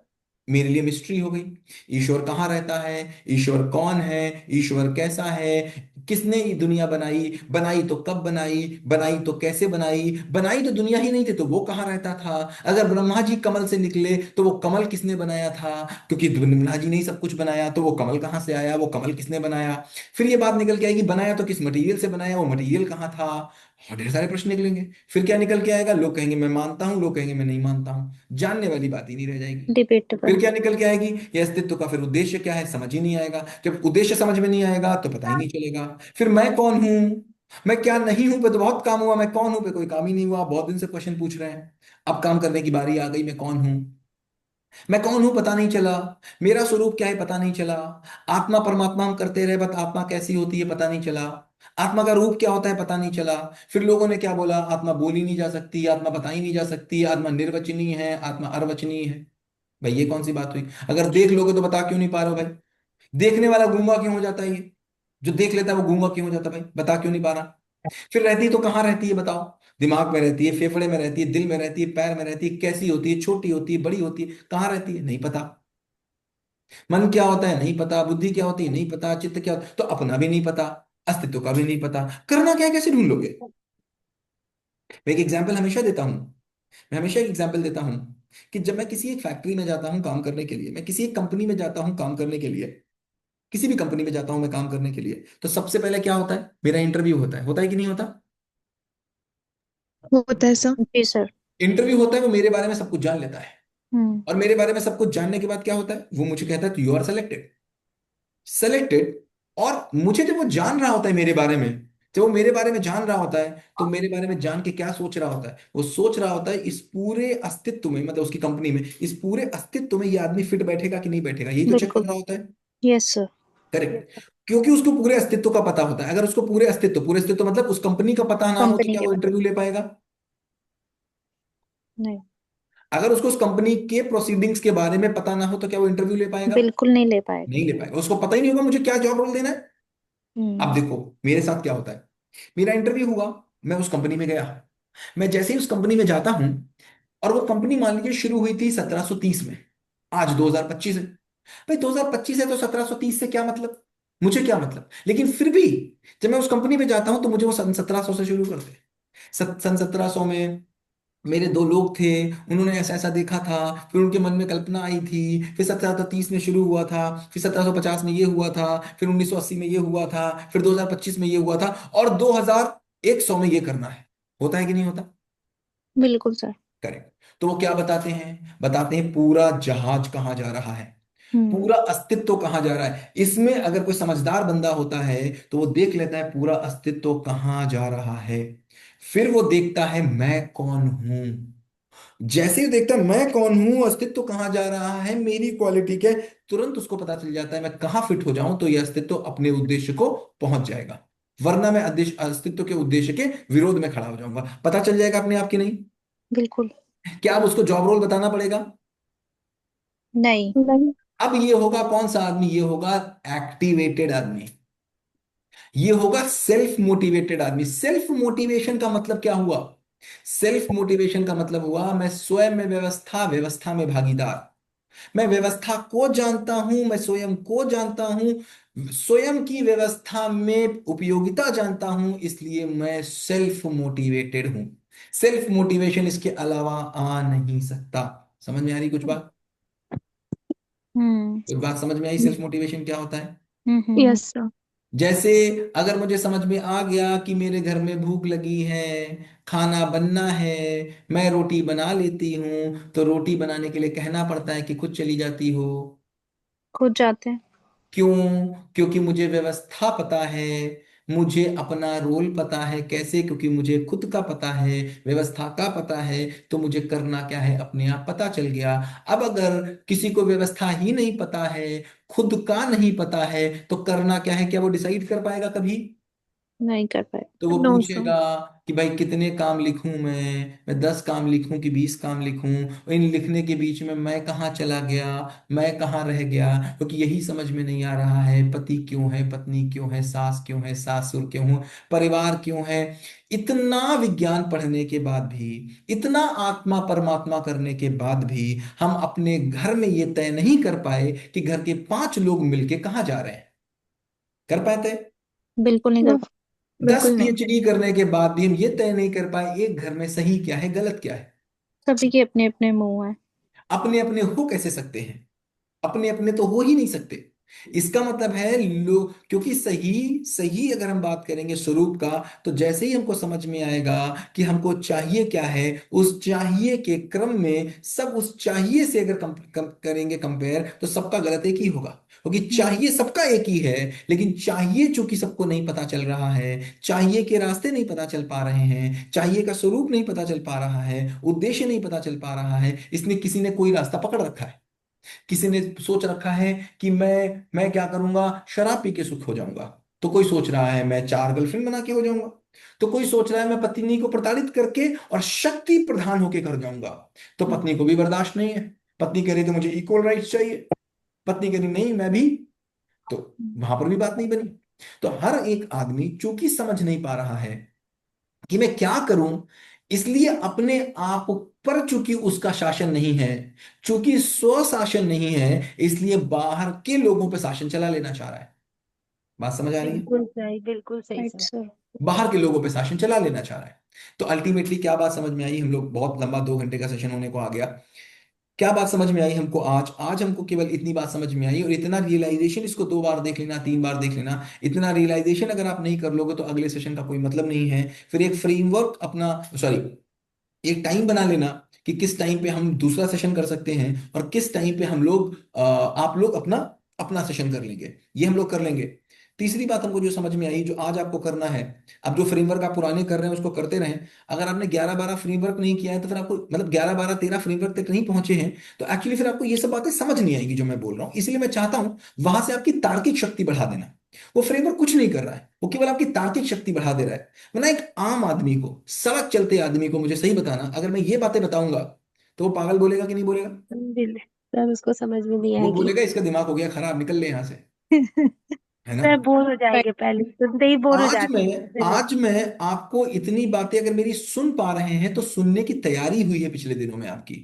मेरे लिए मिस्ट्री हो गई। ईश्वर कहाँ रहता है, ईश्वर कौन है, ईश्वर कैसा है, किसने ये दुनिया बनाई, बनाई तो कब बनाई, बनाई तो कैसे बनाई, बनाई तो दुनिया ही नहीं थी तो वो कहाँ रहता था। अगर ब्रह्मा जी कमल से निकले तो वो कमल किसने बनाया था? क्योंकि ब्रह्मा जी ने ही सब कुछ बनाया, तो वो कमल कहाँ से आया, वो कमल किसने बनाया? फिर ये बात निकल के आएगी, बनाया तो किस मटेरियल से बनाया, वो मटेरियल कहाँ था। और ढेर सारे प्रश्न निकलेंगे। फिर क्या निकल के आएगा? लोग कहेंगे मैं मानता हूं, लोग कहेंगे मैं नहीं मानता हूं। जानने वाली बात ही नहीं रह जाएगी। डिबेटेबल। फिर क्या निकल के आएगी? ये अस्तित्व का फिर उद्देश्य क्या है, समझ ही नहीं आएगा। जब उद्देश्य समझ में नहीं आएगा तो पता ही नहीं चलेगा। फिर मैं कौन हूं, मैं क्या नहीं हूं पे तो बहुत काम हुआ, मैं कौन हूं पे कोई काम ही नहीं हुआ। बहुत दिन से क्वेश्चन पूछ रहे हैं, अब काम करने की बारी आ गई। मैं कौन हूं? मैं कौन हूं पता नहीं चला। मेरा स्वरूप क्या है पता नहीं चला। आत्मा परमात्मा हम करते रहे, बट आत्मा कैसी होती है पता नहीं चला। आत्मा का रूप क्या होता है पता नहीं चला। फिर लोगों ने क्या बोला, आत्मा बोली नहीं जा सकती, आत्मा बताई नहीं जा सकती, आत्मा निर्वचनीय है, आत्मा अर्वचनीय है। भाई ये कौन सी बात हुई? अगर देख लोगे तो बता क्यों नहीं पा रहे हो भाई? देखने वाला गूंगा क्यों हो जाता है? ये जो देख लेता है वो गूंगा क्यों हो जाता है भाई? बता क्यों नहीं पा रहा? फिर रहती तो कहाँ रहती है बताओ? दिमाग में रहती है, फेफड़े में रहती है, दिल में रहती है, पैर में रहती है। कैसी होती है? छोटी होती है, बड़ी होती है, कहाँ रहती है नहीं पता। मन क्या होता है नहीं पता, बुद्धि क्या होती है नहीं पता, चित्त क्या होता है, तो अपना भी नहीं पता, अस्तित्व का भी नहीं पता। करना क्या है, कैसे ढूंढ लोगे? मैं एक एग्जाम्पल हमेशा देता हूं। मैं हमेशा एक एग्जाम्पल देता हूं कि जब मैं किसी एक फैक्ट्री में जाता हूं काम करने के लिए, मैं किसी एक कंपनी में जाता हूं काम करने के लिए, किसी भी कंपनी में जाता हूं मैं काम करने के लिए, तो सबसे पहले क्या होता है, मेरा इंटरव्यू होता है कि नहीं होता? होता है सर। जी सर। इंटरव्यू होता है, वो मेरे बारे में सब कुछ जान लेता है, हम्म। और मेरे बारे में सब कुछ जानने के बाद क्या होता है, वो मुझे कहता है यू आर सेलेक्टेड। सेलेक्टेड। और मुझे जब वो जान रहा होता है मेरे बारे में, जब वो मेरे बारे में जान रहा होता है, तो मेरे बारे में जान के क्या सोच रहा होता है, वो सोच रहा होता है इस पूरे अस्तित्व में, मतलब उसकी कंपनी में, इस पूरे अस्तित्व में ये आदमी फिट बैठेगा कि नहीं बैठेगा, यही तो चेक कर बिल्कुल। रहा होता है। Yes sir. करेक्ट। क्योंकि उसको पूरे अस्तित्व का पता होता है। अगर उसको पूरे अस्तित्व मतलब उस कंपनी का पता ना हो, तो कंपनी क्या के वो बारे इंटरव्यू ले पाएगा? में नहीं। अगर उसको उस कंपनी के प्रोसीडिंग्स के बारे में पता ना हो, तो क्या वो इंटरव्यू ले पाएगा? बिल्कुल नहीं ले पाएगा। नहीं ले पाएगा। उसको पता ही नहीं होगा मुझे क्या जॉब रोल देना है। हम्म। अब देखो मेरे साथ क्या होता है, मेरा इंटरव्यू हुआ, मैं उस कंपनी में गया, मैं जैसे ही उस कंपनी में जाता हूं, और वो कंपनी मान लीजिए शुरू हुई थी 1730 में, आज 2025 है। भाई 2025 है तो 1730 से क्या मतलब, मुझे क्या मतलब, लेकिन फिर भी जब मैं उस कंपनी में जाता हूं तो मुझे वो सन 1700 से शुरू करते हैं। सन 1700 में मेरे दो लोग थे, उन्होंने ऐसा ऐसा देखा था, फिर उनके मन में कल्पना आई थी, फिर 1730 में शुरू हुआ था, फिर 1750 में ये हुआ था, फिर 1980 में ये हुआ था, फिर 2025 में ये हुआ था, और 2100 में ये करना है। होता है कि नहीं होता? बिल्कुल सर। करेक्ट। तो वो क्या बताते हैं, बताते हैं पूरा जहाज कहाँ जा रहा है, हम्म। पूरा अस्तित्व कहाँ जा रहा है। इसमें अगर कोई समझदार बंदा होता है तो वो देख लेता है पूरा अस्तित्व कहाँ जा रहा है। फिर वो देखता है मैं कौन हूं। जैसे ही देखता है मैं कौन हूं, अस्तित्व कहाँ जा रहा है, मेरी क्वालिटी क्या है, तुरंत उसको पता चल जाता है मैं कहाँ फिट हो जाऊं तो ये अस्तित्व अपने उद्देश्य को पहुंच जाएगा। वरना मैं अस्तित्व के उद्देश्य के विरोध में खड़ा हो जाऊंगा। पता चल जाएगा अपने आप की नहीं? बिल्कुल। क्या अब उसको जॉब रोल बताना पड़ेगा? नहीं। नहीं। अब ये होगा कौन सा आदमी, ये होगा एक्टिवेटेड आदमी, ये होगा सेल्फ मोटिवेटेड आदमी। सेल्फ मोटिवेशन का मतलब क्या हुआ? सेल्फ मोटिवेशन का मतलब हुआ मैं स्वयं में व्यवस्था, व्यवस्था में भागीदार। मैं व्यवस्था को जानता हूं, मैं स्वयं को जानता हूं, स्वयं की व्यवस्था में उपयोगिता जानता हूं, इसलिए मैं सेल्फ मोटिवेटेड हूं। सेल्फ मोटिवेशन इसके अलावा आ नहीं सकता। समझ में आ रही कुछ बात? हम्म। कुछ बात समझ में आई सेल्फ मोटिवेशन क्या होता है? Yes sir. जैसे अगर मुझे समझ में आ गया कि मेरे घर में भूख लगी है, खाना बनना है, मैं रोटी बना लेती हूँ, तो रोटी बनाने के लिए कहना पड़ता है कि खुद चली जाती हो। खुद जाते हैं। क्यों? क्योंकि मुझे व्यवस्था पता है, मुझे अपना रोल पता है। कैसे? क्योंकि मुझे खुद का पता है, व्यवस्था का पता है, तो मुझे करना क्या है अपने आप पता चल गया। अब अगर किसी को व्यवस्था ही नहीं पता है, खुद का नहीं पता है, तो करना क्या है, क्या वो डिसाइड कर पाएगा कभी? नहीं कर पाए। तो वो नो सर। पूछेगा कि भाई कितने काम लिखूं, मैं 10 काम लिखूं कि 20 काम लिखूं, और इन लिखने के बीच में मैं कहाँ चला गया, मैं कहाँ रह गया, क्योंकि यही समझ में नहीं आ रहा है पति क्यों है, पत्नी क्यों है, सास क्यों है, सासुर क्यों हूँ, परिवार क्यों है। इतना विज्ञान पढ़ने के बाद भी, इतना आत्मा परमात्मा करने के बाद भी हम अपने घर में ये तय नहीं कर पाए कि घर के 5 लोग मिलके कहाँ जा रहे हैं। कर पाते? बिल्कुल नहीं कर नो, पाए। 10 बिल्कुल नहीं। पीएचडी करने के बाद भी हम ये तय नहीं कर पाए एक घर में सही क्या है गलत क्या है। सभी के अपने अपने मुंह हैं। अपने अपने हो कैसे सकते हैं? अपने अपने तो हो ही नहीं सकते। इसका मतलब है लोग, क्योंकि सही सही अगर हम बात करेंगे स्वरूप का, तो जैसे ही हमको समझ में आएगा कि हमको चाहिए क्या है, उस चाहिए के क्रम में सब उस चाहिए से अगर करेंगे कंपेयर, तो सबका गलत एक ही होगा। क्योंकि चाहिए सबका एक ही है, लेकिन चाहिए चूंकि सबको नहीं पता चल रहा है, चाहिए के रास्ते नहीं पता चल पा रहे हैं, चाहिए का स्वरूप नहीं पता चल पा रहा है, उद्देश्य नहीं पता चल पा रहा है, इसलिए किसी ने कोई रास्ता पकड़ रखा है। किसी ने सोच रखा है कि मैं क्या करूंगा, शराब पी के सुख हो जाऊंगा, तो कोई सोच रहा है मैं 4 गर्लफ्रेंड बना के हो जाऊंगा, तो कोई सोच रहा है मैं पत्नी को प्रताड़ित करके और शक्ति प्रधान होके कर जाऊंगा। तो पत्नी को भी बर्दाश्त नहीं है, पत्नी कह रही तो मुझे इक्वल राइट्स चाहिए, पत्नी कह रही नहीं मैं भी, तो वहां पर भी बात नहीं बनी। तो हर एक आदमी चूंकि समझ नहीं पा रहा है कि मैं क्या करूं, इसलिए अपने आप पर चूंकि उसका शासन नहीं है, चूंकि स्व शासन नहीं है, इसलिए बाहर के लोगों पे शासन चला लेना चाह रहा है। बात समझ आ रही है? बिल्कुल सही राइट सर। सर। बाहर के लोगों पे शासन चला लेना चाह रहा है। तो अल्टीमेटली क्या बात समझ में आई, हम लोग बहुत लंबा 2 घंटे का सेशन होने को आ गया। क्या बात समझ में आई हमको? आज आज हमको केवल इतनी बात समझ में आई, और इतना रियलाइजेशन, इसको 2 बार देख लेना, 3 बार देख लेना। इतना रियलाइजेशन अगर आप नहीं कर लोगे तो अगले सेशन का कोई मतलब नहीं है। फिर एक फ्रेमवर्क अपना, सॉरी, एक टाइम बना लेना कि किस टाइम पे हम दूसरा सेशन कर सकते हैं, और किस टाइम पे हम लोग आप लोग अपना अपना सेशन कर लेंगे, ये हम लोग कर लेंगे। तीसरी बात हमको जो समझ में आई, जो आज आपको करना है, अब जो फ्रेमवर्क आप पुराने कर रहे हैं उसको करते रहें। अगर आपने 11-12 फ्रेमवर्क नहीं किया है तो फिर आपको, मतलब 11-12-13 फ्रेमवर्क तक नहीं पहुंचे हैं, तो एक्चुअली फिर आपको ये सब बातें समझ नहीं आएंगी जो मैं बोल रहा हूँ। इसलिए मैं चाहता हूं वहां से आपकी तार्किक शक्ति बढ़ा देना। वो फ्रेमवर्क कुछ नहीं कर रहा है, वो केवल आपकी तार्किक शक्ति बढ़ा दे रहा है। वरना एक आम आदमी को, सड़क चलते आदमी को, मुझे सही बताना, अगर मैं ये बातें बताऊंगा तो वो पागल बोलेगा कि नहीं बोलेगा? सर उसको समझ में नहीं वो आएगी। बोलेगा इसका दिमाग हो गया खराब, निकल ले यहाँ से, है ना? सर बोर हो जाएंगे, पहले सुनते ही बोर हो आज जाते मैं हैं। आज मैं आपको इतनी बातें अगर मेरी सुन पा रहे हैं तो सुनने की तैयारी हुई है पिछले दिनों में आपकी।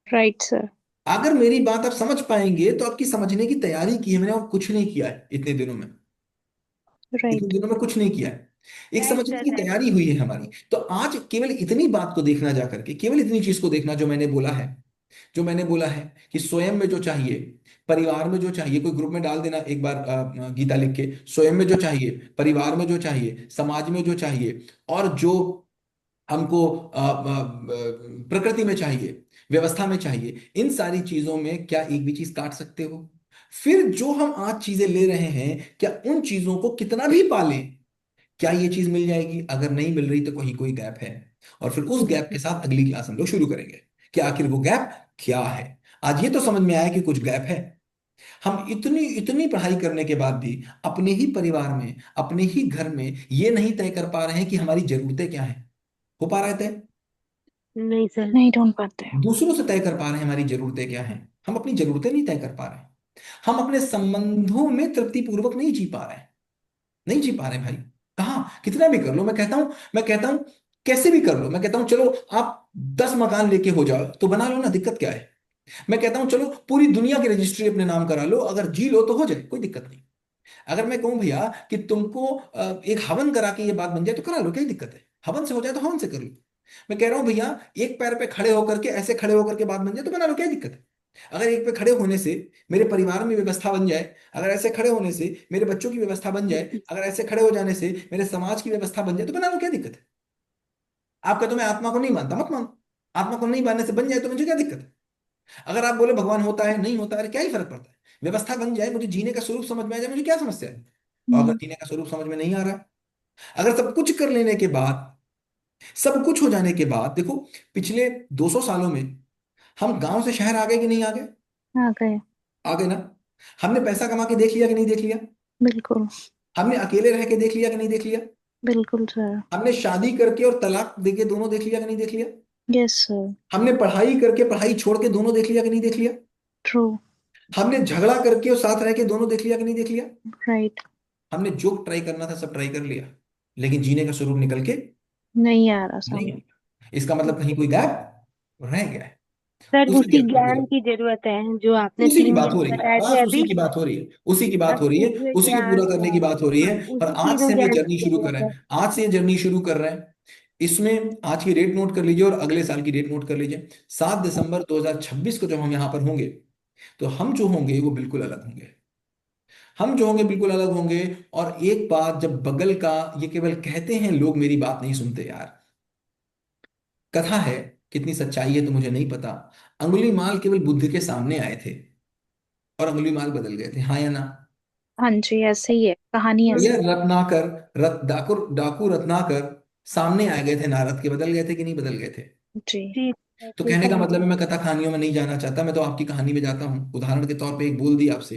Right sir. अगर मेरी बात आप समझ पाएंगे तो आपकी समझने की तैयारी की है मैंने, और कुछ नहीं किया है इतने दिनों में। इतने राइट। दिनों में कुछ नहीं किया है, एक राइट समझने सर, की राइट। तैयारी हुई है हमारी। तो आज केवल इतनी बात को देखना, जा करके केवल इतनी चीज को देखना जो मैंने बोला है, जो मैंने बोला है कि स्वयं में जो चाहिए, परिवार में जो चाहिए, कोई ग्रुप में डाल देना एक बार गीता लिख के, स्वयं में जो चाहिए, परिवार में जो चाहिए, समाज में जो चाहिए, और जो हमको प्रकृति में चाहिए, व्यवस्था में चाहिए, इन सारी चीजों में क्या एक भी चीज काट सकते हो? फिर जो हम आज चीजें ले रहे हैं, क्या उन चीजों को कितना भी पालें, क्या ये चीज मिल जाएगी? अगर नहीं मिल रही तो कहीं कोई गैप है, और फिर उस गैप के साथ अगली क्लास हम लोग शुरू करेंगे कि आखिर वो गैप क्या है। आज ये तो समझ में आया कि कुछ गैप है। हम इतनी इतनी पढ़ाई करने के बाद भी अपने ही परिवार में, अपने ही घर में ये नहीं तय कर पा रहे हैं कि हमारी जरूरतें क्या हैं। हो पा रहा है तय? नहीं सर। नहीं ढूंढ पाते। दूसरों से तय कर पा रहे हैं हमारी जरूरतें क्या हैं, हम अपनी जरूरतें नहीं तय कर पा रहे हैं। हम अपने संबंधों में तृप्ति पूर्वक नहीं जी पा रहे हैं, नहीं जी पा रहे भाई। कहाँ, कितना भी कर लो, मैं कहता हूं कैसे भी कर लो, मैं कहता हूं चलो आप 10 मकान लेके हो जाओ तो बना लो ना, दिक्कत क्या है? मैं कहता हूं चलो पूरी दुनिया की रजिस्ट्री अपने नाम करा लो, अगर जी लो तो हो जाए, कोई दिक्कत नहीं। अगर मैं कहूं भैया कि तुमको एक हवन करा के ये बात बन जाए तो करा लो, क्या दिक्कत है? हवन से हो जाए तो हवन से कर लो। मैं कह रहा हूं भैया एक पैर पे खड़े होकर के, ऐसे खड़े होकर के बात बन जाए तो बना लो, क्या दिक्कत है? अगर एक पे खड़े होने से मेरे परिवार में व्यवस्था बन जाए, अगर ऐसे खड़े होने से मेरे बच्चों की व्यवस्था बन जाए, अगर ऐसे खड़े हो जाने से मेरे समाज की व्यवस्था बन जाए तो बना लो, क्या दिक्कत है? आप कहते हो मैं आत्मा को नहीं मानता, मत मानो। आत्मा को नहीं मानने से बन जाए तो मुझे क्या दिक्कत है? अगर आप बोले भगवान होता है नहीं होता है, क्या ही फर्क पड़ता है? व्यवस्था बन जाए, मुझे जीने का स्वरूप समझ में आ जाए, मुझे क्या समस्या है? और अगर जीने का स्वरूप समझ में नहीं आ रहा, अगर सब कुछ कर लेने के बाद, सब कुछ हो जाने के बाद, देखो पिछले 200 सालों में हम गांव से शहर आ गए कि नहीं आ गए? आ गए। आ गए ना? हमने पैसा कमा के देख लिया कि नहीं देख लिया? बिल्कुल। हमने अकेले रह के देख लिया कि नहीं देख लिया? बिल्कुल सर। हमने शादी करके और तलाक देके दोनों देख लिया कि नहीं देख लिया? Yes sir. हमने पढ़ाई करके पढ़ाई छोड़ के दोनों देख लिया कि नहीं देख लिया? ट्रू। हमने झगड़ा करके और साथ रह के दोनों देख लिया कि नहीं देख लिया? राइट। हमने जो ट्राई करना था सब ट्राई कर लिया, लेकिन जीने का स्वरूप निकल के नहीं आ रहा नहीं सामने। आया। इसका मतलब कहीं कोई गैप रह गया है। सर उसी उसी गैप को ज्ञान पूरा, की जरूरत है जो आपने उसी की तीन बात दिन हो रही है, बताए थे बस उसी अभी। की बात हो रही है, उसी की बात बस हो रही है, दिव्य उसी को ज्ञान पूरा करने की बात हो रही है। और उसी आज से तीनों हम ये ज्ञान जर्नी की शुरू कर जरूरत रहे है। हैं, आज से ये जर्नी शुरू कर रहे हैं। इसमें आज की डेट नोट कर लीजिए और अगले साल की डेट नोट कर लीजिए, 7 दिसंबर 2026 को जब हम यहाँ पर होंगे तो हम जो होंगे वो बिल्कुल अलग होंगे। हम जो होंगे बिल्कुल अलग होंगे। और एक बात, जब बगल का, ये केवल कहते हैं लोग, मेरी बात नहीं सुनते यार, कथा है, कितनी सच्चाई है तो मुझे नहीं पता। अंगुली माल केवल बुद्ध के सामने आए थे और अंगुली माल बदल गए थे, हाँ या ना? हाँ जी, ऐसे ही है, कहानी ऐसे भैया रत्नाकर, डाकू रत्नाकर सामने आ गए थे नारद के, बदल गए थे कि नहीं बदल गए थे? जी। जी। तो ऐसे कहने का कहा। मतलब है मैं कथा कहानियों में नहीं जाना चाहता, मैं तो आपकी कहानी में जाता हूँ। उदाहरण के तौर पे एक बोल दी आपसे,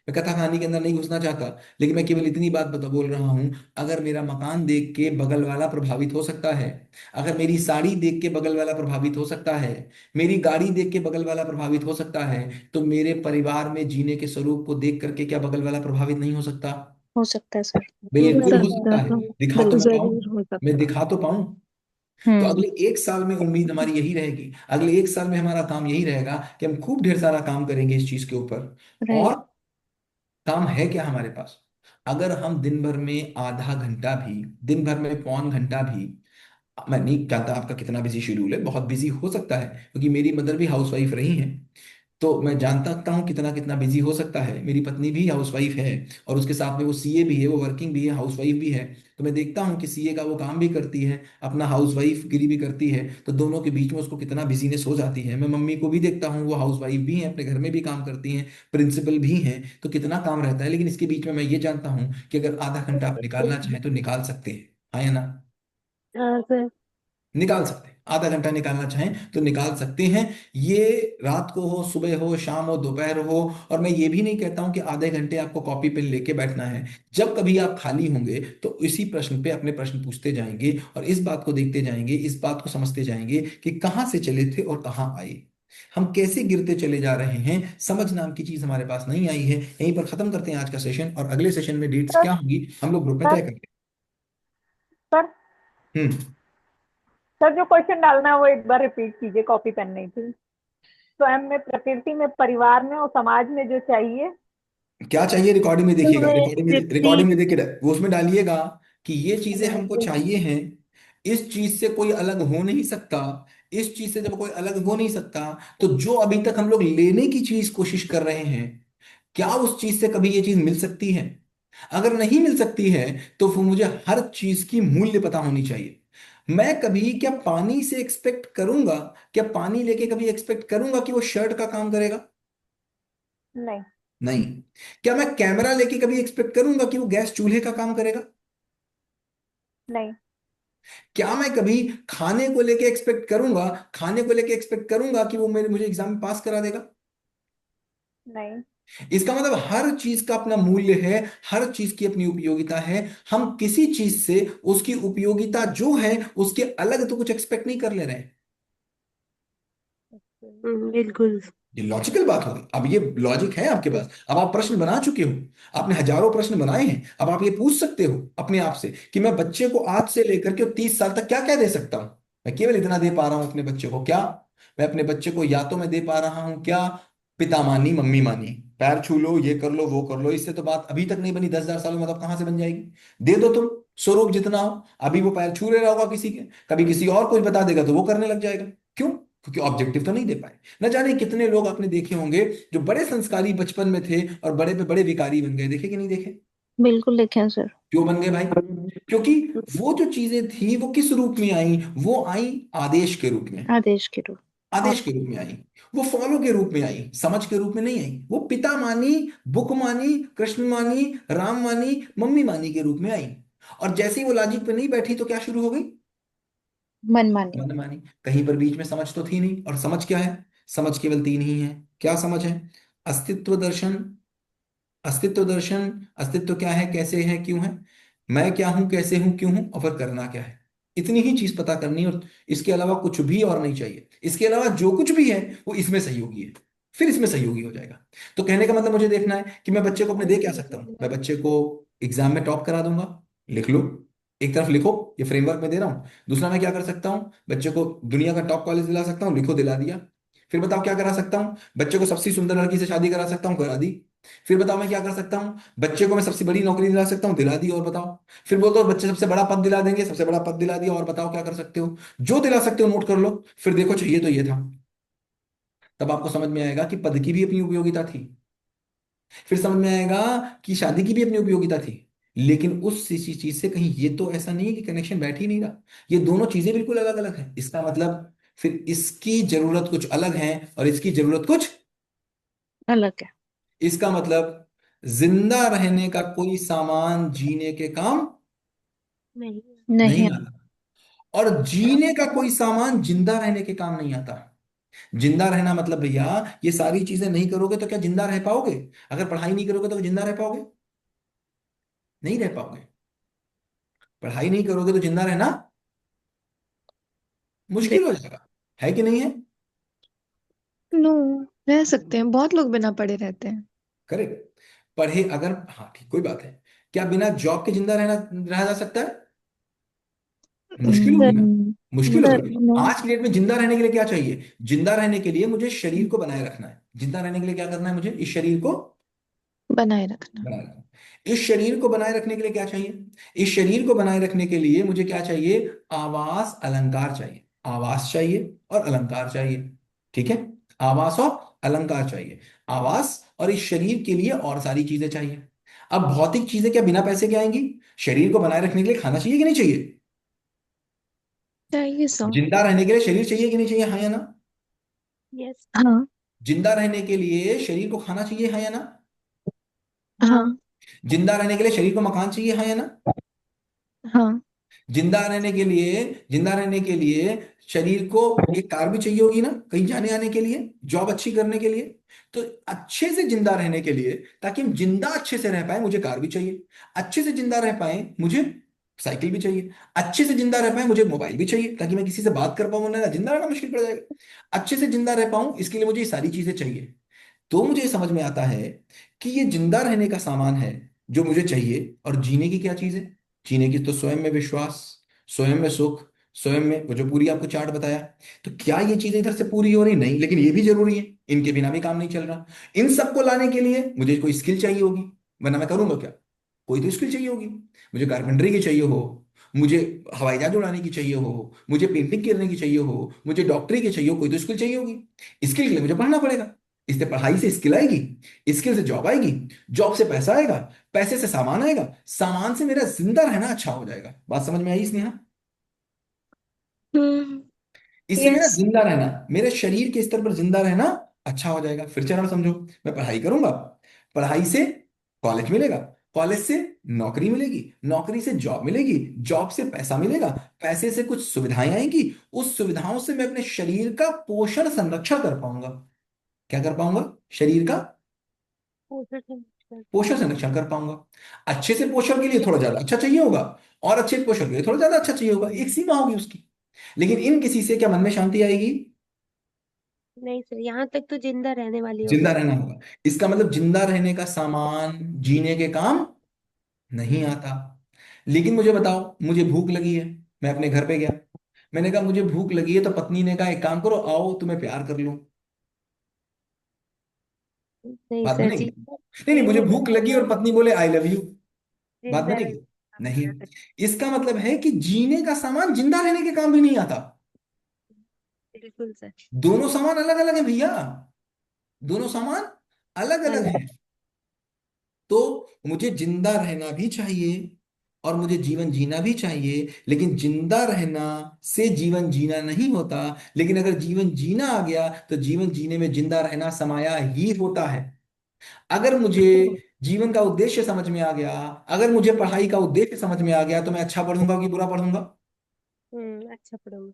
मैं कथा कहानी के अंदर नहीं घुसना चाहता, लेकिन मैं केवल इतनी बात बता बोल रहा हूँ। अगर मेरा मकान देख के बगल वाला प्रभावित हो सकता है, अगर मेरी साड़ी देख के बगल वाला प्रभावित हो सकता है, मेरी गाड़ी देख के बगल वाला प्रभावित हो सकता है, तो मेरे परिवार में जीने के स्वरूप को देख करके क्या बगल वाला प्रभावित नहीं हो सकता? हो सकता है सर। हो बिल्कुल हो सकता सकता है। है। दिखा तो बिल्कुल। मैं पाऊं, जरूर हो मैं सकता है। दिखा तो पाऊं। तो हम्म। अगले 1 साल में उम्मीद हमारी यही रहेगी, अगले 1 साल में हमारा काम यही रहेगा कि हम खूब ढेर सारा काम करेंगे इस चीज के ऊपर। राइट। और काम है क्या हमारे पास? अगर हम दिन भर में आधा घंटा भी, दिन भर में 1.25 घंटा भी मैं नहीं जानता आपका कितना बिजी शेड्यूल है, बहुत बिजी हो सकता है, क्योंकि मेरी मदर भी हाउसवाइफ रही हैं। तो मैं जान सकता हूँ कितना कितना बिजी हो सकता है। मेरी पत्नी भी हाउसवाइफ है, और उसके साथ में वो सीए भी है, वो वर्किंग भी है, हाउसवाइफ भी है। तो मैं देखता हूँ कि सीए का वो काम भी करती है, अपना हाउसवाइफ गिरी भी करती है, तो दोनों के बीच में उसको कितना बिजीनेस हो जाती है। मैं मम्मी को भी देखता हूँ, वो हाउसवाइफ भी हैं, अपने घर में भी काम करती हैं, प्रिंसिपल भी हैं, तो कितना काम रहता है। लेकिन इसके बीच में मैं ये जानता हूँ कि अगर आधा घंटा आप निकालना चाहें तो निकाल सकते हैं। हाँ या ना? हाँ सर। निकाल सकते हैं, आधा घंटा निकालना चाहें तो निकाल सकते हैं। ये रात को हो, सुबह हो, शाम हो, दोपहर हो। और मैं ये भी नहीं कहता हूं कि आधे घंटे आपको कॉपी पेन लेके बैठना है। जब कभी आप खाली होंगे तो इसी प्रश्न पे अपने प्रश्न पूछते जाएंगे, और इस बात को देखते जाएंगे, इस बात को समझते जाएंगे कि कहाँ से चले थे और कहाँ आए, हम कैसे गिरते चले जा रहे हैं। समझ नाम की चीज हमारे पास नहीं आई है। यहीं पर खत्म करते हैं आज का सेशन, और अगले सेशन में डेट्स सर क्या होंगी हम लोग ग्रुप में सर तय करेंगे। सर हम्म। सर जो क्वेश्चन डालना है वो एक बार रिपीट कीजिए, कॉपी पेन नहीं थी। स्वयं में, प्रकृति में, परिवार में और समाज में जो चाहिए। क्या चाहिए रिकॉर्डिंग में देखिएगा, तुम्हें रिकॉर्डिंग में रिपीट। देखिए, वो उसमें डालिएगा कि ये चीजें हमको चाहिए हैं। इस चीज से कोई अलग हो नहीं सकता। इस चीज से जब कोई अलग हो नहीं सकता, तो जो अभी तक हम लोग लेने की चीज कोशिश कर रहे हैं, क्या उस चीज से कभी ये चीज मिल सकती है? अगर नहीं मिल सकती है, तो फिर मुझे हर चीज की मूल्य पता होनी चाहिए। मैं कभी क्या पानी से एक्सपेक्ट करूंगा, क्या पानी लेके कभी एक्सपेक्ट करूंगा कि वो शर्ट का काम करेगा? नहीं। नहीं। क्या मैं कैमरा लेके कभी एक्सपेक्ट करूंगा कि वो गैस चूल्हे का काम करेगा? नहीं। क्या मैं कभी खाने को लेके एक्सपेक्ट करूंगा, खाने को लेके एक्सपेक्ट करूंगा कि वो मेरे मुझे एग्जाम में पास करा देगा? नहीं। इसका मतलब हर चीज का अपना मूल्य है, हर चीज की अपनी उपयोगिता है। हम किसी चीज से उसकी उपयोगिता जो है उसके अलग तो कुछ एक्सपेक्ट नहीं कर ले रहे हैं। बिल्कुल। ये लॉजिकल बात होगी। अब ये लॉजिक है आपके पास, अब आप प्रश्न बना चुके हो, आपने हजारों प्रश्न बनाए हैं। अब आप ये पूछ सकते हो अपने आप से कि मैं बच्चे को आज से लेकर के 30 साल तक क्या क्या दे सकता हूं। मैं केवल इतना दे पा रहा हूं अपने बच्चे को, क्या मैं अपने बच्चे को या तो मैं दे पा रहा हूं क्या, पिता मानी मम्मी मानी, पैर छू लो, ये कर लो, वो कर लो। इससे तो बात अभी तक नहीं बनी, 10,000 सालों में, मतलब कहां से बन जाएगी? दे दो तुम स्वरूप जितना हो। अभी वो पैर छू रहा होगा किसी के, कभी किसी और कोई बता देगा तो वो करने लग जाएगा। क्यों? क्योंकि ऑब्जेक्टिव तो नहीं दे पाए। न जाने कितने लोग आपने देखे होंगे जो बड़े संस्कारी बचपन में थे और बड़े पे बड़े विकारी बन गए, देखे कि नहीं देखे? बिल्कुल देखे हैं सर। क्यों बन गए भाई? क्योंकि वो जो चीजें थी वो किस रूप में आई? वो आई आदेश के रूप में। आदेश के रूप। आदेश के रूप में आई, वो फॉलो के रूप में आई, समझ के रूप में नहीं आई। वो पिता मानी, बुक मानी, कृष्ण मानी, राम मानी, मम्मी मानी के रूप में आई। और जैसे ही वो लॉजिक पे नहीं बैठी तो क्या शुरू हो गई? मनमानी। मनमानी। कहीं पर बीच में समझ तो थी नहीं। और समझ क्या है? समझ केवल तीन ही है। क्या समझ है? अस्तित्व दर्शन। अस्तित्व दर्शन। अस्तित्व क्या है, कैसे है, क्यों है, मैं क्या हूं, कैसे हूं, क्यों हूं, और फिर करना क्या है। इतनी ही चीज पता करनी है, और इसके अलावा कुछ भी और नहीं चाहिए। इसके अलावा जो कुछ भी है वो इसमें सहयोगी है, फिर इसमें सहयोगी हो जाएगा। तो कहने का मतलब मुझे देखना है कि मैं बच्चे को अपने दे क्या सकता हूँ। मैं बच्चे को एग्जाम में टॉप करा दूंगा, लिख लो, एक तरफ लिखो, ये फ्रेमवर्क में दे रहा हूँ। दूसरा मैं क्या कर सकता हूँ, बच्चे को दुनिया का टॉप कॉलेज दिला सकता हूँ, लिखो, दिला दिया। फिर बताओ क्या करा सकता हूँ, बच्चे को सबसे सुंदर लड़की से शादी करा सकता हूँ, करा दी। फिर बताओ मैं क्या कर सकता हूँ, बच्चे को मैं सबसे बड़ी नौकरी दिला सकता हूँ, दिला दी। और बताओ। फिर बोल दो बच्चे सबसे बड़ा पद दिला देंगे, सबसे बड़ा पद दिला दिया। और बताओ क्या कर सकते हो, जो दिला सकते हो नोट कर लो। फिर देखो चाहिए तो ये था। तब आपको समझ में आएगा कि पद की भी अपनी उपयोगिता थी। फिर समझ में आएगा कि शादी की भी अपनी उपयोगिता थी। लेकिन उस चीज से कहीं ये तो ऐसा नहीं है कि कनेक्शन बैठ ही नहीं रहा। ये दोनों चीजें बिल्कुल अलग अलग हैं। इसका मतलब फिर इसकी जरूरत कुछ अलग है और इसकी जरूरत कुछ। अलग है। इसका मतलब जिंदा रहने का कोई सामान जीने के काम नहीं। नहीं नहीं। आता, और जीने का कोई सामान जिंदा रहने के काम नहीं आता। जिंदा रहना मतलब भैया, ये सारी चीजें नहीं करोगे तो क्या जिंदा रह पाओगे? अगर पढ़ाई नहीं करोगे तो जिंदा रह पाओगे? नहीं रह पाओगे। पढ़ाई नहीं करोगे तो जिंदा रहना मुश्किल हो जाएगा, है कि नहीं है? नो, रह सकते हैं, बहुत लोग बिना पढ़े रहते हैं। करेक्ट। पढ़े अगर, हाँ ठीक, कोई बात है। क्या बिना जॉब के जिंदा रहना रहा जा सकता है? मुश्किल होगी सर। ना। मुश्किल सर होगी। नो। आज की डेट में जिंदा रहने के लिए क्या चाहिए? जिंदा रहने के लिए मुझे शरीर को बनाए रखना है। जिंदा रहने के लिए क्या करना है मुझे? इस शरीर को बनाए रखना। बनाए रखना। इस शरीर को बनाए रखने के लिए क्या चाहिए? इस शरीर को बनाए रखने के लिए मुझे क्या चाहिए? आवास अलंकार चाहिए। आवास चाहिए और अलंकार चाहिए। ठीक है, आवास और अलंकार चाहिए। आवास और इस शरीर के लिए और सारी चीजें चाहिए। अब भौतिक चीजें क्या बिना पैसे के आएंगी? शरीर को बनाए रखने के लिए खाना चाहिए कि नहीं चाहिए? चाहिए सो। जिंदा रहने के लिए शरीर चाहिए कि नहीं चाहिए, हाँ या ना? यस। हाँ। जिंदा रहने के लिए शरीर को खाना चाहिए, हाँ या ना? हाँ। जिंदा रहने के लिए शरीर को मकान चाहिए, हाँ या ना? हाँ। जिंदा रहने के लिए शरीर को एक कार भी चाहिए होगी ना, कहीं जाने आने के लिए, जॉब अच्छी करने के लिए। तो अच्छे से जिंदा रहने के लिए, ताकि हम जिंदा अच्छे से रह पाए, मुझे कार भी चाहिए। अच्छे से जिंदा रह पाए मुझे साइकिल भी चाहिए। अच्छे से जिंदा रह पाए मुझे मोबाइल भी चाहिए, ताकि मैं किसी से बात कर पाऊं, वरना जिंदा रहना मुश्किल पड़ जाएगा। अच्छे से जिंदा रह पाऊं इसके लिए मुझे ये सारी चीजें चाहिए। तो मुझे समझ में आता है कि ये जिंदा रहने का सामान है जो मुझे चाहिए। और जीने की क्या चीज है? जीने की तो स्वयं में विश्वास, स्वयं में सुख, स्वयं में वो जो पूरी आपको चार्ट बताया। तो क्या ये चीजें इधर से पूरी हो रही? नहीं, लेकिन ये भी जरूरी है, इनके बिना भी काम नहीं चल रहा। इन सबको लाने के लिए मुझे कोई स्किल चाहिए होगी, वरना मैं करूंगा क्या? कोई तो स्किल चाहिए होगी। मुझे कारपेंटरी की चाहिए हो, मुझे हवाई जहाज उड़ाने की चाहिए हो, मुझे पेंटिंग करने की चाहिए हो, मुझे डॉक्टरी की चाहिए हो, कोई तो स्किल चाहिए होगी। स्किल के लिए मुझे पढ़ना पड़ेगा। इससे पढ़ाई से स्किल आएगी, स्किल से जॉब आएगी, जॉब से पैसा आएगा, पैसे से सामान आएगा, सामान से मेरा जिंदा रहना अच्छा हो जाएगा। बात समझ में आई स्नेहा? हम्म। इससे मेरा यस। जिंदा रहना, मेरे शरीर के स्तर पर जिंदा रहना अच्छा हो जाएगा। फिर चरण समझो। मैं पढ़ाई करूंगा, पढ़ाई से कॉलेज मिलेगा, कॉलेज से नौकरी मिलेगी, नौकरी से जॉब मिलेगी, जॉब से पैसा मिलेगा, पैसे से कुछ सुविधाएं आएंगी, उस सुविधाओं से मैं अपने शरीर का पोषण संरक्षण कर पाऊंगा। क्या कर पाऊंगा? शरीर का पोषण संरक्षण कर पाऊंगा। अच्छे से पोषण के लिए थोड़ा ज्यादा अच्छा चाहिए होगा, और अच्छे पोषण के लिए थोड़ा ज्यादा अच्छा चाहिए होगा, एक सीमा होगी उसकी। लेकिन इन किसी से क्या मन में शांति आएगी? नहीं सर, यहाँ तक तो जिंदा रहने वाली होगी। जिंदा रहना होगा। इसका मतलब जिंदा रहने का सामान जीने के काम नहीं आता। लेकिन मुझे बताओ, मुझे भूख लगी है, मैं अपने घर पे गया, मैंने कहा मुझे भूख लगी है, तो पत्नी ने कहा एक काम करो, आओ तुम्हें प्यार कर लूं। नहीं बात सर बनेगी? जी, नहीं नहीं, मुझे जीने भूख लगी और पत्नी बोले आई लव यू, बात जिंदा बनेगी? नहीं। रहना। इसका मतलब है कि जीने का सामान जिंदा रहने के काम भी नहीं आता। बिल्कुल सर। दोनों सामान अलग अलग है भैया, दोनों सामान अलग अलग अलग। हैं। तो मुझे जिंदा रहना भी चाहिए और मुझे जीवन जीना भी चाहिए, लेकिन जिंदा रहना से जीवन जीना नहीं होता। लेकिन अगर जीवन जीना आ गया तो जीवन जीने में जिंदा रहना समाया ही होता है। अगर मुझे जीवन का उद्देश्य समझ में आ गया, अगर मुझे पढ़ाई का उद्देश्य समझ में आ गया, तो मैं अच्छा पढ़ूंगा कि बुरा पढ़ूंगा? अच्छा पढ़ूंगा।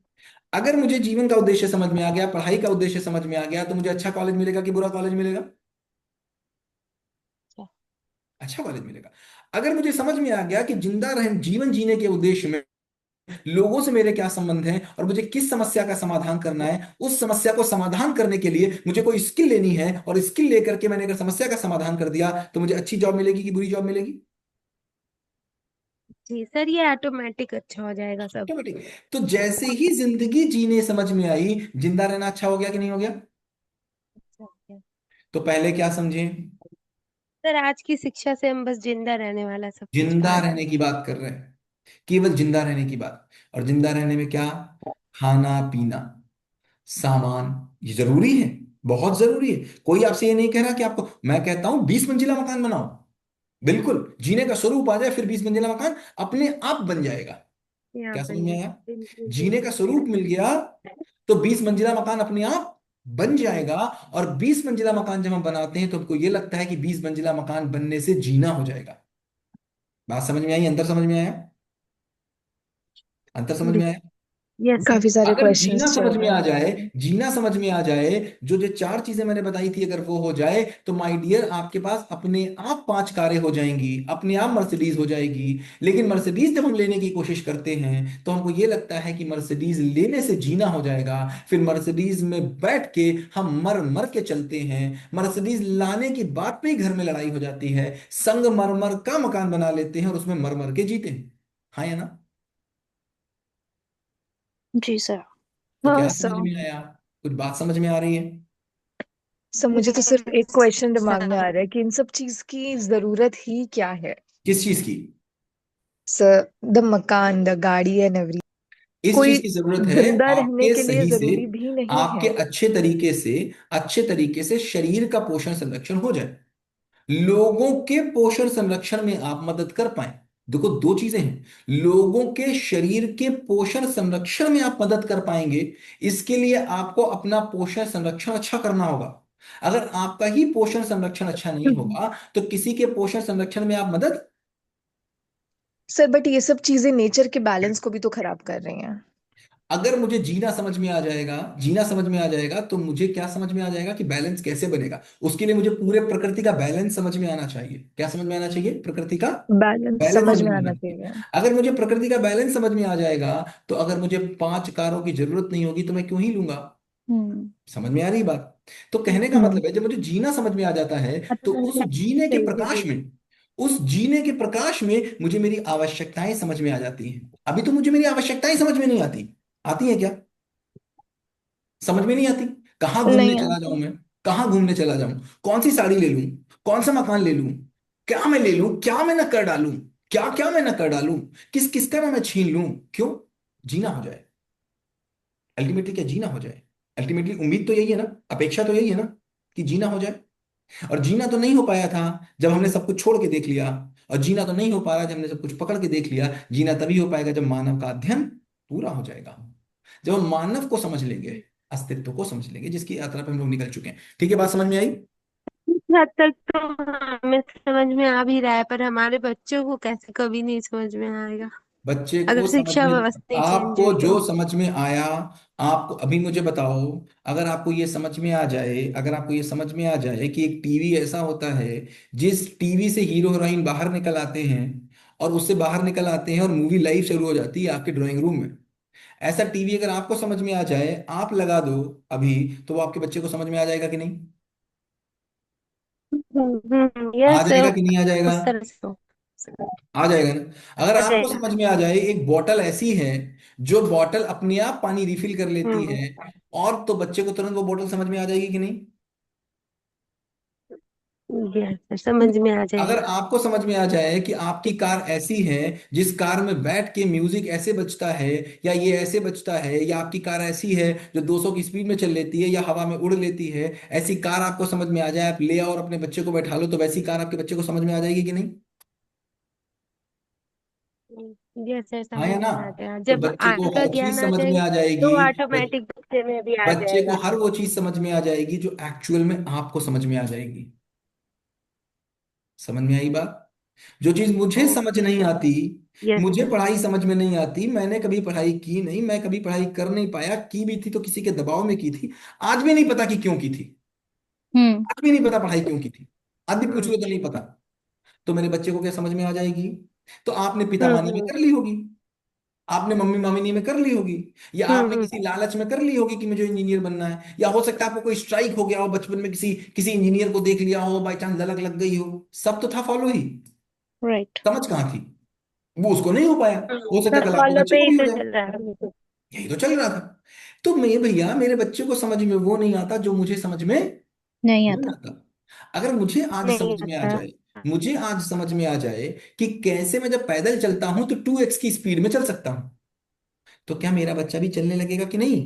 अगर मुझे जीवन का उद्देश्य समझ में आ गया, पढ़ाई का उद्देश्य समझ में आ गया, तो मुझे अच्छा कॉलेज मिलेगा कि बुरा कॉलेज मिलेगा? अच्छा। अच्छा कॉलेज मिलेगा। अगर मुझे समझ में आ गया कि जिंदा रह जीवन जीने के उद्देश्य में लोगों से मेरे क्या संबंध हैं और मुझे किस समस्या का समाधान करना है, उस समस्या को समाधान करने के लिए मुझे कोई स्किल लेनी है, और स्किल लेकर के मैंने अगर समस्या का समाधान कर दिया, तो मुझे अच्छी जॉब मिलेगी कि बुरी जॉब मिलेगी? जी सर, ये ऑटोमेटिक अच्छा हो जाएगा सब। ऑटोमेटिक। तो जैसे ही जिंदगी जीने समझ में आई, जिंदा रहना अच्छा हो गया कि नहीं हो गया? अच्छा हो गया। तो पहले क्या समझे? सर आज की शिक्षा से हम बस जिंदा रहने वाला सब कुछ जिंदा पा रहने की बात कर रहे हैं, केवल जिंदा रहने की बात। और जिंदा रहने में क्या? खाना पीना, सामान, ये जरूरी है, बहुत जरूरी है। कोई आपसे ये नहीं कह रहा कि आपको, मैं कहता हूं 20 मंजिला मकान बनाओ, बिल्कुल जीने का स्वरूप आ जाए, फिर 20 मंजिला मकान अपने आप बन जाएगा। यहाँ क्या समझ बन में जाए। आया? बिल्कुल जीने का बिल्कुल स्वरूप मिल गया तो 20 मंजिला मकान अपने आप बन जाएगा। और 20 मंजिला मकान जब हम बनाते हैं तो हमको ये लगता है कि 20 मंजिला मकान बनने से जीना हो जाएगा। बात समझ में आई? अंतर समझ में आया? अंतर समझ में आया? Yes sir. काफी सारे अगर जीना क्वेश्चंस चल समझ में रहे आ हैं। जाए, जीना समझ में आ जाए, जो जो चार चीजें मैंने बताई थी, अगर वो हो जाए, तो माय डियर आपके पास अपने आप 5 कारें हो जाएंगी, अपने आप मर्सिडीज हो जाएगी। लेकिन मर्सिडीज जब हम लेने की कोशिश करते हैं तो हमको ये लगता है कि मर्सिडीज लेने से जीना हो जाएगा। फिर मर्सिडीज में बैठ के हम मर मर के चलते हैं। मर्सिडीज लाने की बात पे ही घर में लड़ाई हो जाती है, संगमरमर का मकान बना लेते हैं और उसमें मर मर के जीते हैं। हाँ या ना? जी सर। तो हाँ क्या समझ सर। में आया? कुछ बात समझ में आ रही है? सर मुझे तो सिर्फ एक क्वेश्चन दिमाग में आ रहा है कि इन सब चीज की जरूरत ही क्या है? किस चीज की? सर, द मकान, द गाड़ी एंड एवरी, इस चीज कोई की जरूरत है जिंदा रहने आपके के लिए सही से, जरूरी भी नहीं आपके है। अच्छे तरीके से शरीर का पोषण संरक्षण हो जाए, लोगों के पोषण संरक्षण में आप मदद कर पाए। देखो, दो चीजें हैं। लोगों के शरीर के पोषण संरक्षण में आप मदद कर पाएंगे, इसके लिए आपको अपना पोषण संरक्षण अच्छा करना होगा। अगर आपका ही पोषण संरक्षण अच्छा नहीं होगा तो किसी के पोषण संरक्षण में आप मदद। सर बट ये सब चीजें नेचर के बैलेंस को भी तो खराब कर रही हैं। अगर मुझे जीना समझ में आ जाएगा तो मुझे क्या समझ में आ जाएगा कि बैलेंस कैसे बनेगा। उसके लिए मुझे पूरे प्रकृति का बैलेंस समझ में आना चाहिए। क्या समझ में आना चाहिए? प्रकृति का बैलेंस बैलेंस समझ समझ में में आना आना चाहिए। चाहिए। अगर मुझे प्रकृति का बैलेंस समझ में आ जाएगा तो अगर मुझे 5 कारों की जरूरत नहीं होगी तो मैं क्यों ही लूंगा। हम्म। समझ में आ रही बात? तो कहने का हम्म। मतलब है, जब मुझे जीना समझ में आ जाता है तो उस जीने के प्रकाश में मुझे मेरी आवश्यकताएं समझ में आ जाती हैं। अभी तो मुझे मेरी आवश्यकताएं समझ में नहीं आती। आती है क्या? समझ में नहीं आती। कहाँ घूमने नहीं चला आता। जाऊं मैं? कहाँ घूमने चला जाऊं? कौन सी साड़ी ले लूं? कौन सा मकान ले लूं? क्या मैं ले लूं? क्या मैं न कर डालूं? क्या क्या मैं न कर डालूं? किस किसका मैं छीन लूं? क्यों? जीना हो जाए। अल्टीमेटली क्या जीना हो जाए? अल्टीमेटली उम्मीद तो यही है ना, अपेक्षा तो यही है ना कि जीना हो जाए। और जीना तो नहीं हो पाया था जब हमने सब कुछ छोड़ के देख लिया, और जीना तो नहीं हो पा रहा जब हमने सब कुछ पकड़ के देख लिया। जीना तभी हो पाएगा जब मानव का अध्ययन पूरा हो जाएगा, जब हम मानव को समझ लेंगे, अस्तित्व को समझ लेंगे, जिसकी यात्रा पे हम लोग निकल चुके हैं। ठीक है, बात समझ में आई? कुछ हद तक तो हमें समझ में आ भी रहा है, पर हमारे बच्चों को कैसे कभी नहीं समझ में आएगा बच्चे अगर को समझ शिक्षा में, व्यवस्था नहीं चेंज आपको हुई तो। जो समझ में आया, आपको अभी मुझे बताओ। अगर आपको ये समझ में आ जाए कि एक टीवी ऐसा होता है जिस टीवी से हीरो हीरोइन बाहर निकल आते हैं, और उससे बाहर निकल आते हैं और मूवी लाइव शुरू हो जाती है आपके ड्राइंग रूम में, ऐसा टीवी अगर आपको समझ में आ जाए, आप लगा दो अभी, तो वो आपके बच्चे को समझ में आ जाएगा कि नहीं? आ यस। जाएगा कि नहीं आ जाएगा? उस तरह से तो आ जाएगा ना। अगर आ आपको जाएगा। समझ में आ जाए एक बॉटल ऐसी है जो बॉटल अपने आप पानी रिफिल कर लेती हम्म। है, और तो बच्चे को तुरंत वो बॉटल समझ में आ जाएगी कि नहीं? यस, समझ में आ अगर जाएगा। आपको समझ में आ जाए कि आपकी कार ऐसी है जिस कार में बैठ के म्यूजिक ऐसे बजता है, या ये ऐसे बजता है, या आपकी कार ऐसी है जो 200 की स्पीड में चल लेती है या हवा में उड़ लेती है, ऐसी कार आपको समझ में आ जाए, आप ले आओ और अपने बच्चे को बैठा लो, तो वैसी कार आपके बच्चे को समझ में आ जाएगी कि नहीं? यस सर, हाँ समझ या ना? में आ जाएगा। तो जब बच्चे को आगे का हर चीज ज्ञान आ समझ में जाएगा आ तो जाएगी। ऑटोमेटिक बच्चे में भी आ बच्चे को जाएगा। हर वो चीज समझ में आ जाएगी जो एक्चुअल में आपको समझ में आ जाएगी। समझ में आई बात? जो चीज मुझे समझ ओके नहीं सर। आती, यस मुझे सर। पढ़ाई समझ में नहीं आती, मैंने कभी पढ़ाई की नहीं, मैं कभी पढ़ाई कर नहीं पाया, की भी थी तो किसी के दबाव में की थी, आज भी नहीं पता कि क्यों की थी। हम्म। आज भी नहीं पता पढ़ाई क्यों की थी। आज भी पूछ लो हम्म। तो नहीं पता। तो मेरे बच्चे को क्या समझ में आ जाएगी? तो आपने पिता मानी में हम्म। कर ली होगी, आपने मम्मी मामिनी में कर ली होगी, या आपने हम्म। किसी लालच में कर ली होगी कि मुझे इंजीनियर बनना है, या हो सकता है आपको कोई स्ट्राइक हो गया हो बचपन में, किसी किसी इंजीनियर को देख लिया हो, बाई चांस ललक लग गई हो, सब तो था फॉलो ही। राइट। समझ कहाँ थी? वो उसको नहीं हो पाया, हो सकता है सब कल आपके फॉलो बच्चे पे को ही भी हो तो जाए। चल रहा है। यही तो चल रहा था। तो मैं भैया, मेरे बच्चे को समझ में वो नहीं आता जो मुझे समझ में नहीं नहीं आता। आता। अगर नहीं आता। मुझे आज समझ में आ जाए कि कैसे मैं जब पैदल चलता हूं तो 2x की स्पीड में चल सकता हूं, तो क्या मेरा बच्चा भी चलने लगेगा कि नहीं?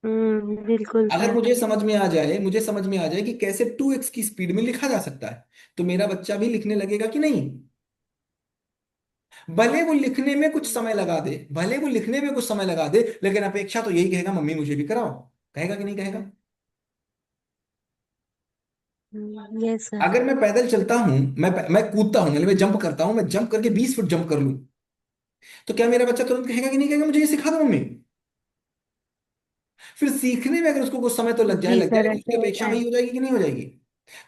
बिल्कुल अगर सर। मुझे समझ में आ जाए कि कैसे 2x की स्पीड में लिखा जा सकता है, तो मेरा बच्चा भी लिखने लगेगा कि नहीं? भले वो लिखने में कुछ समय लगा दे, लेकिन अपेक्षा तो यही कहेगा, मम्मी मुझे भी कराओ। कहेगा कि नहीं कहेगा? Yes sir. अगर मैं पैदल चलता हूं, मैं कूदता हूं, मतलब मैं जंप करता हूं, मैं जंप करके 20 फुट जंप कर लूं, तो क्या मेरा बच्चा तुरंत कहेगा कि नहीं कहेगा मुझे ये सिखा दो मम्मी? फिर सीखने में अगर उसको कुछ समय तो जी लग सर, जाएगा, ऐसा उसकी होता अपेक्षा है। वही हो जाएगी कि नहीं हो जाएगी?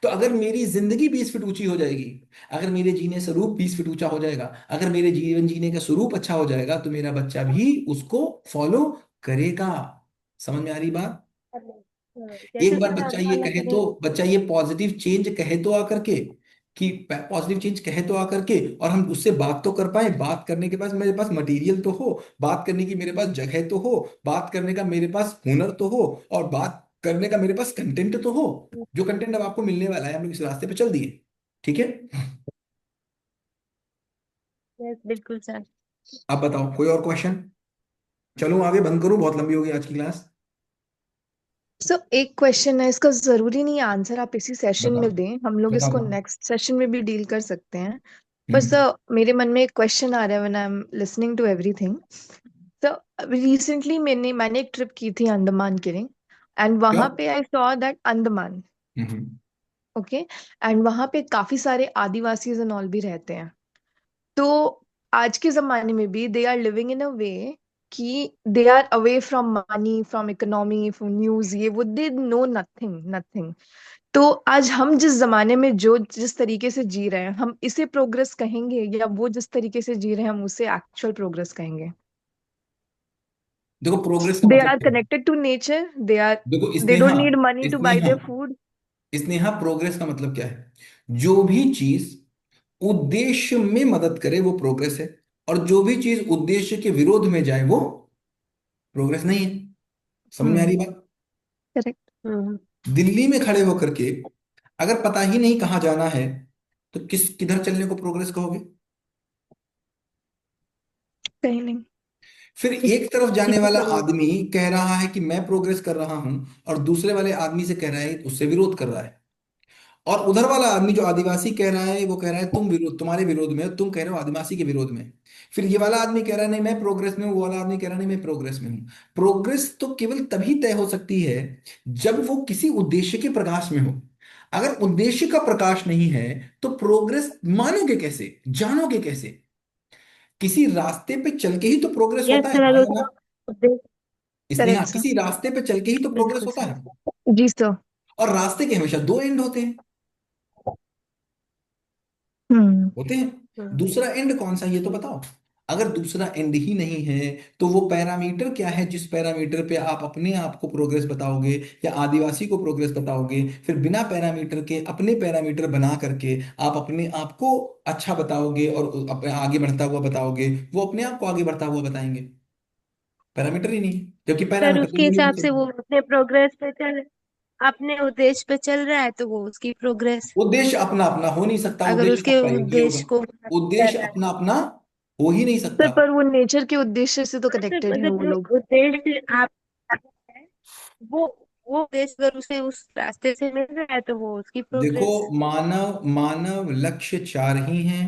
तो अगर मेरी जिंदगी 20 फीट ऊंची हो जाएगी, अगर मेरे जीने स्वरूप 20 फीट ऊंचा हो जाएगा, अगर मेरे जीवन जीने का स्वरूप अच्छा हो जाएगा, तो मेरा बच्चा भी उसको फॉलो करेगा। समझ में आ रही बात? जैसे एक बार सर बच्चा हम ये फॉलो कहे करें। तो, बच्चा ये पॉजिटिव चेंज कहे तो आकर के, कि पॉजिटिव चेंज कहे तो आकर के, और हम उससे बात तो कर पाए, बात करने के पास मेरे पास मटेरियल तो हो, बात करने की मेरे पास जगह तो हो, बात करने का मेरे पास हुनर तो हो, और बात करने का मेरे पास कंटेंट तो हो, जो कंटेंट अब आपको मिलने वाला है, हम लोग इस रास्ते पे चल दिए। ठीक है, यस बिल्कुल सर। अब बताओ कोई और क्वेश्चन? चलो आगे बंद करूं, बहुत लंबी हो गई आज की क्लास। सो एक क्वेश्चन है, इसका जरूरी नहीं है आंसर आप इसी सेशन बताओ में दें, हम लोग बताओ इसको बताओ। नेक्स्ट सेशन में भी डील कर सकते हैं। पर हम्म, सर मेरे मन में एक क्वेश्चन आ रहा है when I am listening to everything. तो रिसेंटली मैंने एक ट्रिप की थी अंडमान के लिए, एंड क्या? वहां पे I saw that Andaman, hmm, okay, and वहां पे काफी सारे आदिवासीज एंड ऑल भी रहते हैं। तो आज के जमाने में भी they are living in a way कि they are away from money, from economy, from news, ये वो दे नो नथिंग नथिंग। तो आज हम जिस जमाने में जो जिस तरीके से जी रहे हैं, हम इसे प्रोग्रेस कहेंगे, या वो जिस तरीके से जी रहे हैं हम उसे एक्चुअल प्रोग्रेस कहेंगे? देखो प्रोग्रेस का दे मतलब आर क्या है? कनेक्टेड टू नेचर, देखो they don't Sneha, need money to buy Sneha, their food. Sneha, progress का मतलब क्या है? जो भी चीज उद्देश्य में मदद करे वो प्रोग्रेस है, और जो भी चीज उद्देश्य के विरोध में जाए वो प्रोग्रेस नहीं है। समझ में आ रही बात? करेक्ट। हम्म। दिल्ली में खड़े होकर के अगर पता ही नहीं कहाँ जाना है, तो किधर चलने को प्रोग्रेस कहोगे? कहीं नहीं। फिर एक तरफ जाने वाला आदमी कह रहा है कि मैं प्रोग्रेस कर रहा हूं, और दूसरे वाले आदमी से कह रहा है, उससे विरोध कर रहा है। और उधर वाला आदमी जो आदिवासी कह रहा है, वो कह रहा है तुम विरोध, तुम्हारे विरोध में हो, तुम कह रहे हो आदिवासी के विरोध में। फिर ये वाला आदमी कह रहा है नहीं मैं प्रोग्रेस में हूँ, वो वाला आदमी कह रहा है नहीं मैं प्रोग्रेस में हूँ। प्रोग्रेस तो केवल तभी तय हो सकती है जब वो किसी उद्देश्य के प्रकाश में हो। अगर उद्देश्य का प्रकाश नहीं है तो प्रोग्रेस मानोगे कैसे, जानोगे कैसे? किसी रास्ते पे चल के ही तो प्रोग्रेस यस होता है, सर, हाँ या ना? उसका उद्देश्य इसलिए हाँ, करेक्ट सर। किसी रास्ते पे चल के ही तो प्रोग्रेस बिल्कुल होता सर। है। जी सर। और रास्ते के हमेशा दो एंड होते हैं, हम्म। होते हैं। दूसरा एंड कौन सा है, ये तो बताओ। अगर दूसरा एंड ही नहीं है, तो वो पैरामीटर क्या है जिस पैरामीटर पे आप अपने आप को प्रोग्रेस बताओगे, या आदिवासी को प्रोग्रेस बताओगे? फिर बिना पैरामीटर के अपने पैरामीटर बना करके आप अपने आप को अच्छा बताओगे और अपने आगे बढ़ता हुआ बताओगे, वो अपने आप को आगे बढ़ता हुआ बताएंगे। पैरामीटर ही नहीं है, जबकि सर पैरामीटर तो उसके हिसाब से यूनिवर्सल वो है। अपने प्रोग्रेस पे चल, अपने उद्देश्य पे चल रहा है तो वो उसकी प्रोग्रेस। उद्देश्य अपना अपना हो नहीं सकता, अगर उद्देश्य उसके सबका एक ही होगा। उद्देश्य को कर उद्देश्य रहा है। अपना अपना हो ही नहीं सर सकता। पर वो नेचर के उद्देश्य से तो हाँ सर, कनेक्टेड है अगर वो जो लोग। उद्देश्य आप है, वो वो उद्देश्य अगर उसे उस रास्ते से मिल रहा है तो वो उसकी देखो प्रोग्रेस। मानव मानव लक्ष्य चार ही हैं।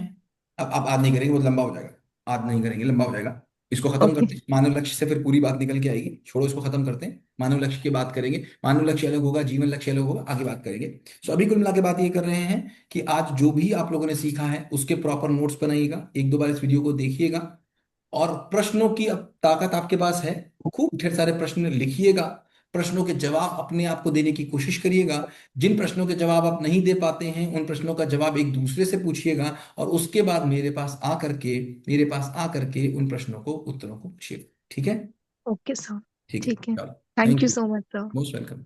अब आज नहीं करेंगे, बहुत लंबा हो जाएगा। आज नहीं करेंगे, लंबा हो जाएगा। इसको खत्म ओके। करते हैं, मानव लक्ष्य से फिर पूरी बात निकल के आएगी। छोड़ो, इसको खत्म करते हैं, मानव लक्ष्य की बात करेंगे। मानव लक्ष्य अलग होगा, जीवन लक्ष्य अलग होगा, आगे बात करेंगे। सो अभी कुल मिला के बात ये कर रहे हैं कि आज जो भी आप लोगों ने सीखा है उसके प्रॉपर नोट्स बनाइएगा, एक दो बार इस वीडियो को देखिएगा। और प्रश्नों की अब ताकत आपके पास है, खूब ढेर सारे प्रश्न लिखिएगा। प्रश्नों के जवाब अपने आप को देने की कोशिश करिएगा। जिन प्रश्नों के जवाब आप नहीं दे पाते हैं, उन प्रश्नों का जवाब एक दूसरे से पूछिएगा, और उसके बाद मेरे पास आ करके उन प्रश्नों को, उत्तरों को पूछिएगा। ठीक है? Okay sir. ठीक है, ठीक है। चलो। Thank thank you you. So much sir. Most welcome.